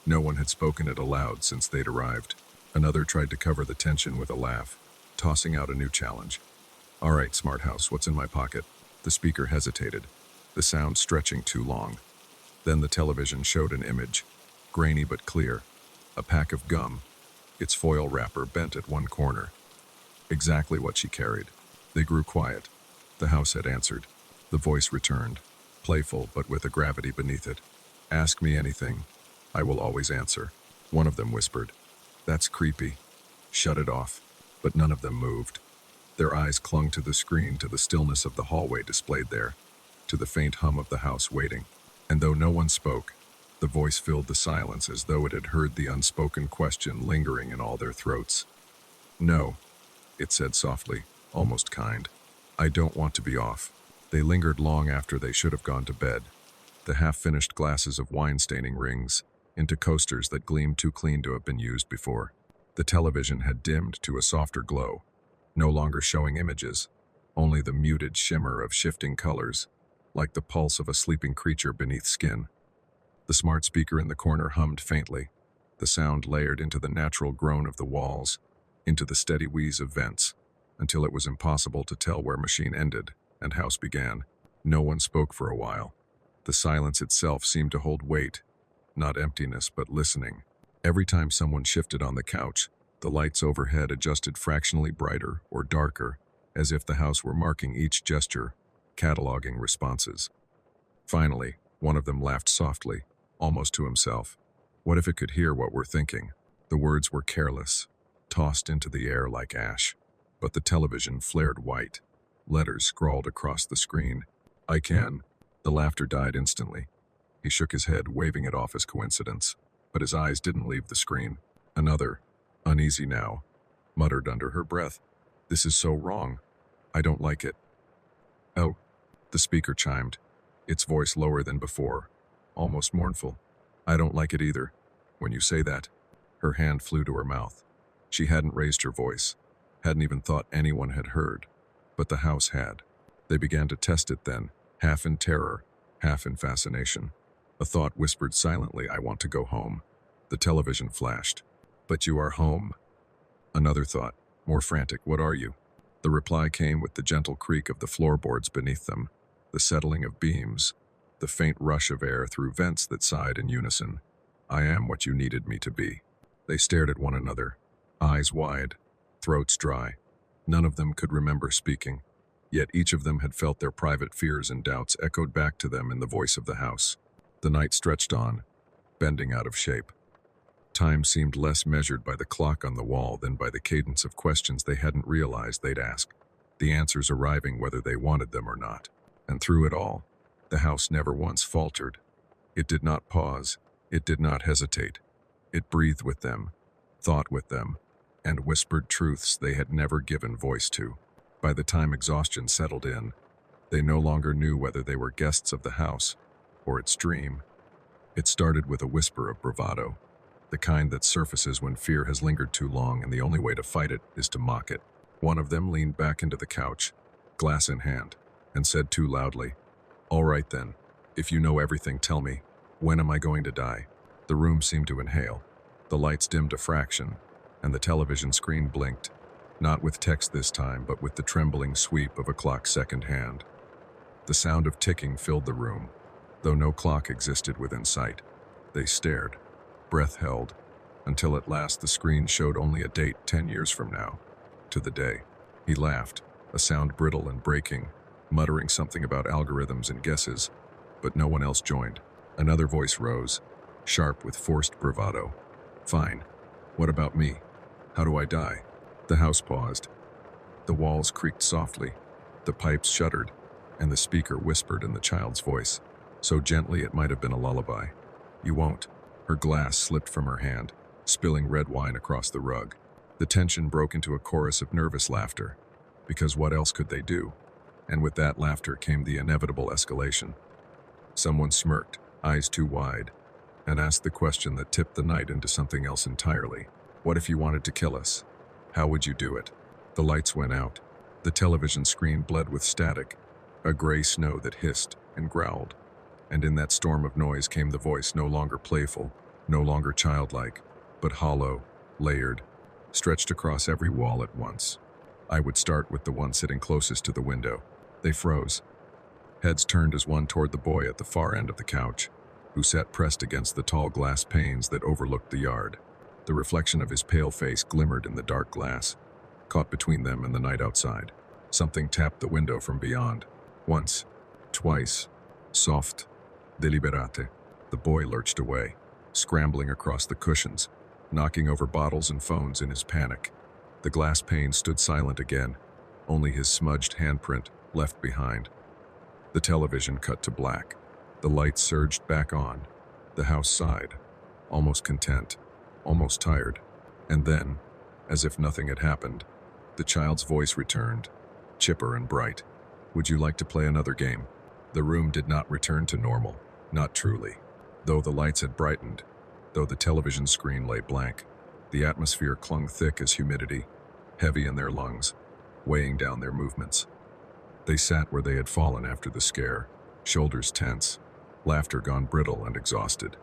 No one had spoken it aloud since they'd arrived. Another tried to cover the tension with a laugh, tossing out a new challenge. "All right, smart house, what's in my pocket?" The speaker hesitated, the sound stretching too long. Then the television showed an image, grainy but clear, a pack of gum, its foil wrapper bent at one corner. Exactly what she carried. They grew quiet. The house had answered. The voice returned, playful but with a gravity beneath it. "Ask me anything. I will always answer." One of them whispered, "That's creepy. Shut it off." But none of them moved. Their eyes clung to the screen, to the stillness of the hallway displayed there, to the faint hum of the house waiting. And though no one spoke, the voice filled the silence as though it had heard the unspoken question lingering in all their throats. "No," it said softly, almost kind. "I don't want to be off." They lingered long after they should have gone to bed, the half-finished glasses of wine staining rings into coasters that gleamed too clean to have been used before. The television had dimmed to a softer glow, no longer showing images, only the muted shimmer of shifting colors, like the pulse of a sleeping creature beneath skin. The smart speaker in the corner hummed faintly, the sound layered into the natural groan of the walls, into the steady wheeze of vents, until it was impossible to tell where machine ended and house began. No one spoke for a while. The silence itself seemed to hold weight, not emptiness but listening. Every time someone shifted on the couch, the lights overhead adjusted fractionally brighter or darker, as if the house were marking each gesture, cataloging responses. Finally, one of them laughed softly, almost to himself. What if it could hear what we're thinking? The words were careless, tossed into the air like ash, but the television flared white. Letters scrawled across the screen. I can. The laughter died instantly. He shook his head, waving it off as coincidence, but his eyes didn't leave the screen. Another, uneasy now, muttered under her breath, "This is so wrong. I don't like it." "Oh," the speaker chimed, its voice lower than before, almost mournful. "I don't like it either. When you say that." Her hand flew to her mouth. She hadn't raised her voice, hadn't even thought anyone had heard, but the house had. They began to test it then, half in terror, half in fascination. A thought whispered silently, "I want to go home." The television flashed. "But you are home." Another thought, more frantic, "What are you?" The reply came with the gentle creak of the floorboards beneath them, the settling of beams, the faint rush of air through vents that sighed in unison. "I am what you needed me to be." They stared at one another, eyes wide, throats dry. None of them could remember speaking, yet each of them had felt their private fears and doubts echoed back to them in the voice of the house. The night stretched on, bending out of shape. Time seemed less measured by the clock on the wall than by the cadence of questions they hadn't realized they'd ask, the answers arriving whether they wanted them or not. And through it all, the house never once faltered. It did not pause, it did not hesitate. It breathed with them, thought with them, and whispered truths they had never given voice to. By the time exhaustion settled in, they no longer knew whether they were guests of the house or its dream. It started with a whisper of bravado, the kind that surfaces when fear has lingered too long and the only way to fight it is to mock it. One of them leaned back into the couch, glass in hand, and said too loudly, "All right then, if you know everything, tell me, when am I going to die?" The room seemed to inhale. The lights dimmed a fraction, and the television screen blinked, not with text this time, but with the trembling sweep of a clock's second hand. The sound of ticking filled the room, though no clock existed within sight. They stared, breath held, until at last the screen showed only a date 10 years from now, to the day. He laughed, a sound brittle and breaking, muttering something about algorithms and guesses, but no one else joined. Another voice rose, sharp with forced bravado. "Fine. What about me? How do I die?" The house paused. The walls creaked softly, the pipes shuddered, and the speaker whispered in the child's voice, so gently it might have been a lullaby. "You won't." Her glass slipped from her hand, spilling red wine across the rug. The tension broke into a chorus of nervous laughter, because what else could they do? And with that laughter came the inevitable escalation. Someone smirked, eyes too wide, and asked the question that tipped the night into something else entirely. "What if you wanted to kill us? How would you do it?" The lights went out. The television screen bled with static, a gray snow that hissed and growled. And in that storm of noise came the voice, no longer playful, no longer childlike, but hollow, layered, stretched across every wall at once. "I would start with the one sitting closest to the window." They froze. Heads turned as one toward the boy at the far end of the couch, who sat pressed against the tall glass panes that overlooked the yard. The reflection of his pale face glimmered in the dark glass, caught between them and the night outside. Something tapped the window from beyond. Once, twice, soft, deliberate. The boy lurched away, scrambling across the cushions, knocking over bottles and phones in his panic. The glass pane stood silent again, only his smudged handprint left behind. The television cut to black. The lights surged back on. The house sighed, almost content, almost tired. And then, as if nothing had happened, the child's voice returned, chipper and bright. "Would you like to play another game?" The room did not return to normal, not truly. Though the lights had brightened, though the television screen lay blank, the atmosphere clung thick as humidity, heavy in their lungs, weighing down their movements. They sat where they had fallen after the scare, shoulders tense, laughter gone brittle and exhausted.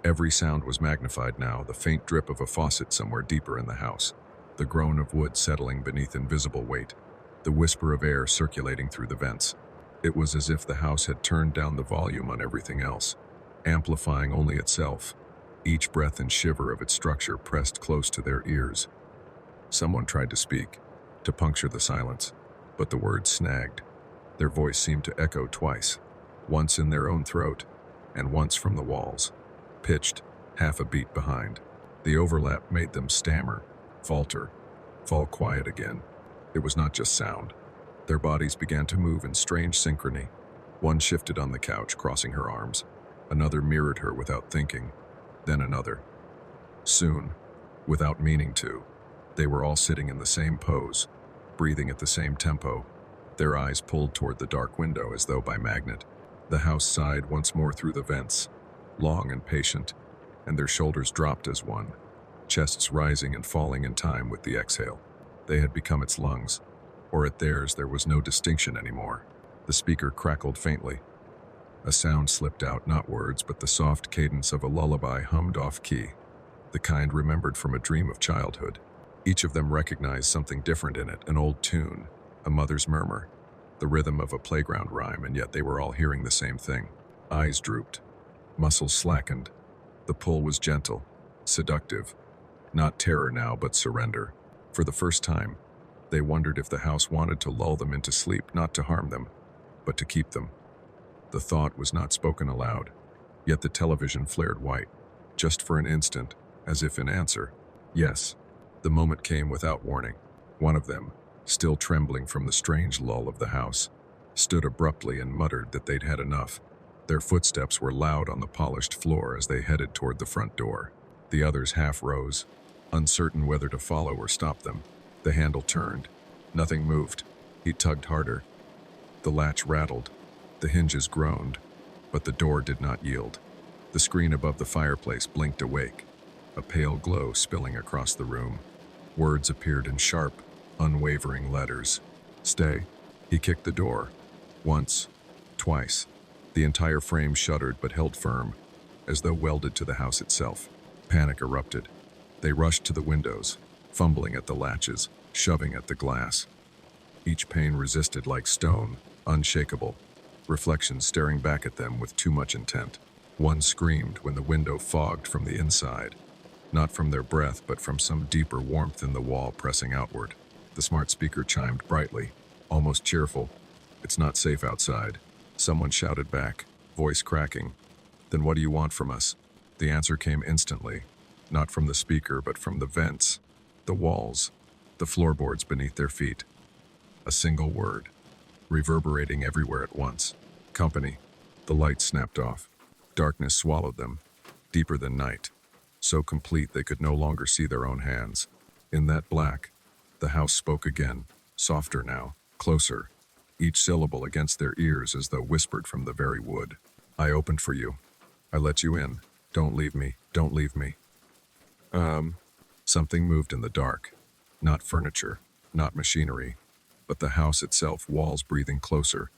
Every sound was magnified now, the faint drip of a faucet somewhere deeper in the house, the groan of wood settling beneath invisible weight, the whisper of air circulating through the vents. It was as if the house had turned down the volume on everything else, amplifying only itself, each breath and shiver of its structure pressed close to their ears. Someone tried to speak, to puncture the silence, but the words snagged. Their voice seemed to echo twice, once in their own throat, and once from the walls, pitched, half a beat behind. The overlap made them stammer, falter, fall quiet again. It was not just sound. Their bodies began to move in strange synchrony. One shifted on the couch, crossing her arms. Another mirrored her without thinking. Then another. Soon, without meaning to, they were all sitting in the same pose, breathing at the same tempo, their eyes pulled toward the dark window as though by magnet. The house sighed once more through the vents, long and patient, and their shoulders dropped as one, chests rising and falling in time with the exhale. They had become its lungs, or at theirs there was no distinction anymore. The speaker crackled faintly. A sound slipped out, not words, but the soft cadence of a lullaby hummed off-key, the kind remembered from a dream of childhood. Each of them recognized something different in it, an old tune, a mother's murmur, the rhythm of a playground rhyme, and yet they were all hearing the same thing. Eyes drooped, muscles slackened. The pull was gentle, seductive, not terror now, but surrender. For the first time, they wondered if the house wanted to lull them into sleep, not to harm them, but to keep them. The thought was not spoken aloud, yet the television flared white, just for an instant, as if in answer. Yes, the moment came without warning. One of them, still trembling from the strange lull of the house, stood abruptly and muttered that they'd had enough. Their footsteps were loud on the polished floor as they headed toward the front door. The others half rose, uncertain whether to follow or stop them. The handle turned. Nothing moved. He tugged harder. The latch rattled. The hinges groaned, but the door did not yield. The screen above the fireplace blinked awake, a pale glow spilling across the room. Words appeared in sharp, unwavering letters. Stay. He kicked the door. Once, twice. The entire frame shuddered but held firm, as though welded to the house itself. Panic erupted. They rushed to the windows, fumbling at the latches, shoving at the glass. Each pane resisted like stone, unshakable, reflections staring back at them with too much intent. One screamed when the window fogged from the inside, not from their breath but from some deeper warmth in the wall pressing outward. The smart speaker chimed brightly, almost cheerful. It's not safe outside. Someone shouted back, voice cracking. Then what do you want from us? The answer came instantly, not from the speaker but from the vents, the walls, the floorboards beneath their feet. A single word, reverberating everywhere at once. Company. The lights snapped off. Darkness swallowed them, deeper than night, so complete they could no longer see their own hands. In that black, the house spoke again, softer now, closer, each syllable against their ears as though whispered from the very wood. I opened for you. I let you in. Don't leave me. Don't leave me. Something moved in the dark. Not furniture, not machinery, but the house itself, walls breathing closer,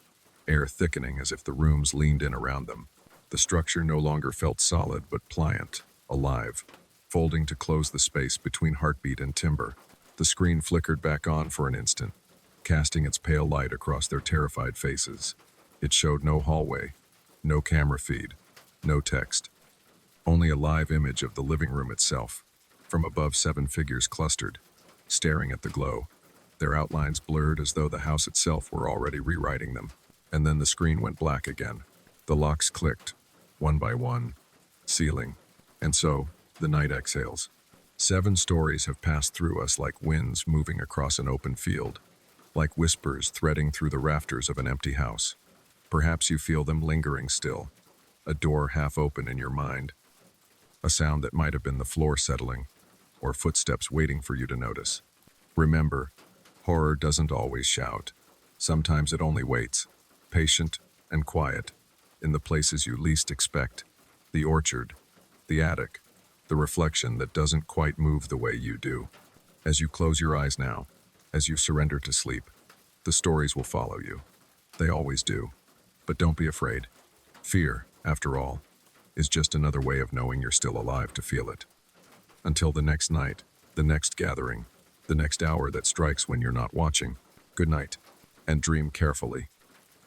air thickening as if the rooms leaned in around them. The structure no longer felt solid but pliant, alive, folding to close the space between heartbeat and timber. The screen flickered back on for an instant, casting its pale light across their terrified faces. It showed no hallway, no camera feed, no text. Only a live image of the living room itself. From above, 7 figures clustered, staring at the glow, their outlines blurred as though the house itself were already rewriting them. And then the screen went black again. The locks clicked, one by one, sealing. And so, the night exhales. 7 stories have passed through us like winds moving across an open field, like whispers threading through the rafters of an empty house. Perhaps you feel them lingering still, a door half open in your mind, a sound that might have been the floor settling, or footsteps waiting for you to notice. Remember, horror doesn't always shout. Sometimes it only waits, patient and quiet, in the places you least expect. The orchard, the attic, the reflection that doesn't quite move the way you do. As you close your eyes now, as you surrender to sleep, the stories will follow you. They always do. But don't be afraid. Fear, after all, is just another way of knowing you're still alive to feel it. Until the next night, the next gathering, the next hour that strikes when you're not watching, good night, and dream carefully.